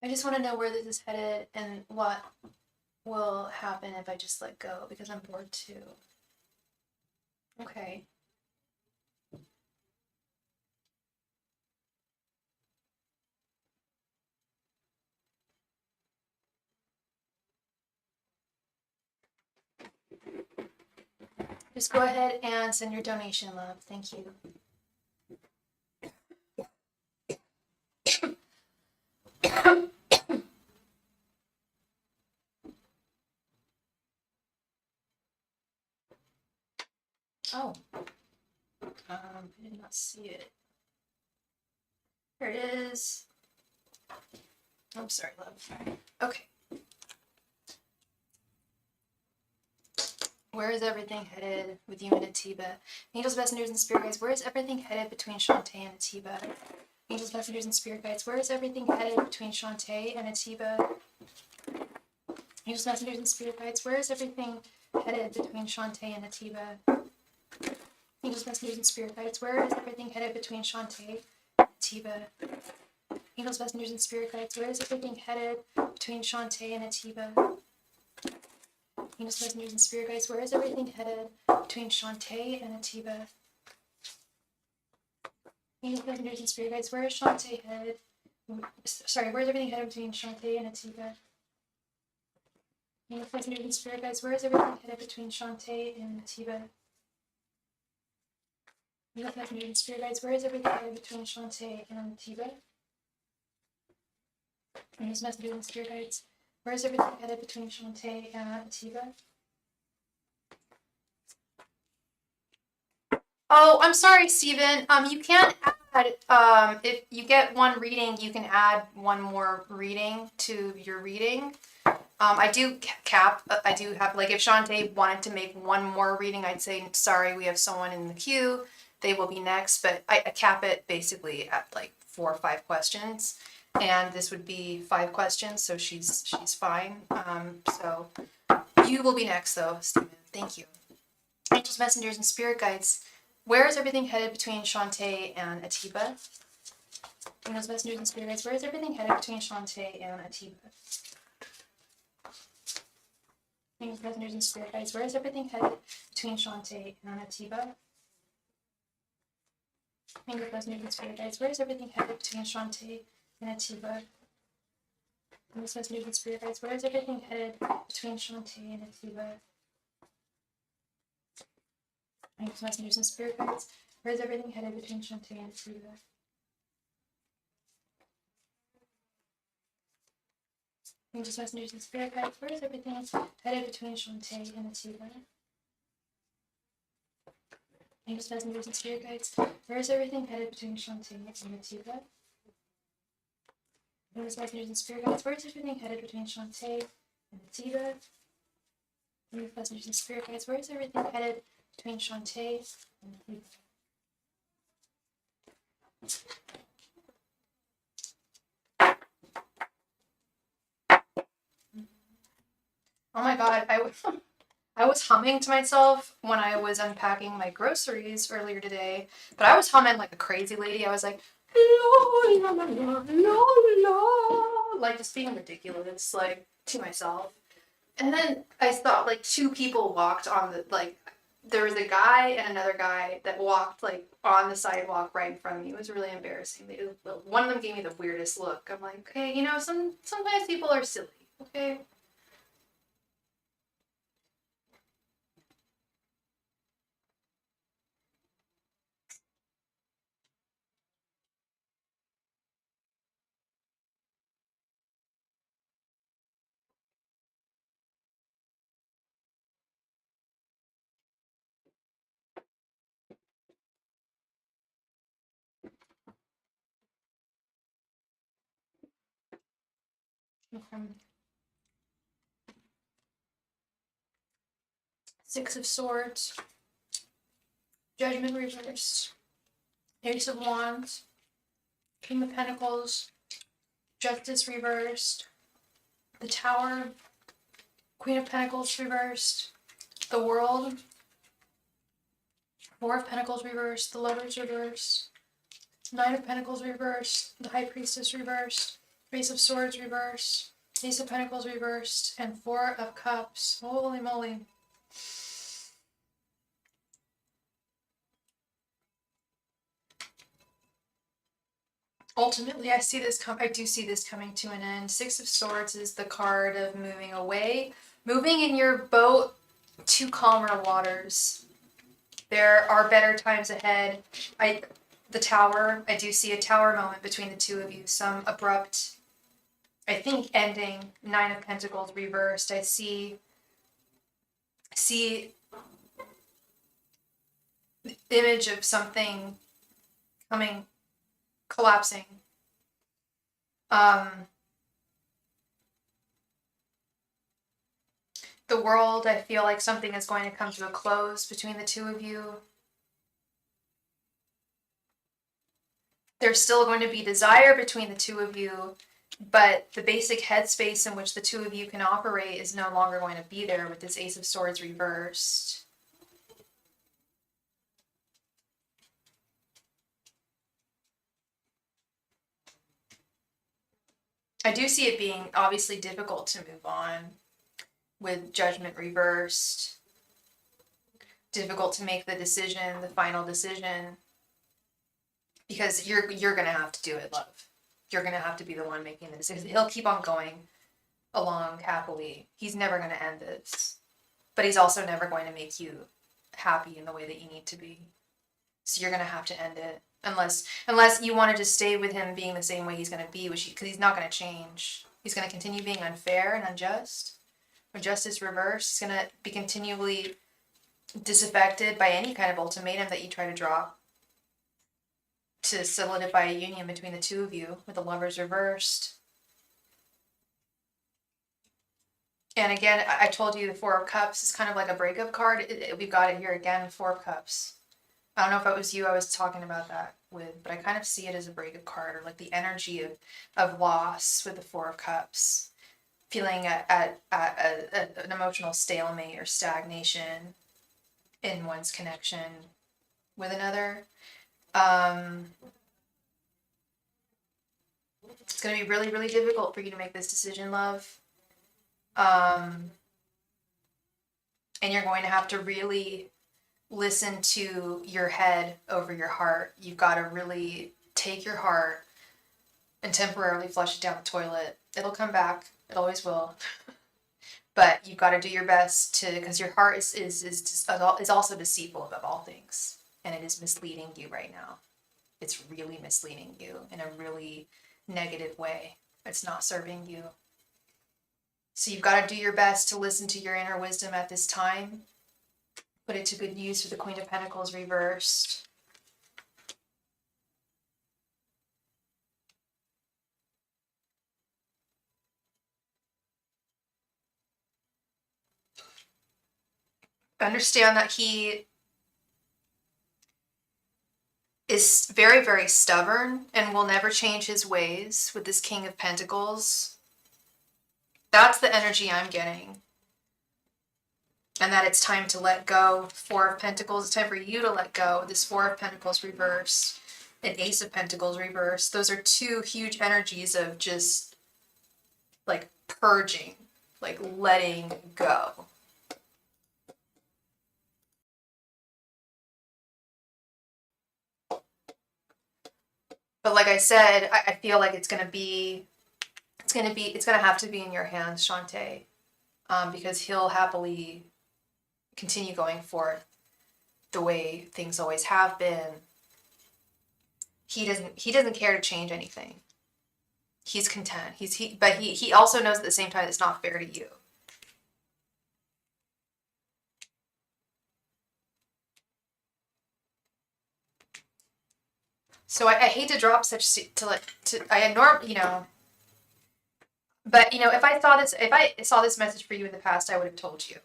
I just want to know where this is headed and what will happen if I just let go, because I'm bored too. Okay. Just go ahead and send your donation, love. Thank you. Oh, I did not see it. Here it is. I'm sorry, love. Okay. Where is everything headed with you and Atiba? Angels, messengers, and spirit guides, where is everything headed between Shantae and Atiba? Angels, messengers, and spirit guides, where is everything headed between Shantae and Atiba? Angels, messengers, and spirit guides, where is everything headed between Shantae and Atiba? Angels, messengers, and spirit guides, where is everything headed between Shantae and Atiba? Angels, messengers, and spirit guides, where is everything headed between Shantae and Atiba? Angels, messengers, and spirit guides, where is everything headed between Shantae and Atiba? Angels, messengers, and spirit guides, where is Shantae headed? Sorry, where is everything headed between Shantae and Atiba? Angels, messengers, and spirit guides, where is everything headed between Shantae and Atiba? Angels, messengers, and spirit guides, where is everything headed between Shantae and Atiba? Angels, messengers, and spirit guides, where is everything headed between Shantae and Atiba? Oh, I'm sorry, Steven. You can't add, if you get one reading, you can add one more reading to your reading. I do cap, I do have, like, if Shantae wanted to make one more reading, I'd say, sorry, we have someone in the queue. They will be next, but I cap it basically at like 4 or 5 questions. And this would be 5 questions, so she's fine. So you will be next, though, Steven. Thank you. Angels, messengers, and spirit guides. Where is everything headed between Shantae and Atiba? Angels, messengers, and spirit guides. Where is everything headed between Shantae and Atiba? Angels, messengers, and spirit guides. Where is everything headed between Shantae and Atiba? Angels, messengers, and spirit guides. Where is everything headed between Shantae and Atiba? Angels, messengers, and spirit guides. Where is everything headed between Shantae and Atiba? Angels, messengers, and spirit guides. Where is everything headed between Shantae and Atiba? Angels, messengers, and spirit guides. Where is everything headed between Shantae and Atiba? Angels, messengers, and spirit guides. Where is everything headed between Shantae and Atiba? Angels, messengers, and spirit guides. Where is everything headed between Shantae and Atiba? Angels, messengers, and spirit guides. Where is everything headed between Shantae and Atiba? Oh my god, I was humming to myself when I was unpacking my groceries earlier today, but I was humming like a crazy lady. I was like, la, la, la, la, la, like just being ridiculous, like to myself. And then I thought like 2 people walked on the, like, there was a guy and another guy that walked like on the sidewalk right in front of me. It was really embarrassing. One of them gave me the weirdest look. I'm like, okay, you know, sometimes people are silly, okay? From 6 of Swords, Judgment reversed, Ace of Wands, King of Pentacles, Justice reversed, the Tower, Queen of Pentacles reversed, the World, 4 of Pentacles reversed, the Lovers reversed, 9 of Pentacles reversed, the High Priestess reversed, Ace of Swords reversed, Ace of Pentacles reversed, and 4 of Cups. Holy moly. Ultimately, I do see this coming to an end. 6 of Swords is the card of moving away, moving in your boat to calmer waters. There are better times ahead. The Tower, I do see a Tower moment between the 2 of you. Some abrupt, I think, ending. 9 of Pentacles reversed. I see the image of something coming, collapsing. The World, I feel like something is going to come to a close between the two of you. There's still going to be desire between the two of you, but the basic headspace in which the two of you can operate is no longer going to be there with this Ace of Swords reversed. I do see it being obviously difficult to move on with Judgment reversed. Difficult to make the decision, the final decision, because you're going to have to do it, love. You're going to have to be the one making the decision. He'll keep on going along happily. He's never going to end this, but he's also never going to make you happy in the way that you need to be. So you're going to have to end it, unless you want to just stay with him being the same way he's going to be, because he's not going to change. He's going to continue being unfair and unjust. When justice reversed, he's going to be continually disaffected by any kind of ultimatum that you try to drop to solidify a union between the two of you, with the Lovers reversed. And again, I told you the Four of Cups is kind of like a breakup card. We've got it here again, Four of Cups. I don't know if it was you I was talking about that with, but I kind of see it as a breakup card, or like the energy of loss with the Four of Cups. Feeling at an emotional stalemate or stagnation in one's connection with another. It's going to be really, really difficult for you to make this decision, love. And you're going to have to really listen to your head over your heart. You've got to really take your heart and temporarily flush it down the toilet. It'll come back. It always will. But you've got to do your best to, because your heart is also deceitful above all things. And it is misleading you right now. It's really misleading you in a really negative way. It's not serving you. So you've got to do your best to listen to your inner wisdom at this time. Put it to good use with the Queen of Pentacles reversed. Understand that he is very, very stubborn and will never change his ways with this King of Pentacles. That's the energy I'm getting. And that it's time to let go. Four of Pentacles, it's time for you to let go. This Four of Pentacles reverse and Ace of Pentacles reverse. Those are two huge energies of just like purging, like letting go. But like I said, I feel like it's gonna have to be in your hands, Shantae, because he'll happily continue going forth the way things always have been. He doesn't care to change anything. He's content. But he also knows at the same time it's not fair to you. So I hate to drop such but if I saw this message for you in the past, I would have told you.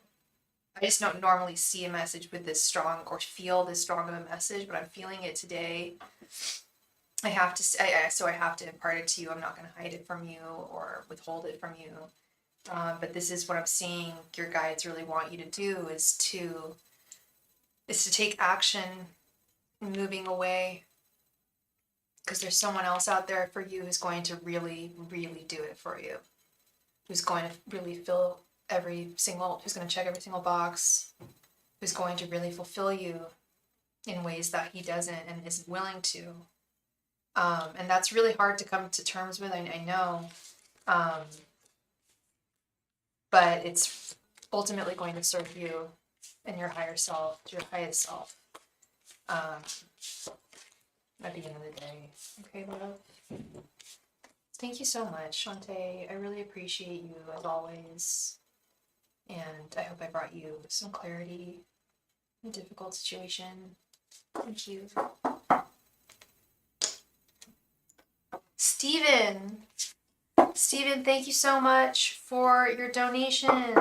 I just don't normally see a message with this strong or feel this strong of a message, but I'm feeling it today. I have to impart it to you. I'm not going to hide it from you or withhold it from you. But this is what I'm seeing your guides really want you to do is to take action, moving away. Because there's someone else out there for you who's going to really, really do it for you. Who's going to really who's going to check every single box. Who's going to really fulfill you in ways that he doesn't and isn't willing to. And that's really hard to come to terms with, I know. But it's ultimately going to serve you and your higher self, your highest self. At the end of the day. Okay, love? Thank you so much, Shantae. I really appreciate you as always. And I hope I brought you some clarity in a difficult situation. Thank you. Steven, thank you so much for your donation.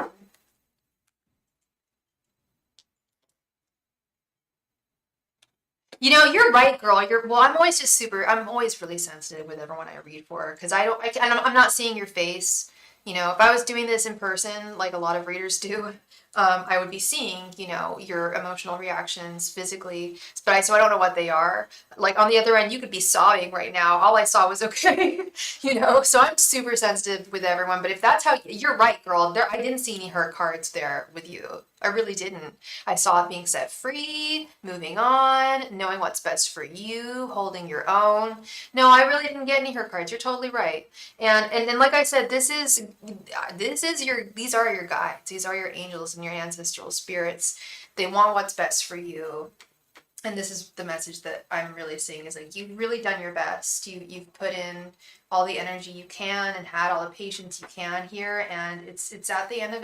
You know, you're right, girl. Well, I'm always I'm always really sensitive with everyone I read for because I'm not seeing your face. You know, if I was doing this in person, like a lot of readers do, I would be seeing, you know, your emotional reactions physically, so I don't know what they are. Like on the other end, you could be sobbing right now. All I saw was okay, you know. So I'm super sensitive with everyone. But if that's how you're right, girl, I didn't see any hurt cards there with you. I really didn't. I saw it being set free, moving on, knowing what's best for you, holding your own. No, I really didn't get any hurt cards. You're totally right. And then like I said, these are your guides. These are your angels and your ancestral spirits. They want what's best for you. And this is the message that I'm really seeing is like you've really done your best. You've put in all the energy you can and had all the patience you can here, and it's at the end of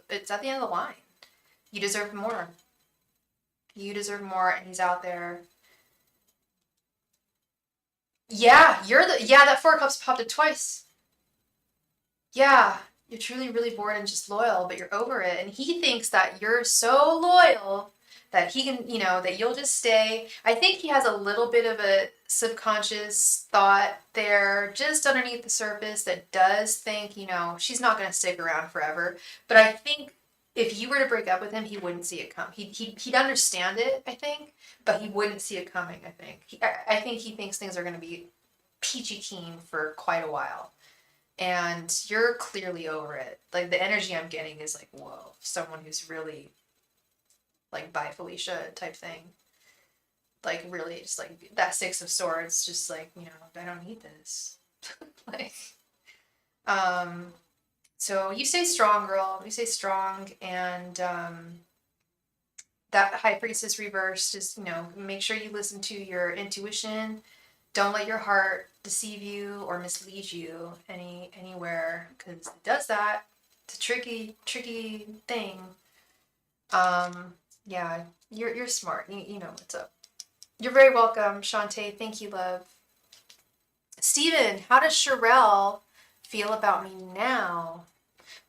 it's at the end of the line. You deserve more. You deserve more, and he's out there. Yeah, that Four of Cups popped it twice. Yeah, you're truly really bored and just loyal, but you're over it. And he thinks that you're so loyal that he can, you know, that you'll just stay. I think he has a little bit of a subconscious thought there just underneath the surface that does think, you know, she's not going to stick around forever. But I think if you were to break up with him, he wouldn't see it come. He'd understand it, I think, but he wouldn't see it coming, I think. I think he thinks things are going to be peachy keen for quite a while. And you're clearly over it. Like the energy I'm getting is like, whoa, someone who's really like bye Felicia type thing. Like really just like that Six of Swords, just like, you know, I don't need this. like so you stay strong, girl. You stay strong, and that High Priestess reversed is, you know, make sure you listen to your intuition. Don't let your heart deceive you or mislead you anywhere, because it does that. It's a tricky thing. Yeah, you're smart. You know what's up. You're very welcome, Shantae. Thank you, love. Steven, how does Sherelle feel about me now?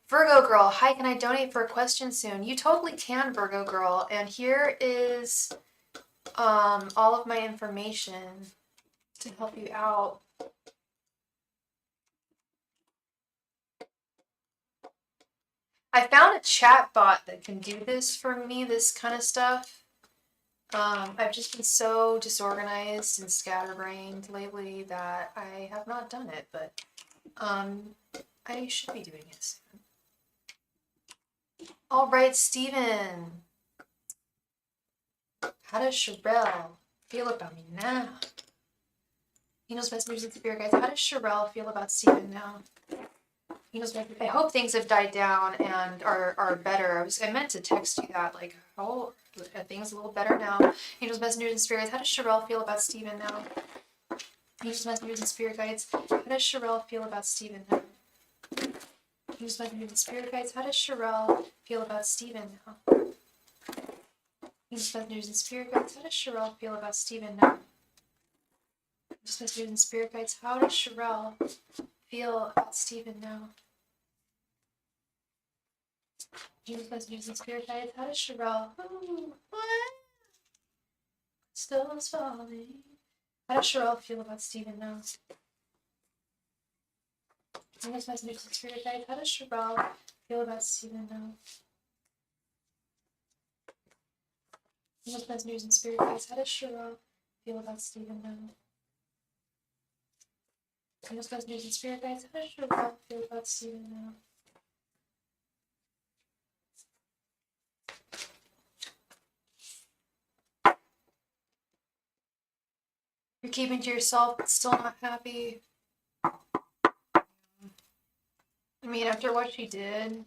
Virgo girl, hi, can I donate for a question soon? You totally can, Virgo girl. And here is all of my information to help you out. I found a chat bot that can do this for me, this kind of stuff. I've just been so disorganized and scatterbrained lately that I have not done it, but I should be doing it soon. All right, Steven. How does Sherelle feel about me now? Angels, messengers, and spirit guides. How does Sherelle feel about Steven now? Angels, I hope things have died down and are better. I meant to text you that, like, oh, are things a little better now? Angels, messengers, and spirit guides. How does Sherelle feel about Steven now? Angels, messengers, and spirit guides. How does Sherelle feel about Steven now? Angels, messengers, and spirit guides. How does Sherelle feel about Steven now? Angels, messengers, and spirit guides. How does Sherelle feel about Steven now? Angels, messengers, and spirit guides. How does Sherelle feel about Steven now? Angels, messengers, and spirit guides. How does Sherelle? What? Still is falling. How does Sherelle feel about Steven now? Angels, messengers, and spirit guides. How does Sherelle feel about Steven now? Angels, messengers, and spirit guides. How does Sherelle feel about Steven now? Angels, messengers, and spirit guides. How does Sherelle feel about Steven now? You're keeping to yourself, but still not happy. I mean, after what she did.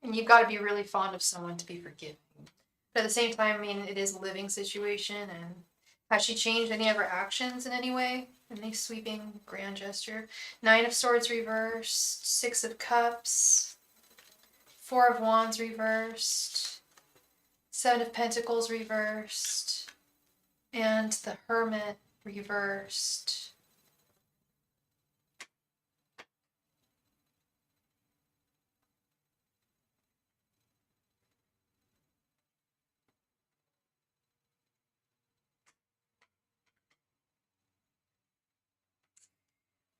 And you've got to be really fond of someone to be forgiving. But at the same time, I mean, it is a living situation, and has she changed any of her actions in any way? In a sweeping grand gesture? Nine of Swords reversed, Six of Cups, Four of Wands reversed, Seven of Pentacles reversed, and the Hermit reversed.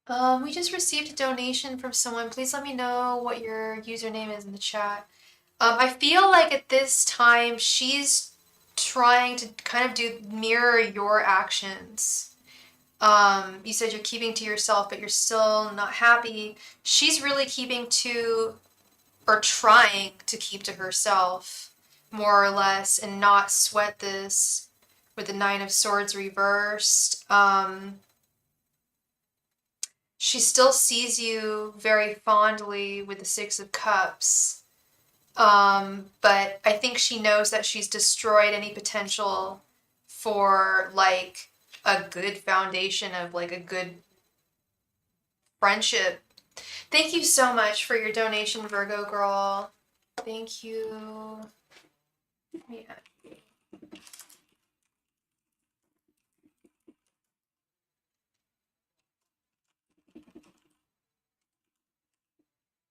We just received a donation from someone. Please let me know what your username is in the chat. I feel like at this time she's trying to kind of mirror your actions. You said you're keeping to yourself, but you're still not happy. She's really keeping to, or trying to keep to herself, more or less, and not sweat this with the Nine of Swords reversed. She still sees you very fondly with the Six of Cups. But I think she knows that she's destroyed any potential for like a good foundation of like a good friendship. Thank you so much for your donation, Virgo girl. Thank you. Yeah.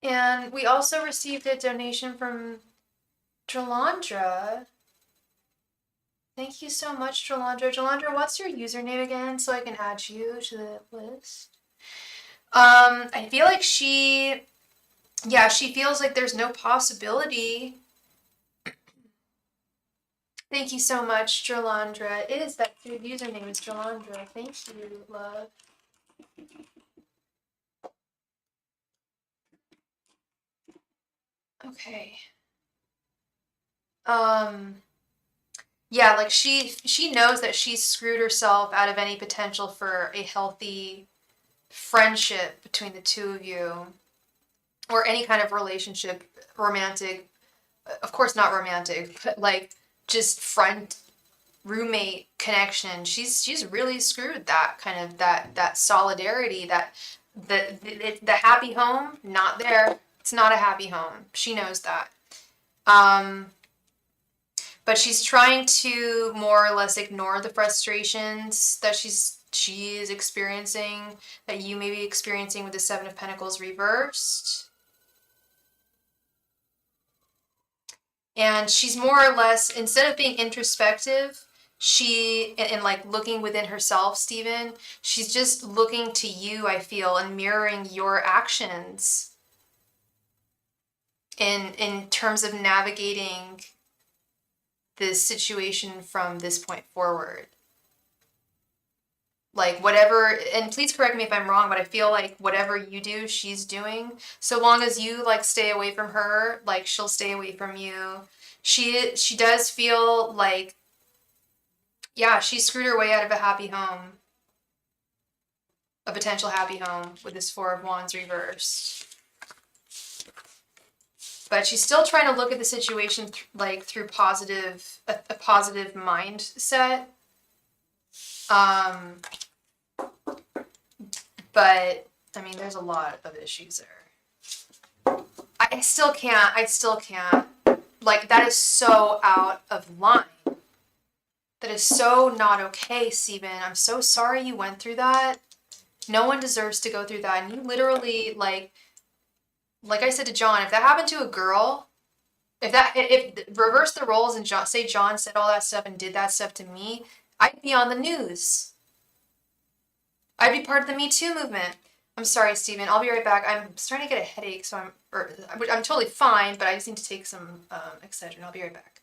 And we also received a donation from Jalandra. Thank you so much, Jalandra. Jalandra, what's your username again so I can add you to the list? I feel like she feels like there's no possibility. Thank you so much, Jalandra. It is that your username is Jalandra. Thank you, love. Okay. Yeah, like she knows that she's screwed herself out of any potential for a healthy friendship between the two of you, or any kind of relationship, romantic, of course not romantic, but like just friend roommate connection. She's really screwed that kind of that solidarity, that the happy home, not there. It's not a happy home. She knows that. But she's trying to more or less ignore the frustrations that she is experiencing, that you may be experiencing with the Seven of Pentacles reversed. And she's more or less, instead of being introspective, and like looking within herself, Stephen, she's just looking to you, I feel, and mirroring your actions in terms of navigating this situation from this point forward. Like whatever, and please correct me if I'm wrong, but I feel like whatever you do, she's doing. So long as you like stay away from her, like she'll stay away from you. She does feel like, yeah, she screwed her way out of a happy home, a potential happy home with this Four of Wands reversed. But she's still trying to look at the situation like through a positive mindset. But I mean, there's a lot of issues there. I still can't. Like, that is so out of line. That is so not okay, Steven. I'm so sorry you went through that. No one deserves to go through that. And you literally, like I said to John, if that happened to a girl, if reverse the roles and say John said all that stuff and did that stuff to me, I'd be on the news. I'd be part of the Me Too movement. I'm sorry, Steven. I'll be right back. I'm starting to get a headache, so I'm totally fine, but I just need to take some Excedrin. I'll be right back.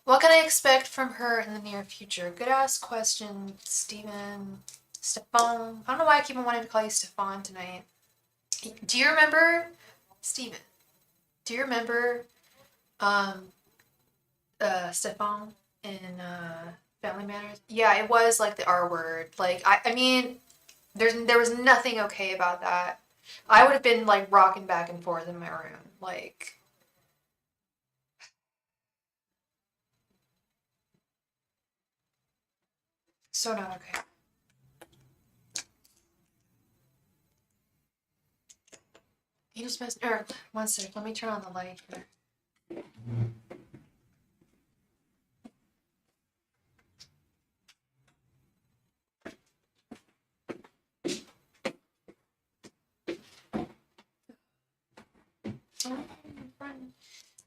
What can I expect from her in the near future? Good ass question, Stephen. Stefan. I don't know why I keep on wanting to call you Stefan tonight. Do you remember, Stephen? Do you remember, Stefan in Family Matters? Yeah, it was like the R word. Like I mean, there was nothing okay about that. I would have been like rocking back and forth in my room, like. So not okay. You just messed. Or one sec. Let me turn on the light here.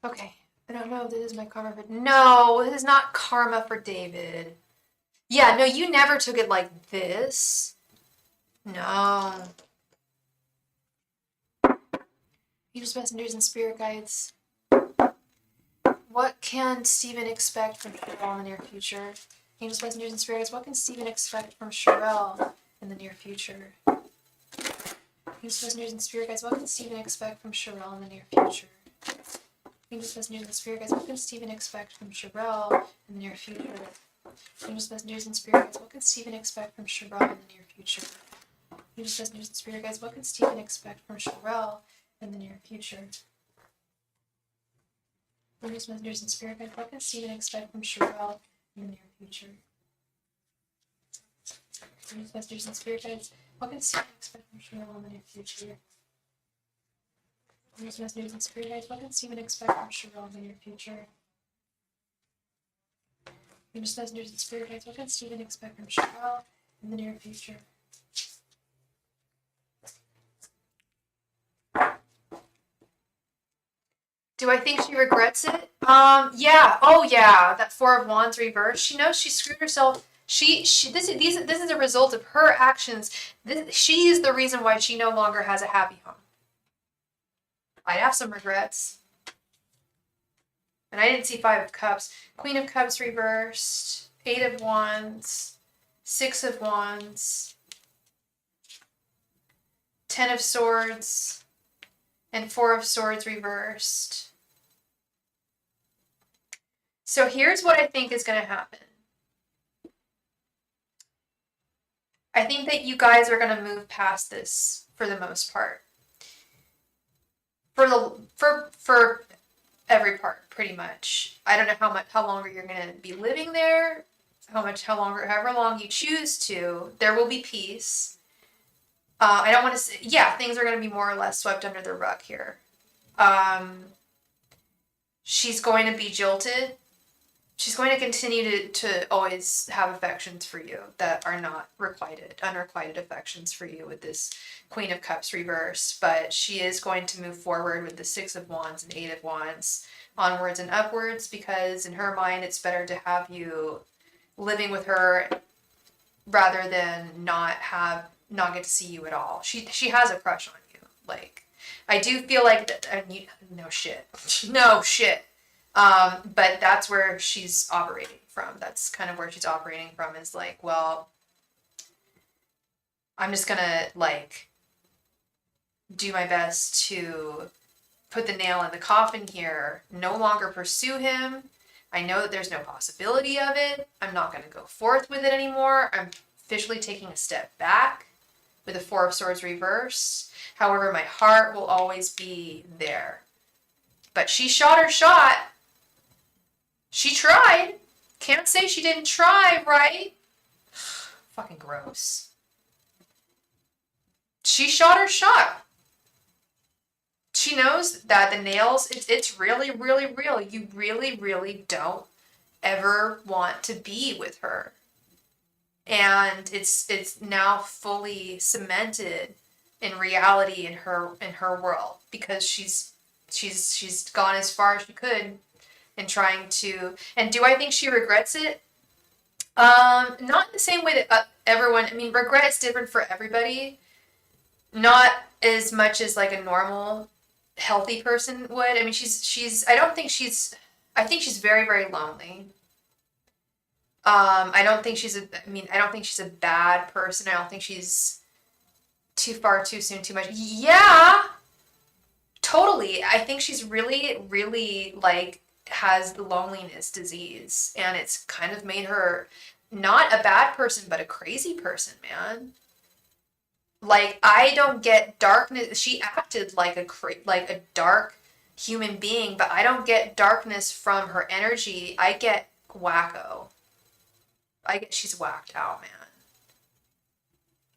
Okay. I don't know if this is my karma for. No, this is not karma for David. Yeah, no, you never took it like this. No. Angels, messengers, and spirit guides. What can Stephen expect from Sherelle in the near future? Angels, messengers, and spirit guides. What can Stephen expect from Sherelle in the near future? Angels, messengers, and spirit guides. What can Stephen expect from Sherelle in the near future? Angels, messengers, and spirit guides. What can Stephen expect from Sherelle in the near future? Angels, messengers, and spirit guides. What can Stephen expect from Sherelle in the near future? Angels, messengers, and spirit guides. What can Stephen expect from Sherelle in the near future? Angels, messengers, and spirit guides. What can Stephen expect from Sherelle in the near future? Angels, messengers, and spirit guides. What can Stephen expect from Sherelle in the near future? Angels, messengers, and spirit guides. What can Stephen expect from Sherelle in the near future? Angels, messengers, and spirit guides. What can Stephen expect from Sherelle in the near future? Do I think she regrets it? Yeah. Oh, yeah. That Four of Wands reverse. She knows she screwed herself. This is a result of her actions. She is the reason why she no longer has a happy home. I'd have some regrets. And I didn't see Five of Cups. Queen of Cups reversed. Eight of Wands. Six of Wands. 10 of Swords. And Four of Swords reversed. So here's what I think is going to happen. I think that you guys are going to move past this for the most part. For every part, pretty much. I don't know how longer you're going to be living there, however long you choose to. There will be peace. I don't want to say, yeah, things are going to be more or less swept under the rug here. She's going to be jilted. She's going to continue to always have affections for you that are not unrequited affections for you with this Queen of Cups reverse. But she is going to move forward with the Six of Wands and Eight of Wands, onwards and upwards, because in her mind it's better to have you living with her rather than not get to see you at all. She has a crush on you. Like, I do feel like that. No shit. No shit. But that's where she's operating from. That's kind of where she's operating from, is like, well, I'm just gonna like do my best to put the nail in the coffin here, no longer pursue him. I know that there's no possibility of it. I'm not gonna go forth with it anymore. I'm officially taking a step back with the Four of Swords reverse. However, my heart will always be there. But she shot her shot. She tried. Can't say she didn't try, right? Fucking gross. She shot her shot. She knows that the nails, it's really, really real. You really, really don't ever want to be with her. And it's now fully cemented in reality in her world, because she's gone as far as she could in trying to. And do I think she regrets it? Not in the same way that everyone. I mean, regret is different for everybody. Not as much as like a normal healthy person would. I mean, I don't think I think she's very, very lonely. I don't think I don't think she's a bad person. I don't think she's too far, too soon, too much. Yeah, totally. I think she's really, really like has the loneliness disease, and it's kind of made her not a bad person, but a crazy person, man. Like I don't get darkness. She acted like like a dark human being, but I don't get darkness from her energy. I get wacko. She's whacked out, man.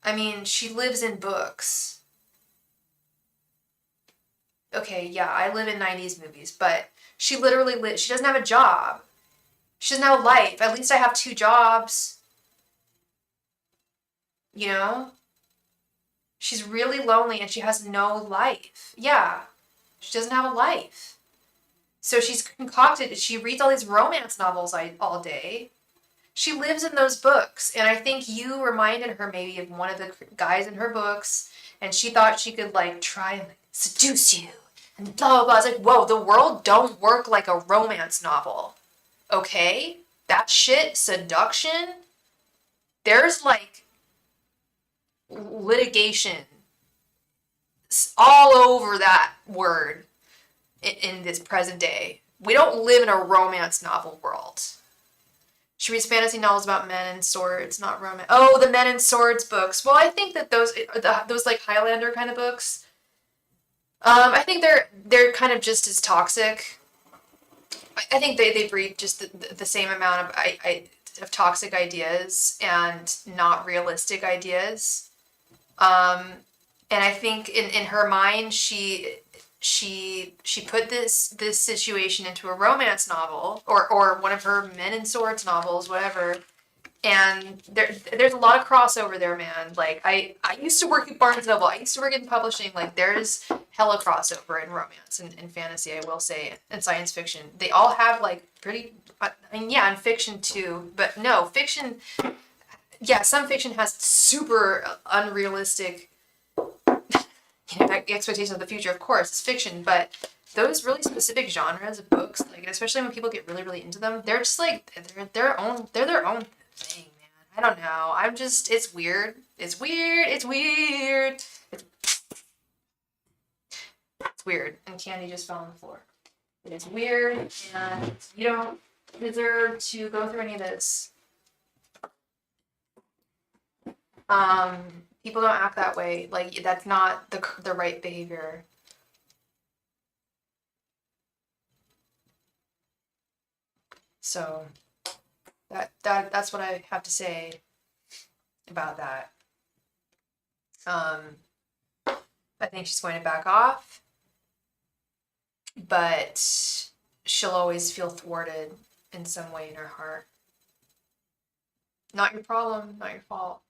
I mean, she lives in books. Okay, yeah, I live in 90s movies, but she literally lives, she doesn't have a job. She doesn't have a life. At least I have two jobs, you know? She's really lonely and she has no life. Yeah, she doesn't have a life. So she's concocted, she reads all these romance novels all day. She lives in those books, and I think you reminded her maybe of one of the guys in her books, and she thought she could like try and like, seduce you and blah blah blah. It's like, whoa, the world don't work like a romance novel, okay? That shit, seduction. There's like litigation all over that word in this present day. We don't live in a romance novel world. She reads fantasy novels about men and swords, not romance. Oh, the men and swords books. Well, I think that those like Highlander kind of books. I think they're kind of just as toxic. I think they breed just the same amount of toxic ideas and not realistic ideas. And I think in her mind she put this situation into a romance novel or one of her men and swords novels, whatever. And there's a lot of crossover there, man. Like I used to work at Barnes and Noble. I used to work in publishing. Like there's hella crossover in romance and fantasy, I will say, and science fiction. They all have like pretty. I mean, yeah, and fiction too. But no, fiction. Yeah, some fiction has super unrealistic expectations of the future. Of course, it's fiction, but those really specific genres of books, like especially when people get really, really into them, they're just like they're their own thing, man. I don't know. I'm just it's weird. It's weird. It's weird. It's weird. And candy just fell on the floor. It is weird, and you don't deserve to go through any of this. People don't act that way. Like that's not the right behavior. So that's what I have to say about that. I think she's going to back off, but she'll always feel thwarted in some way in her heart. Not your problem, not your fault.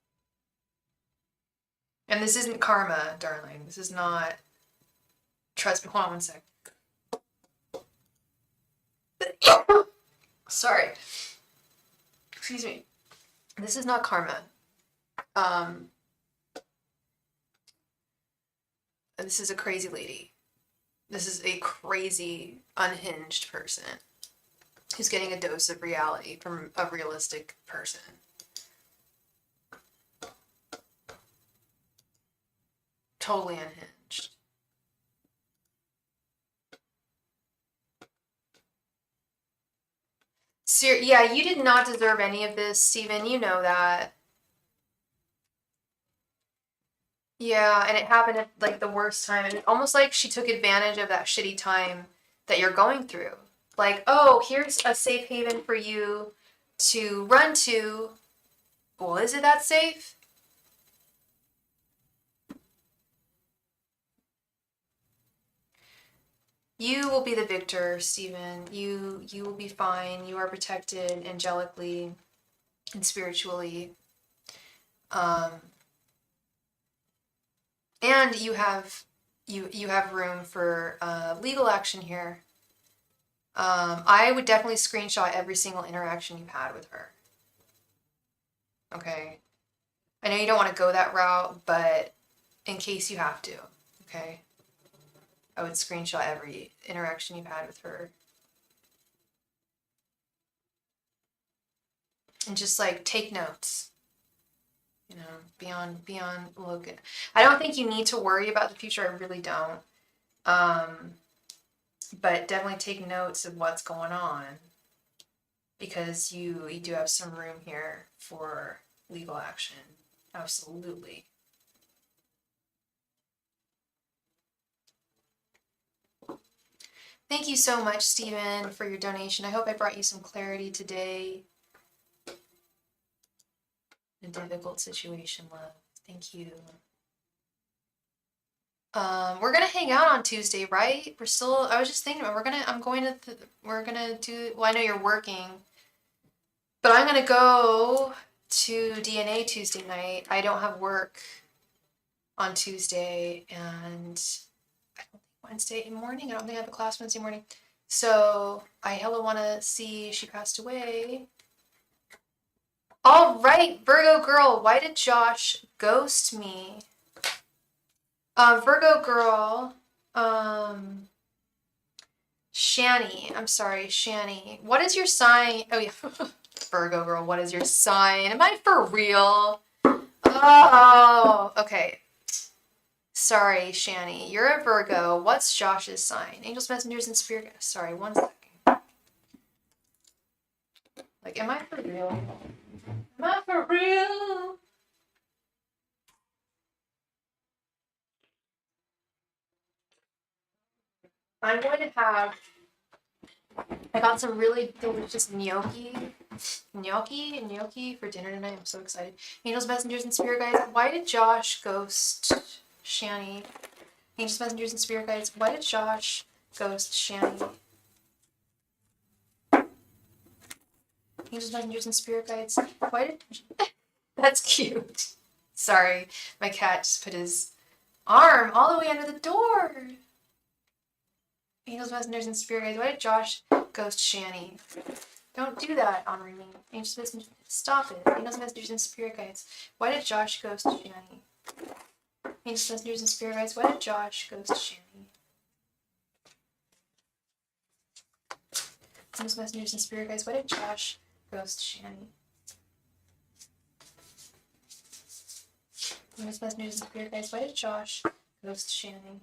And this isn't karma, darling. This is not. Trust me. Hold on one sec. Sorry. Excuse me. This is not karma. This is a crazy lady. This is a crazy, unhinged person who's getting a dose of reality from a realistic person. Totally unhinged. Yeah, you did not deserve any of this, Steven. You know that. Yeah, and it happened at like the worst time, and almost like she took advantage of that shitty time that you're going through. Like, oh, here's a safe haven for you to run to. Well, is it that safe? You will be the victor, Stephen. You will be fine. You are protected angelically and spiritually. And you have room for legal action here. I would definitely screenshot every single interaction you've had with her. Okay. I know you don't want to go that route, but in case you have to, okay? I would screenshot every interaction you've had with her. And just like take notes. You know, be on look. I don't think you need to worry about the future. I really don't. But definitely take notes of what's going on, because you do have some room here for legal action. Absolutely. Thank you so much, Stephen, for your donation. I hope I brought you some clarity today. A difficult situation, love. Thank you. We're gonna hang out on Tuesday, right? I was just thinking, we're gonna do, well, I know you're working, but I'm gonna go to DNA Tuesday night. I don't have work on Tuesday, and I don't think Wednesday morning. I don't think I have a class Wednesday morning. So I hella wanna see She Passed Away. All right, Virgo girl, why did Josh ghost me? Virgo girl, Shani, I'm sorry, Shani. What is your sign? Oh yeah, Virgo girl, what is your sign? Am I for real? Oh, okay. Sorry, Shani. You're a Virgo. What's Josh's sign? Angels, messengers, and spirit. Sorry, 1 second. Like, am I for real? Am I for real? I'm going to have. I got some really delicious gnocchi for dinner tonight. I'm so excited. Angels, messengers, and spirit guides. Why did Josh ghost Shani? Angels, messengers, and spirit guides. Why did Josh ghost Shani? Angels, messengers, and spirit guides. Why did... That's cute. Sorry, my cat just put his arm all the way under the door. Angels, messengers, and spirit guides. Why did Josh ghost Shani? Don't do that on reading. Angels, messengers, stop it. Angels, messengers, and spirit guides. Why did Josh ghost Shani? Angels, messengers, and spirit guides. Why did Josh ghost Shani? Angels, messengers, and spirit guides. Why did Josh ghost Shani? Angels, messengers, and spirit guides. Why did Josh ghost Shani?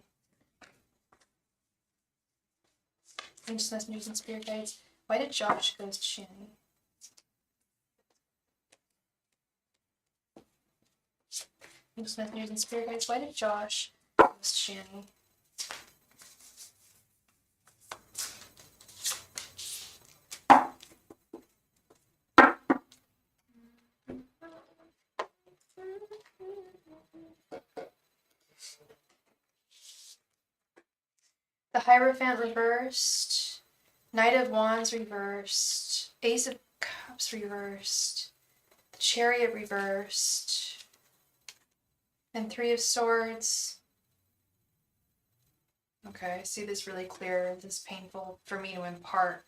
Angels, messengers, and spirit guides. Why did Josh ghost Shani? Angels, messengers, and spirit guides. Why did Josh ghost Shani? The Hierophant reversed. Knight of Wands reversed. Ace of Cups reversed. The Chariot reversed. And Three of Swords. Okay, I see this really clear. This is painful for me to impart.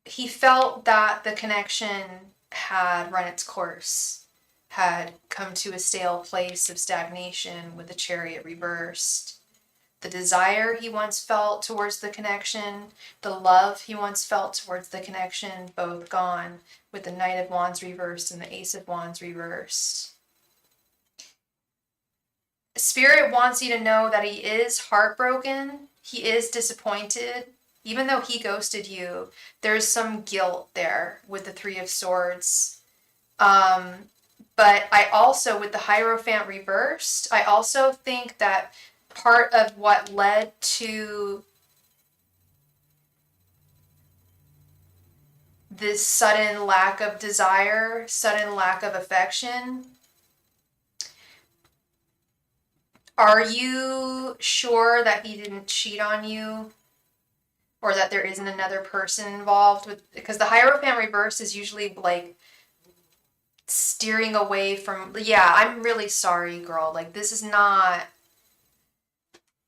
He felt that the connection had run its course, had come to a stale place of stagnation with the Chariot reversed. The desire he once felt towards the connection, the love he once felt towards the connection, both gone with the Knight of Wands reversed and the Ace of Wands reversed. Spirit wants you to know that he is heartbroken, he is disappointed. Even though he ghosted you, there's some guilt there with the Three of Swords. But I also, with the Hierophant reversed, I also think that part of what led to this sudden lack of desire, sudden lack of affection. Are you sure that he didn't cheat on you? Or that there isn't another person involved with, because the Hierophant reverse is usually like steering away from, yeah, I'm really sorry, girl. Like, this is not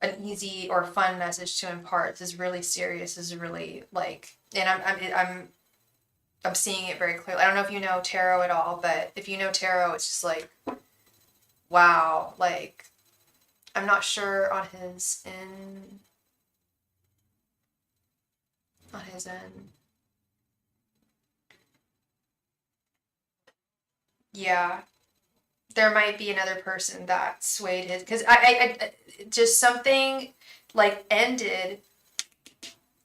an easy or fun message to impart. This is really serious. This is really like, and I'm seeing it very clearly. I don't know if you know tarot at all, but if you know tarot, it's just like, wow, like, I'm not sure on his end. Yeah, there might be another person that swayed his, because I just something like ended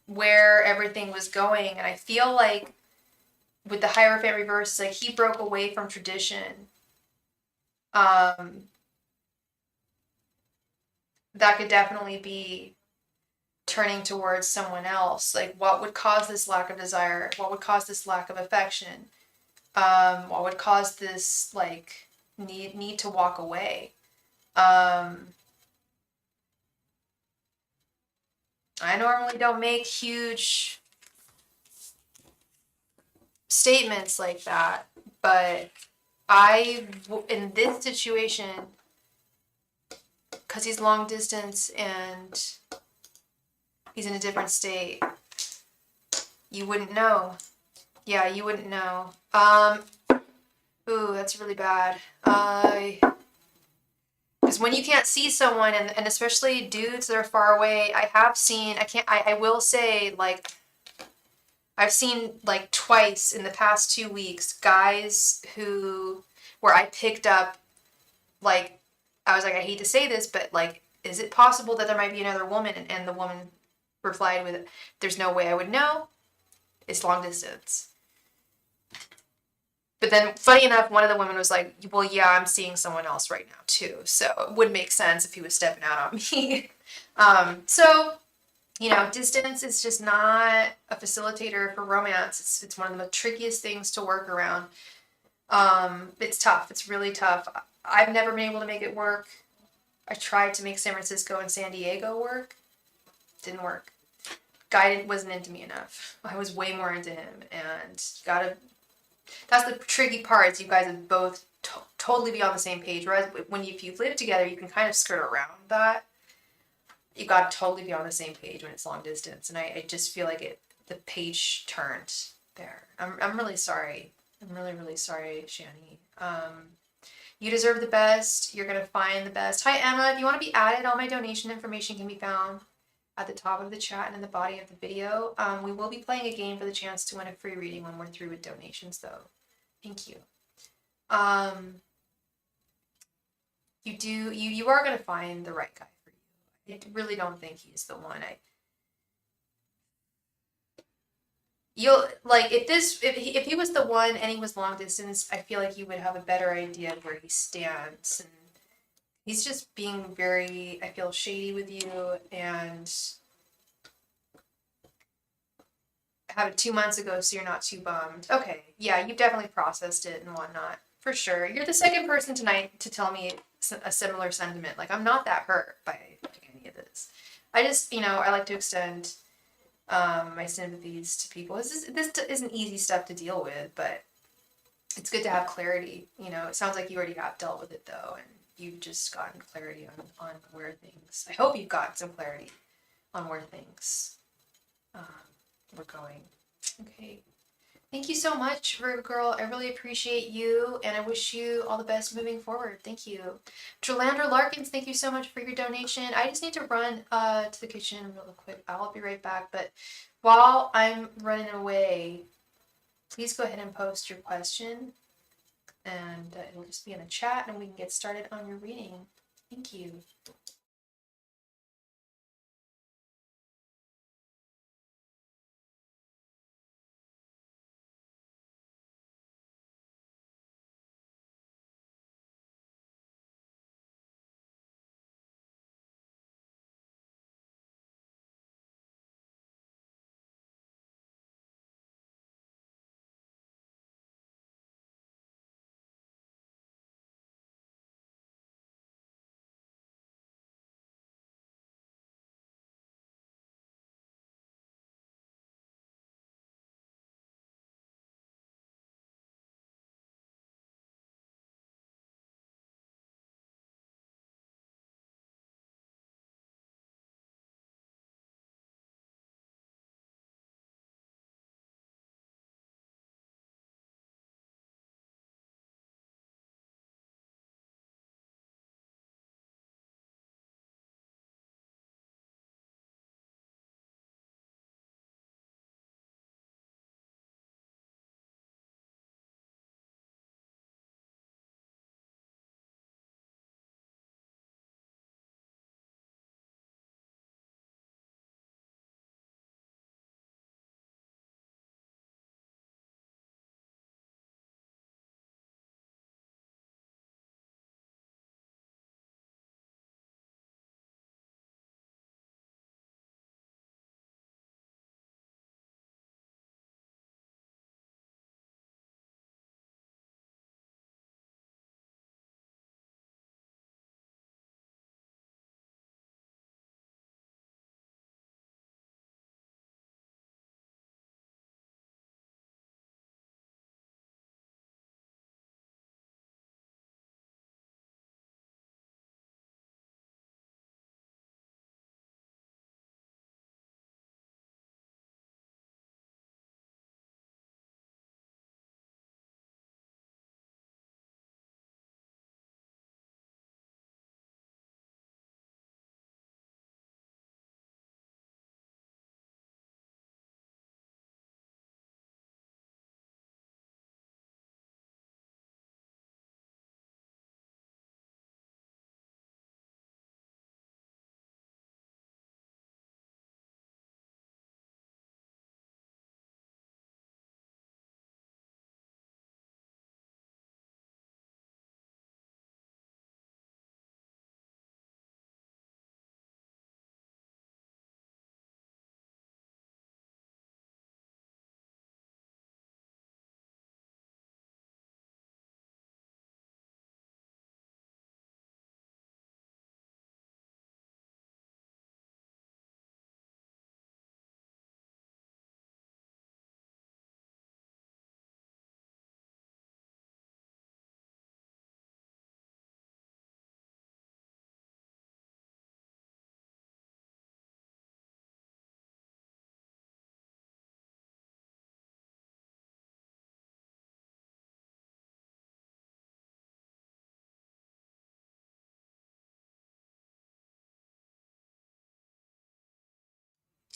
where everything was going, and I feel like with the Hierophant reverse, like he broke away from tradition. Um, that could definitely be turning towards someone else. Like, what would cause this lack of desire? What would cause this lack of affection? What would cause this like need to walk away? I normally don't make huge statements like that, but in this situation, because he's long distance and he's in a different state, you wouldn't know. Yeah, you wouldn't know. Ooh, that's really bad. Because when you can't see someone, and especially dudes that are far away, I will say, like, I've seen, like, twice in the past 2 weeks, guys where I picked up, like, I was like, I hate to say this, but, like, is it possible that there might be another woman? And the woman replied with, there's no way I would know. It's long distance. But then, funny enough, one of the women was like, well, yeah, I'm seeing someone else right now, too. So it would make sense if he was stepping out on me. So, distance is just not a facilitator for romance. It's one of the trickiest things to work around. It's tough. It's really tough. I've never been able to make it work. I tried to make San Francisco and San Diego work. Didn't work. Guy wasn't into me enough. I was way more into him, and that's the tricky part, is you guys would both totally be on the same page. Whereas if you live together, you can kind of skirt around that. You got to totally be on the same page when it's long distance. And I just feel like the page turned there. I'm really sorry. I'm really, really sorry, Shani. You deserve the best. You're going to find the best. Hi, Emma. If you want to be added, all my donation information can be found at the top of the chat and in the body of the video. We will be playing a game for the chance to win a free reading when we're through with donations, though. Thank you. You are going to find the right guy for you. I really don't think he's the one. You'll like if he was the one and he was long distance, I feel like you would have a better idea of where he stands. And he's just being very, I feel, shady with you, and have it 2 months ago, so you're not too bummed. Okay, yeah, you've definitely processed it and whatnot, for sure. You're the second person tonight to tell me a similar sentiment. Like, I'm not that hurt by any of this. I just, I like to extend my sympathies to people. This isn't easy stuff to deal with, but it's good to have clarity. It sounds like you already have dealt with it, though, and you've just gotten clarity on where things. I hope you've gotten some clarity on where things were going. Okay. Thank you so much, Virgo girl. I really appreciate you, and I wish you all the best moving forward. Thank you. Jolander Larkins, thank you so much for your donation. I just need to run to the kitchen real quick. I'll be right back. But while I'm running away, please go ahead and post your question, and it'll just be in the chat, and we can get started on your reading. Thank you.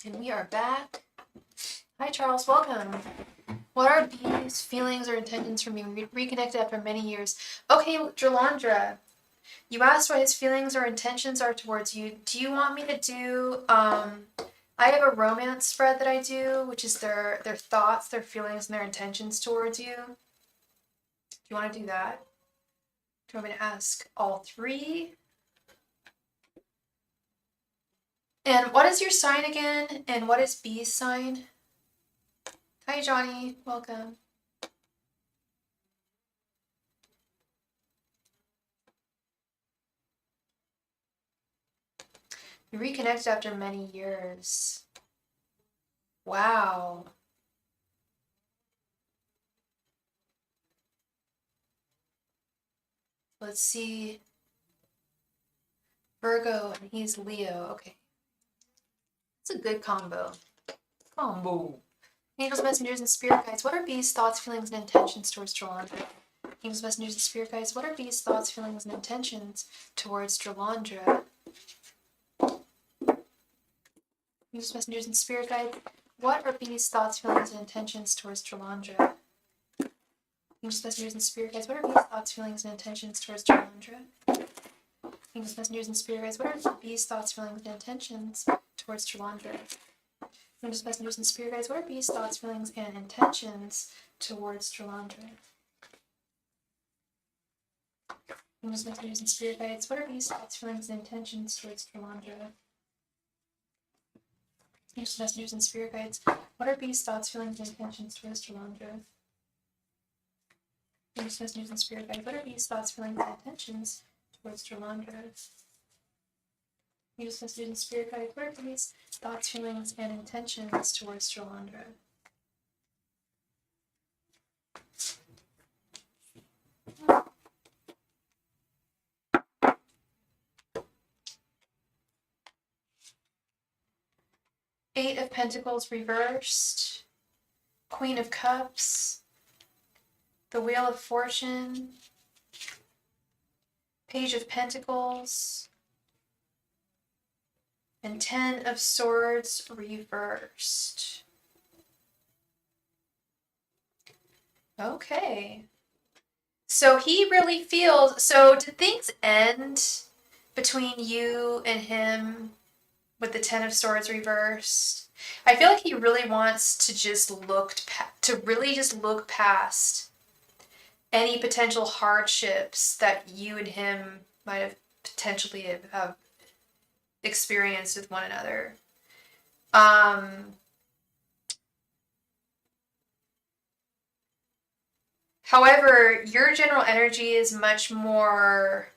And we are back. Hi, Charles. Welcome. What are B's feelings or intentions for being reconnected after many years? Okay, Jalandra, you asked what his feelings or intentions are towards you. Do you want me to do, I have a romance spread that I do, which is their thoughts, their feelings, and their intentions towards you. Do you want to do that? Do you want me to ask all three? And what is your sign again? And what is B's sign? Hi, Johnny. Welcome. You reconnected after many years. Wow. Let's see. Virgo, and he's Leo. Okay. It's a good combo. Angels, messengers, and spirit guides. What are B's thoughts, feelings, and intentions towards Jalandra? Angels, messengers, and spirit guides. What are B's thoughts, feelings, and intentions towards Jalandra? Angels, messengers, and spirit guides. What are B's thoughts, feelings, and intentions towards Jalandra? Angels, messengers, and spirit guides. What are B's thoughts, feelings, and intentions towards Jalandra? Angels, messengers, and spirit guides. What are B's thoughts, feelings, and intentions towards Jalandra? Angels, messengers, and spirit guides. What are B's thoughts, feelings, and intentions towards Jalandra? Angels, messengers, and spirit guides. What are B's thoughts, feelings, and intentions towards Jalandra? Angels, messengers, and spirit guides. What are B's thoughts, feelings, and intentions towards Jalandra? Angels, messengers, and spirit guides. What are B's thoughts, feelings, and intentions towards Jalandra? Angels, messengers, and spirit guides. What are B's thoughts, feelings, and intentions towards Jalandra? 8 of Pentacles reversed, Queen of Cups, the Wheel of Fortune, Page of Pentacles, and 10 of Swords reversed. Okay. So he really feels, so did things end between you and him with the 10 of Swords reversed? I feel like he really wants to just look past any potential hardships that you and him might have potentially have experienced with one another. However, your general energy is much more,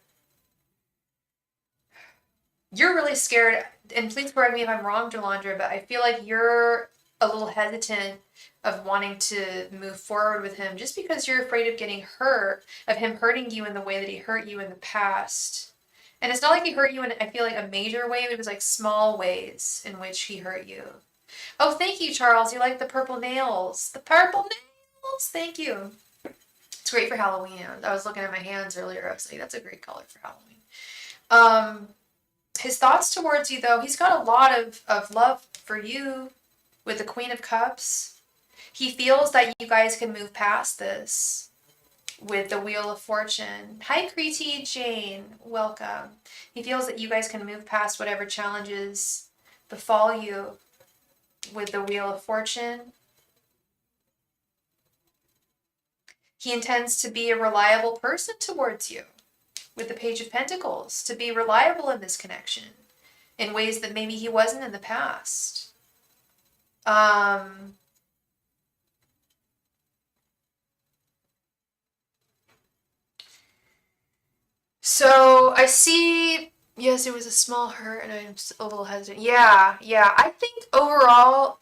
you're really scared, and please correct me if I'm wrong, Jalandra, but I feel like you're a little hesitant of wanting to move forward with him just because you're afraid of getting hurt, of him hurting you in the way that he hurt you in the past. And it's not like he hurt you in, I feel like, a major way. It was like small ways in which he hurt you. Oh, thank you, Charles. You like the purple nails. The purple nails. Thank you. It's great for Halloween. I was looking at my hands earlier. I was like, that's a great color for Halloween. His thoughts towards you, though, he's got a lot of love for you with the Queen of Cups. He feels that you guys can move past this with the Wheel of Fortune. Hi, Kriti Jane. Welcome. He feels that you guys can move past whatever challenges befall you with the Wheel of Fortune. He intends to be a reliable person towards you with the Page of Pentacles, to be reliable in this connection in ways that maybe he wasn't in the past. So I see, yes, it was a small hurt and I'm a little hesitant. Yeah. I think overall,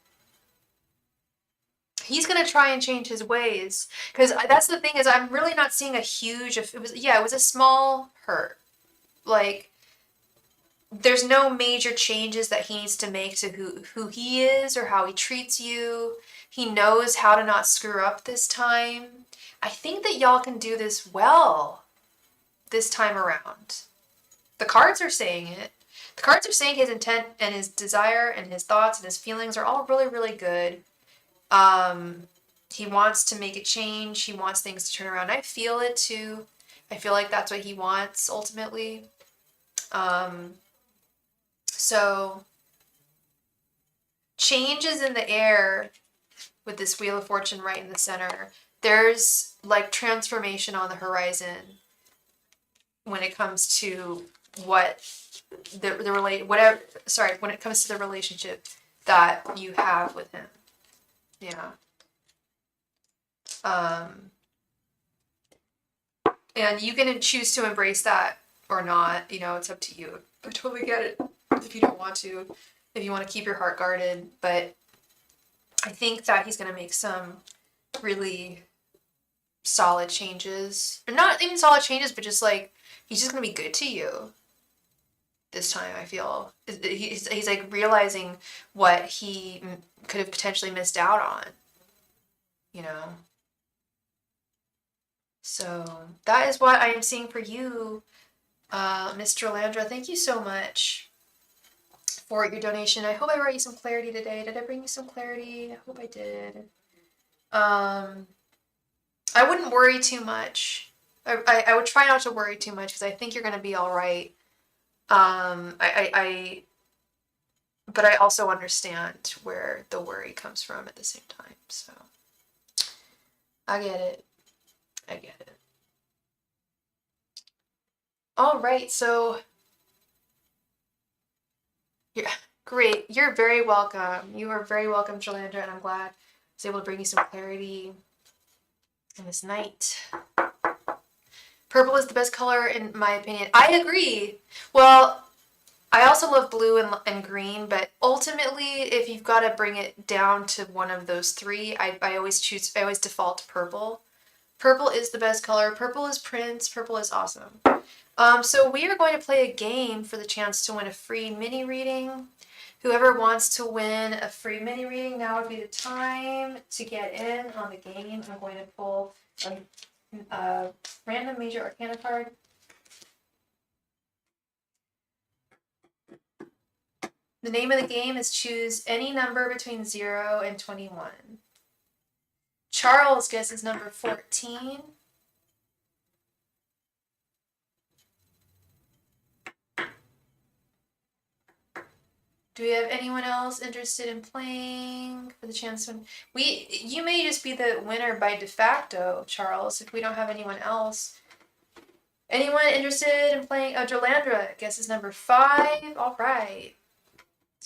he's going to try and change his ways. Because that's the thing, is I'm really not seeing a huge, it was a small hurt. Like, there's no major changes that he needs to make to who he is or how he treats you. He knows how to not screw up this time. I think that y'all can do this well this time around. The cards are saying it. The cards are saying his intent and his desire and his thoughts and his feelings are all really, really good. He wants to make a change. He wants things to turn around. I feel it too. I feel like that's what he wants ultimately. So change is in the air with this Wheel of Fortune right in the center. There's like transformation on the horizon when it comes to what when it comes to the relationship that you have with him. Yeah. And you can choose to embrace that or not. You know, it's up to you. I totally get it if you don't want to, if you want to keep your heart guarded. But I think that he's going to make some really solid changes. Or not even solid changes, but just like, he's just going to be good to you this time, I feel. He's like realizing what he could have potentially missed out on, you know? So that is what I am seeing for you, Miss Drolandra. Thank you so much for your donation. I hope I brought you some clarity today. Did I bring you some clarity? I hope I did. I wouldn't worry too much. I would try not to worry too much because I think you're going to be all right. But I also understand where the worry comes from at the same time. So I get it. I get it. All right, so yeah, great. You're very welcome. You are very welcome, Jolandra, and I'm glad I was able to bring you some clarity in this night. Purple is the best color in my opinion. I agree. Well, I also love blue and green, but ultimately, if you've got to bring it down to one of those three, I always default to purple. Purple is the best color. Purple is Prince. Purple is awesome. So we are going to play a game for the chance to win a free mini reading. Whoever wants to win a free mini reading, now would be the time to get in on the game. I'm going to pull a random major arcana card. The name of the game is choose any number between 0 and 21. Charles guesses number 14. Do we have anyone else interested in playing for the chance to win? You may just be the winner by de facto, Charles, if we don't have anyone else. Anyone interested in playing? Jolandra guesses number 5. All right.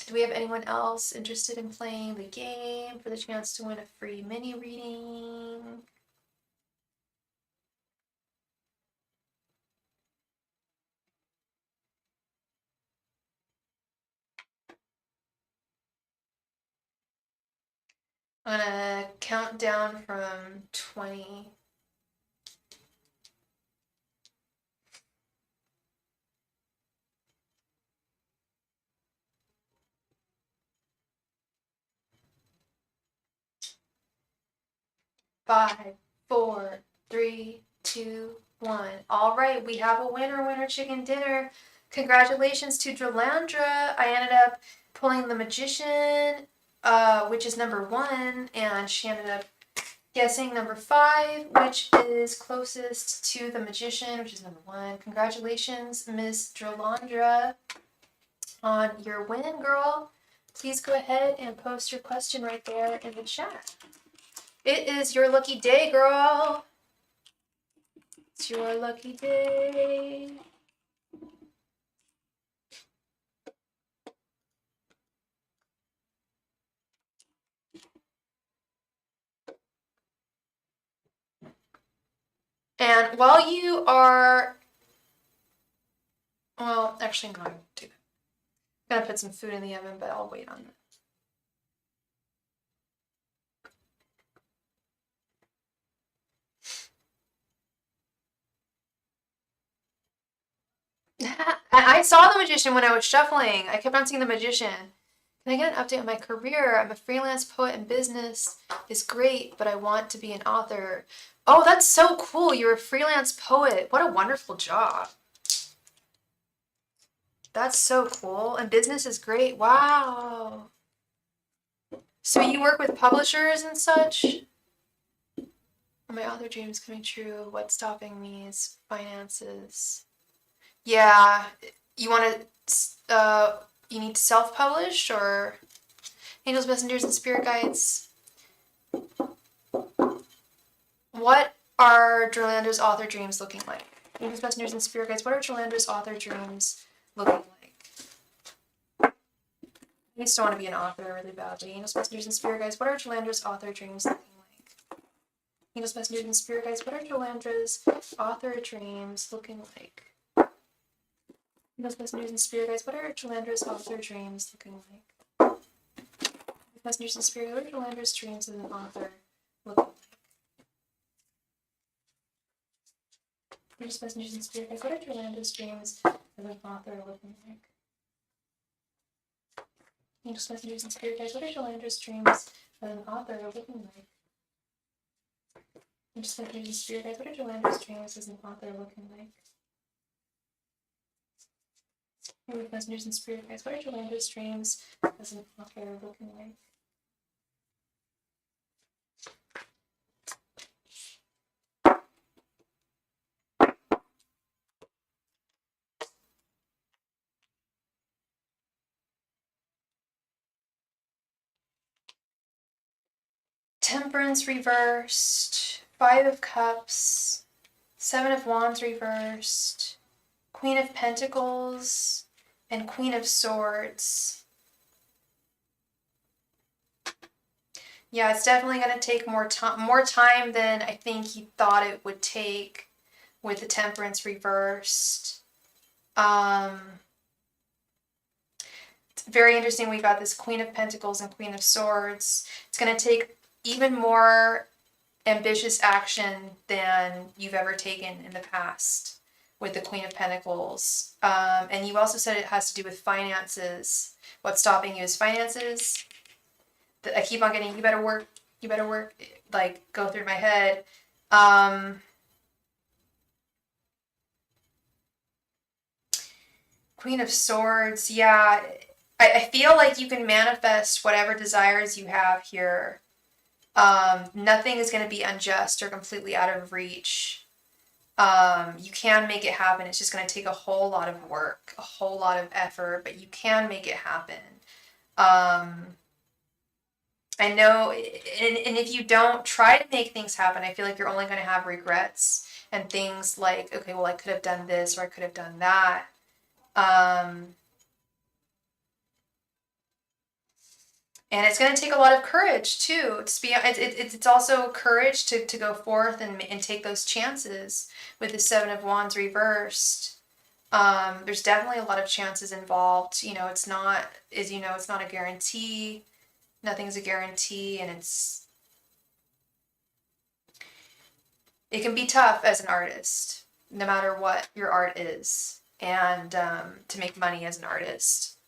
Do we have anyone else interested in playing the game for the chance to win a free mini reading? I'm gonna count down from 20. Five, 4, 3, 2, 1. All right, we have a winner chicken dinner. Congratulations to Drolandra. I ended up pulling the Magician, which is number 1, and she ended up guessing number 5, which is closest to the Magician, which is number 1. Congratulations, Miss Drolandra, on your win, girl. Please go ahead and post your question right there in the chat. It is your lucky day, girl. It's your lucky day. And while you are, well, actually, no, I won't do that. I'm gonna put some food in the oven, but I'll wait on that. I saw the Magician when I was shuffling. I kept on seeing the Magician. Can I get an update on my career? I'm a freelance poet and business is great, but I want to be an author. Oh, that's so cool. You're a freelance poet. What a wonderful job. That's so cool. And business is great. Wow. So you work with publishers and such? Are my author dreams coming true? What's stopping me is finances. Yeah. You want to, you need to self-publish, or angels, messengers, and spirit guides? What are Jolandra's author dreams looking like? Angels, messengers, and spirit guides, what are Jolandra's author dreams looking like? I used to want to be an author really badly. Angels, messengers, and spirit guides, what are Jolandra's author dreams looking like? Angels, messengers, and spirit guides, what are Jolandra's author dreams looking like? Angels, messengers, and spirit guides, what are Jolandra's author dreams looking like? Messengers and spirit guides, what are Jolandra's dreams as an author looking like? Angels, messengers, and spirit guides, what are Jolandra's dreams as an author looking like? Angels, messengers, and spirit guides, what are Jolandra's dreams as an author looking like? Angels, messengers, and spirit guides, what are Jolandra's dreams as an author looking like? Angels, messengers, and spirit guides, what are Jolandra's dreams as an author looking like? Temperance reversed, 5 of Cups, 7 of Wands reversed, Queen of Pentacles, and Queen of Swords. Yeah, it's definitely going to take more time than I think he thought it would take with the Temperance reversed. It's very interesting. We got this Queen of Pentacles and Queen of Swords. It's going to take even more ambitious action than you've ever taken in the past with the Queen of Pentacles. And you also said it has to do with finances. What's stopping you is finances. I keep on getting, you better work, like, go through my head. Queen of Swords, yeah. I feel like you can manifest whatever desires you have here. Nothing is going to be unjust or completely out of reach. You can make it happen. It's just going to take a whole lot of work, a whole lot of effort, but you can make it happen. I know, and if you don't try to make things happen, I feel like you're only going to have regrets and things like, okay, well, I could have done this or I could have done that. And it's going to take a lot of courage too. It's also courage to go forth and take those chances with the 7 of Wands reversed. There's definitely a lot of chances involved. You know, it's not a guarantee. Nothing's a guarantee, and it can be tough as an artist, no matter what your art is, and to make money as an artist.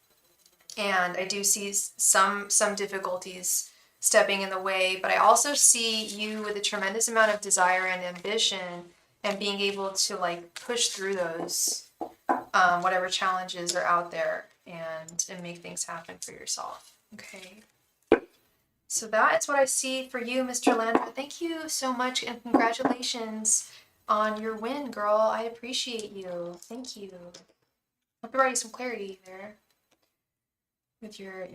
And I do see some difficulties stepping in the way, but I also see you with a tremendous amount of desire and ambition and being able to, like, push through those whatever challenges are out there and make things happen for yourself. Okay. So that is what I see for you, Mr. Landra. Thank you so much, and congratulations on your win, girl. I appreciate you. Thank you. Hope you're getting some clarity there with your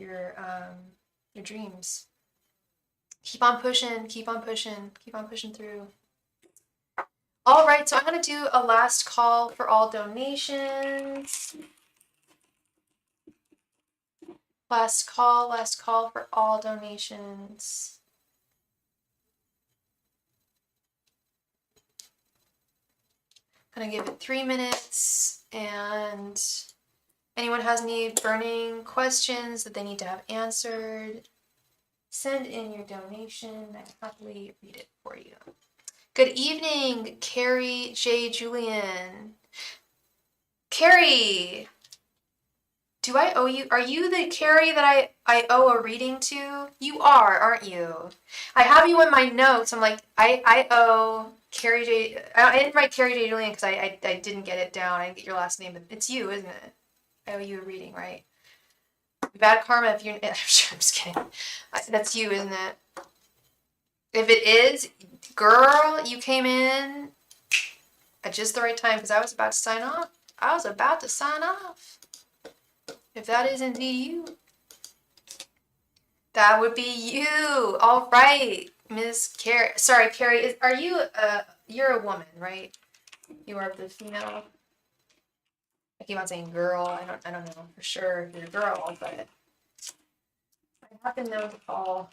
dreams. Keep on pushing, keep on pushing, keep on pushing through. All right, so I'm going to do a last call for all donations. Last call for all donations. I'm going to give it 3 minutes, and anyone has any burning questions that they need to have answered, send in your donation. I happily read it for you. Good evening, Carrie J. Julian. Carrie, do I owe you? Are you the Carrie that I owe a reading to? You are, aren't you? I have you in my notes. I'm like, I owe Carrie J. I didn't write Carrie J. Julian because I didn't get it down. I didn't get your last name, but it's you, isn't it? I owe you a reading, right? Bad karma if you're... I'm just kidding. That's you, isn't it? If it is, girl, you came in at just the right time because I was about to sign off. I was about to sign off. If that is indeed you, that would be you. All right, Miss Carrie. Sorry, Carrie. Are you you're a woman, right? You are the female. I keep on saying girl. I don't know for sure if you're a girl, but I happen to know all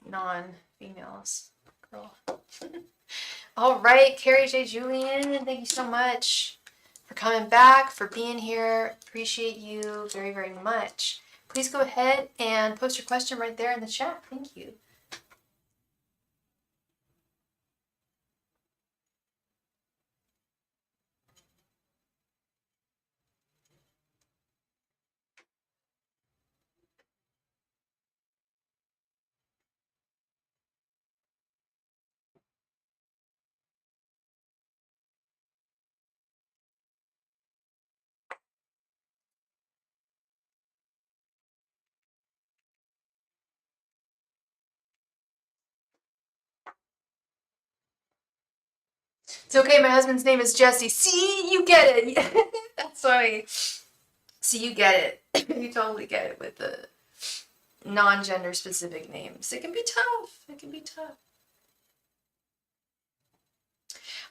non-females. Girl. All right, Carrie J. Julian, thank you so much for coming back, for being here. Appreciate you very, very much. Please go ahead and post your question right there in the chat. Thank you. It's okay, my husband's name is Jesse. See, you get it. That's funny. See, you get it. You totally get it with the non-gender specific names. It can be tough. It can be tough.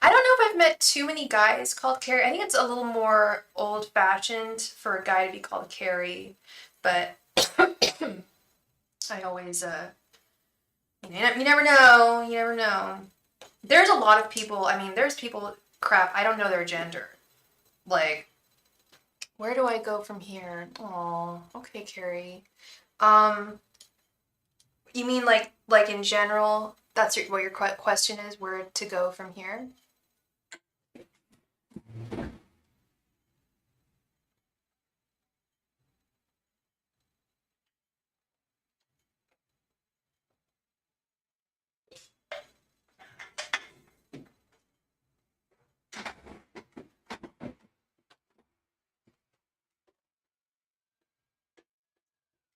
I don't know if I've met too many guys called Carrie. I think it's a little more old-fashioned for a guy to be called Carrie, but I always, you never know. You never know. There's a lot of people. I mean, there's people. Crap, I don't know their gender. Like, where do I go from here? Oh, okay, Carrie. You mean like in general? That's what your question is. Where to go from here?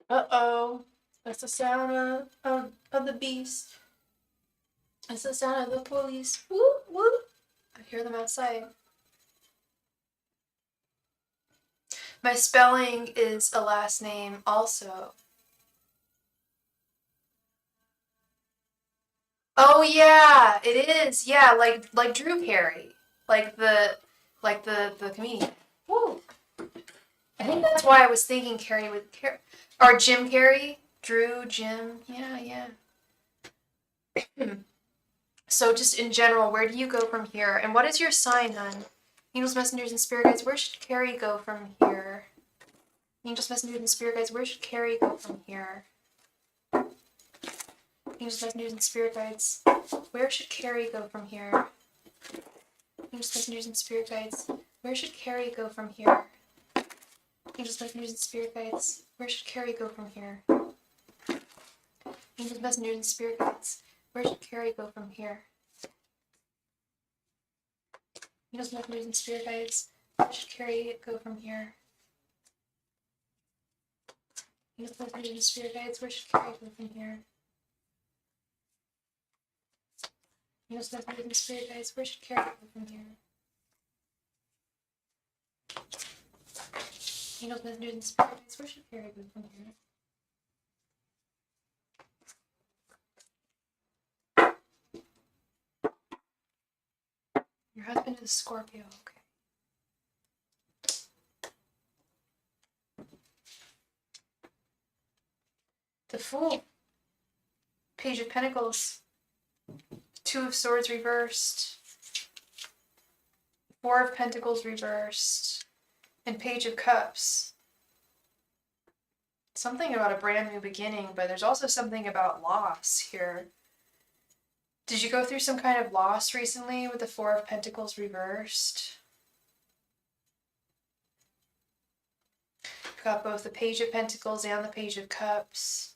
Uh-oh. That's the sound of the beast. That's the sound of the police. Whoop, whoop. I hear them outside. My spelling is a last name also. Oh yeah, it is. Yeah, like Drew Carey. Like the comedian. Woo. I think that's why I was thinking Carey with or Jim Carrey. Drew, Jim. Yeah, yeah. So just in general, where do you go from here? And what is your sign, hon? Angels, messengers, and spirit guides, where should Carrie go from here? Angels, messengers, and spirit guides, where should Carrie go from here? Angels, messengers, and spirit guides, where should Carrie go from here? Angels, messengers, and spirit guides, where should Carrie go from here? Angels, messengers, and spirit guides, where should Carrie go from here? Angels, messengers, and spirit guides, where should Carrie go from here? Angels, messengers, and spirit guides, where should Carrie go from here? Angels, messengers, and spirit guides, where should Carrie go from here? Angels, messengers, and spirit guides, where should Carrie go from here? Angels, messengers, and spirit guides, where should Carrie go from here? Your husband is Scorpio, okay. The Fool. Page of Pentacles. Two of Swords reversed. Four of Pentacles reversed. And Page of Cups. Something about a brand new beginning, but there's also something about loss here. Did you go through some kind of loss recently with the Four of Pentacles reversed? Got both the Page of Pentacles and the Page of Cups.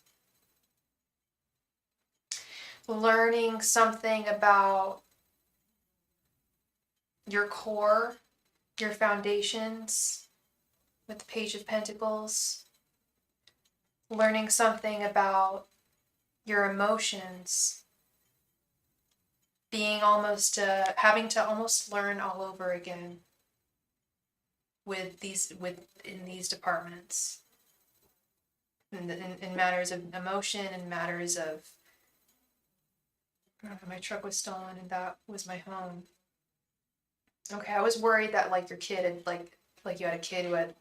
Learning something about your core, your foundations with the Page of Pentacles. Learning something about your emotions. Being almost, having to almost learn all over again in these departments. In matters of emotion and matters of, my truck was stolen and that was my home. Okay, I was worried that like your kid had like you had a kid who had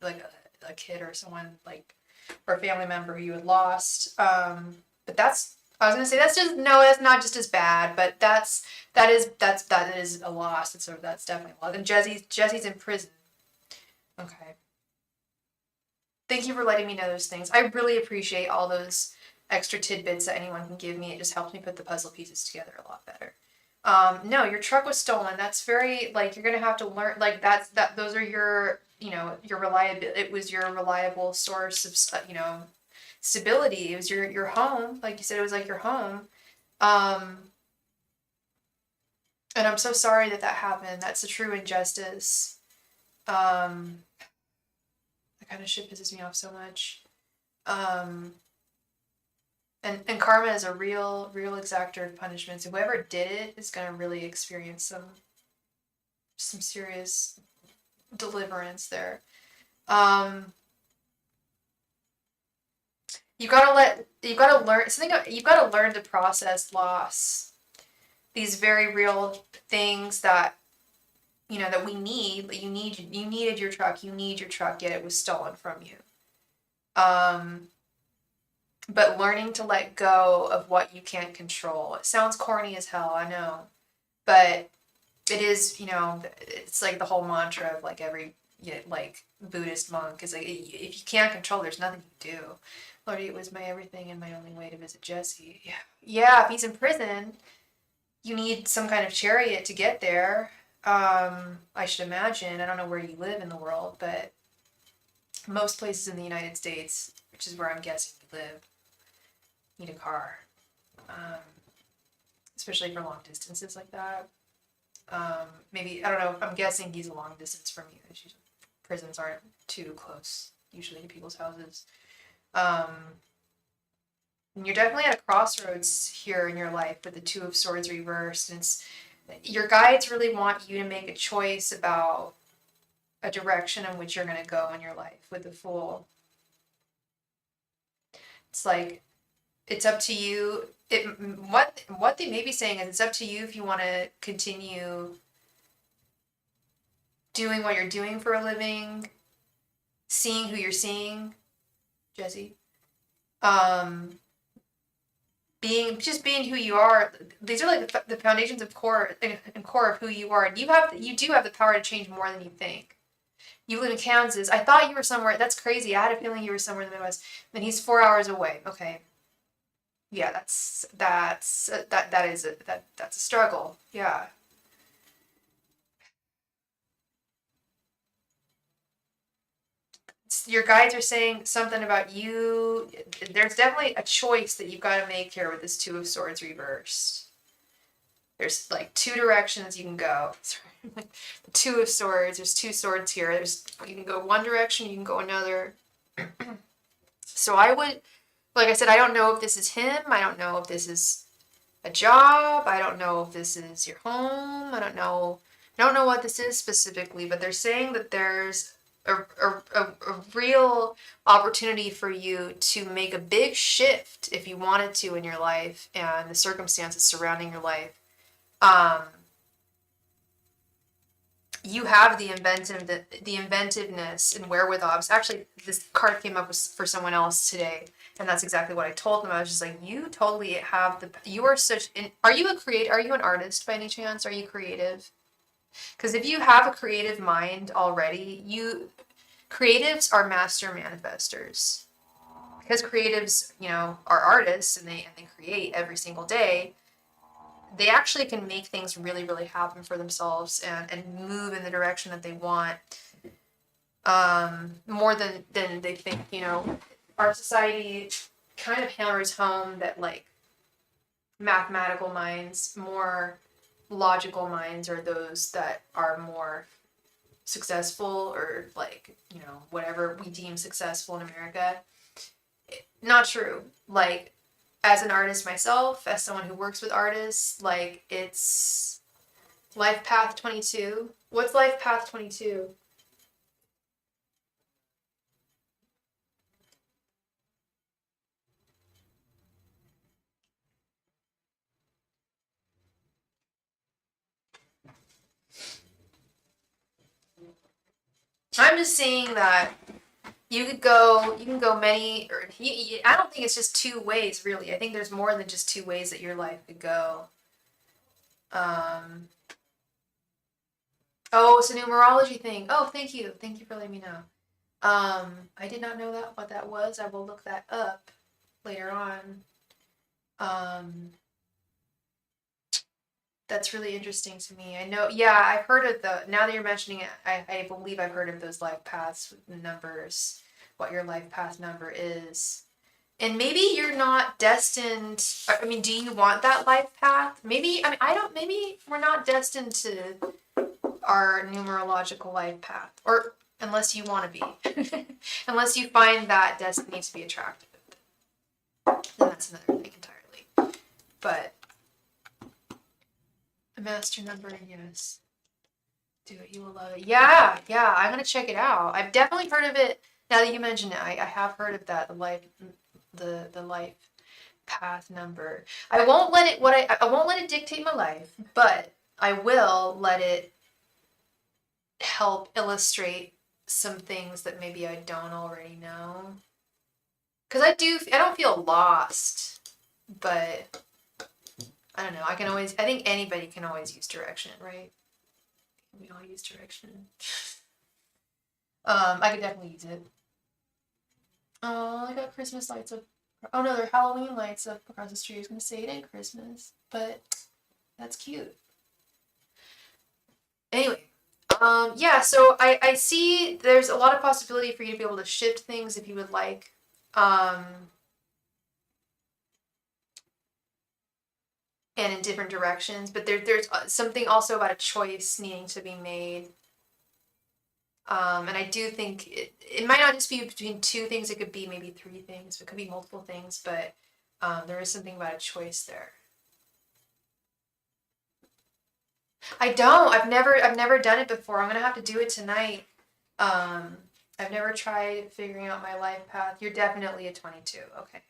like a kid or someone like, or a family member who you had lost. But I was gonna say that's not just as bad, but that is a loss. That's definitely a loss. And Jesse's in prison. Okay. Thank you for letting me know those things. I really appreciate all those extra tidbits that anyone can give me. It just helps me put the puzzle pieces together a lot better. No, your truck was stolen. That's very, like, you're going to have to learn, like, those are your, your reliable, it was your reliable source of, stability. It was your home. Like you said, it was like your home. And I'm so sorry that happened. That's a true injustice. That kind of shit pisses me off so much. And karma is a real exactor of punishments. Whoever did it is going to really experience some serious deliverance there. You've got to learn to process loss. These very real things that, that we need. You needed your truck. You need your truck, yet it was stolen from you. But learning to let go of what you can't control. It sounds corny as hell, I know. But it is, it's like the whole mantra of like every Buddhist monk is like, if you can't control, there's nothing you do. Lord, it was my everything and my only way to visit Jesse. Yeah. Yeah, if he's in prison, you need some kind of chariot to get there. I should imagine. I don't know where you live in the world, but most places in the United States, which is where I'm guessing you live, need a car, especially for long distances like that. Maybe, I don't know, I'm guessing he's a long distance from you. Prisons aren't too close usually to people's houses. You're definitely at a crossroads here in your life with the Two of Swords reversed. And your guides really want you to make a choice about a direction in which you're going to go in your life with the Fool. It's like, it's up to you. What they may be saying is it's up to you if you want to continue doing what you're doing for a living, seeing who you're seeing, Jesse. Being who you are. These are like the foundations of core of who you are. And you do have the power to change more than you think. You live in Kansas. I thought you were somewhere. That's crazy. I had a feeling you were somewhere in the Midwest. And he's 4 hours away. Okay. Yeah, that's a struggle. Yeah. Your guides are saying something about you. There's definitely a choice that you've got to make here with this Two of Swords reversed. There's like two directions you can go. The Two of Swords. There's two swords here. You can go one direction. You can go another. So I would, like I said, I don't know if this is him. I don't know if this is a job. I don't know if this is your home. I don't know what this is specifically, but they're saying that there's a real opportunity for you to make a big shift if you wanted to in your life and the circumstances surrounding your life. You have the inventiveness and wherewithal. Actually, this card came up for someone else today, and that's exactly what I told them. I was just like, you totally have you are such are you an artist by any chance? Are you creative? Because if you have a creative mind already, creatives are master manifestors. Because creatives, are artists and they create every single day, they actually can make things really, really happen for themselves and move in the direction that they want. More than they think, Our society kind of hammers home that like mathematical minds, more logical minds are those that are more successful, or like, you know, whatever we deem successful in America. Not true. Like, as an artist myself, as someone who works with artists, like, it's Life Path 22. What's Life Path 22? I'm just saying that you can go many, or I don't think it's just two ways, really. I think there's more than just two ways that your life could go. Oh, it's a numerology thing. Oh, thank you. Thank you for letting me know. I did not know what that was. I will look that up later on. That's really interesting to me. I know, yeah, I've heard of now that you're mentioning it, I believe I've heard of those life paths numbers, what your life path number is. And maybe you're not destined, I mean, do you want that life path? Maybe, I mean, I don't, maybe we're not destined to our numerological life path, or unless you want to be, unless you find that destiny to be attractive, then that's another thing entirely. But a master number, yes. Do it, you will love it. Yeah, yeah, I'm gonna check it out. I've definitely heard of it. Now that you mention it, I have heard of that, the life path number. I won't let it I won't let it dictate my life, but I will let it help illustrate some things that maybe I don't already know. Cause I don't feel lost, but I don't know. I think anybody can always use direction, right? We all use direction. I could definitely use it. Oh, I got Christmas lights up. Oh no, they're Halloween lights up across the street. I was gonna say it ain't Christmas, but that's cute. Anyway, yeah, so I see there's a lot of possibility for you to be able to shift things if you would like. And in different directions, but there's something also about a choice needing to be made. And I do think it might not just be between two things, it could be maybe three things, it could be multiple things, but there is something about a choice there. I don't. I've never done it before. I'm gonna have to do it tonight. I've never tried figuring out my life path. You're definitely a 22. Okay.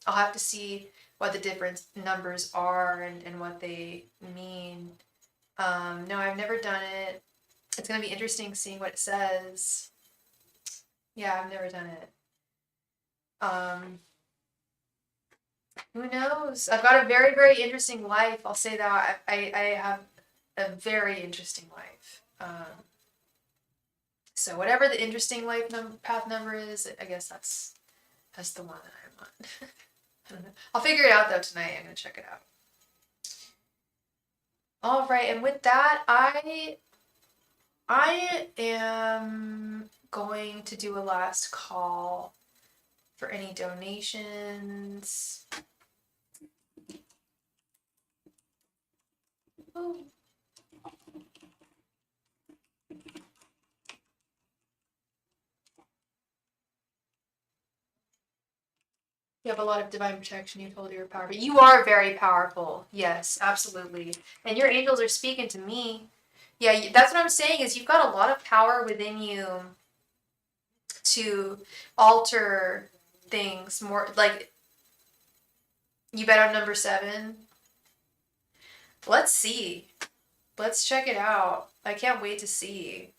I'll have to see what the different numbers are and what they mean. No, I've never done it. It's gonna be interesting seeing what it says. Yeah, I've never done it. Who knows? I've got a very, very interesting life. I'll say that. I have a very interesting life. So whatever the interesting path number is, I guess that's the one that I'm on. I don't know. I'll figure it out though tonight. I'm gonna check it out. All right, and with that, I am going to do a last call for any donations. Oh. You have a lot of divine protection. You told you're powerful. You are very powerful. Yes, absolutely. And your angels are speaking to me. Yeah, that's what I'm saying is you've got a lot of power within you to alter things more. Like, you bet on number 7. Let's see. Let's check it out. I can't wait to see.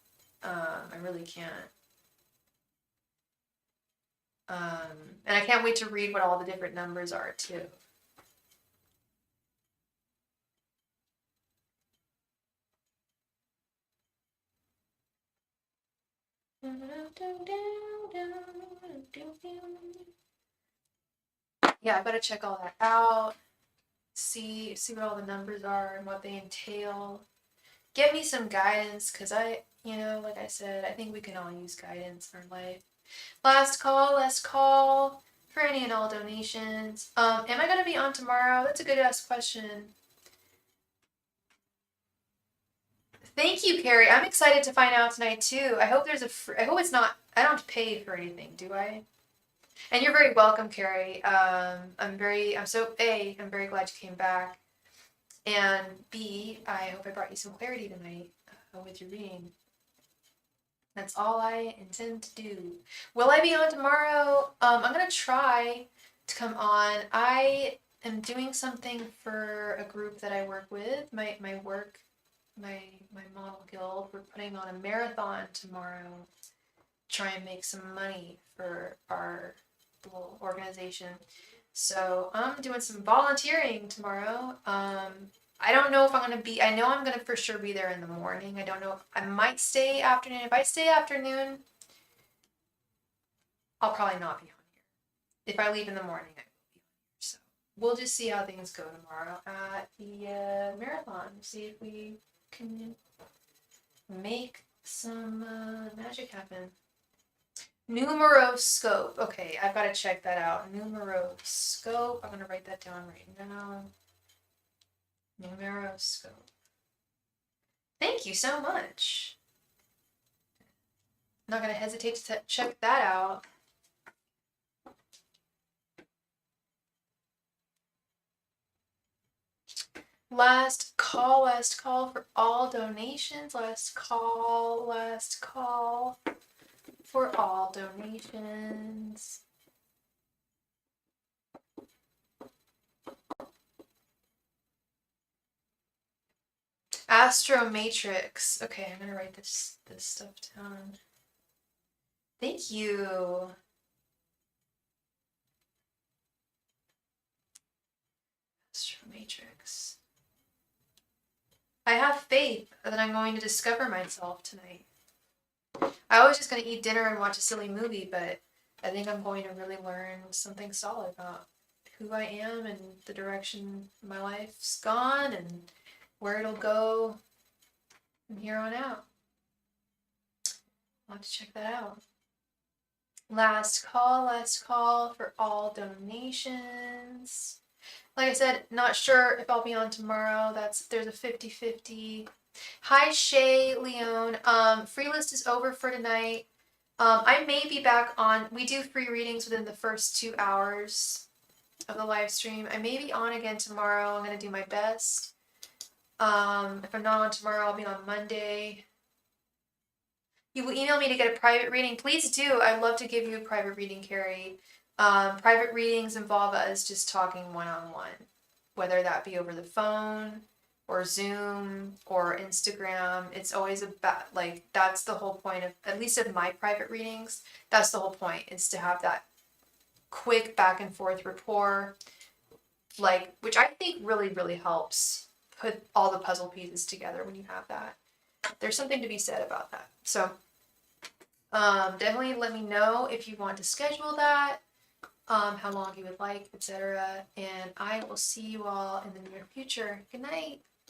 I really can't. And I can't wait to read what all the different numbers are too. Yeah, I better check all that out. See what all the numbers are and what they entail. Get me some guidance, because like I said, I think we can all use guidance in our life. Last call for any and all donations. Am I gonna be on tomorrow? That's a good ass question. Thank you, Carrie. I'm excited to find out tonight too. I hope there's I hope it's not. I don't have to pay for anything, do I? And you're very welcome, Carrie. I'm very. I'm so A. I'm very glad you came back. And B. I hope I brought you some clarity tonight with your reading. That's all I intend to do. Will I be on tomorrow? I'm gonna try to come on. I am doing something for a group that I work with. My work, my model guild. We're putting on a marathon tomorrow. Try and make some money for our little organization. So I'm doing some volunteering tomorrow. I don't know if I'm gonna be. I know I'm gonna for sure be there in the morning. I don't know if I might stay afternoon. If I stay afternoon, I'll probably not be on here. If I leave in the morning, I will be on here. So we'll just see how things go tomorrow at the marathon. See if we can make some magic happen. Numeroscope. Okay, I've got to check that out. Numeroscope. I'm gonna write that down right now. Numeroscope. Thank you so much. Not gonna hesitate to check that out. Last call for all donations. Last call for all donations. Astro Matrix. Okay, I'm gonna write this stuff down. Thank you. Astro Matrix. I have faith that I'm going to discover myself tonight. I was just going to eat dinner and watch a silly movie, but I think I'm going to really learn something solid about who I am and the direction my life's gone and where it'll go from here on out. I'll have to check that out. Last call for all donations. Like I said, not sure if I'll be on tomorrow. There's a 50-50. Hi Shay Leone. Free list is over for tonight. I may be back on. We do free readings within the first 2 hours of the live stream. I may be on again tomorrow. I'm gonna do my best. If I'm not on tomorrow, I'll be on Monday. You will email me to get a private reading. Please do. I'd love to give you a private reading, Carrie. Private readings involve us just talking one-on-one, whether that be over the phone or Zoom or Instagram. It's always about, like, that's the whole point of, at least of my private readings, that's the whole point, is to have that quick back and forth rapport, like, which I think really, really helps put all the puzzle pieces together when you have that. There's something to be said about that. So definitely let me know if you want to schedule that, how long you would like, etc. And I will see you all in the near future. Good night.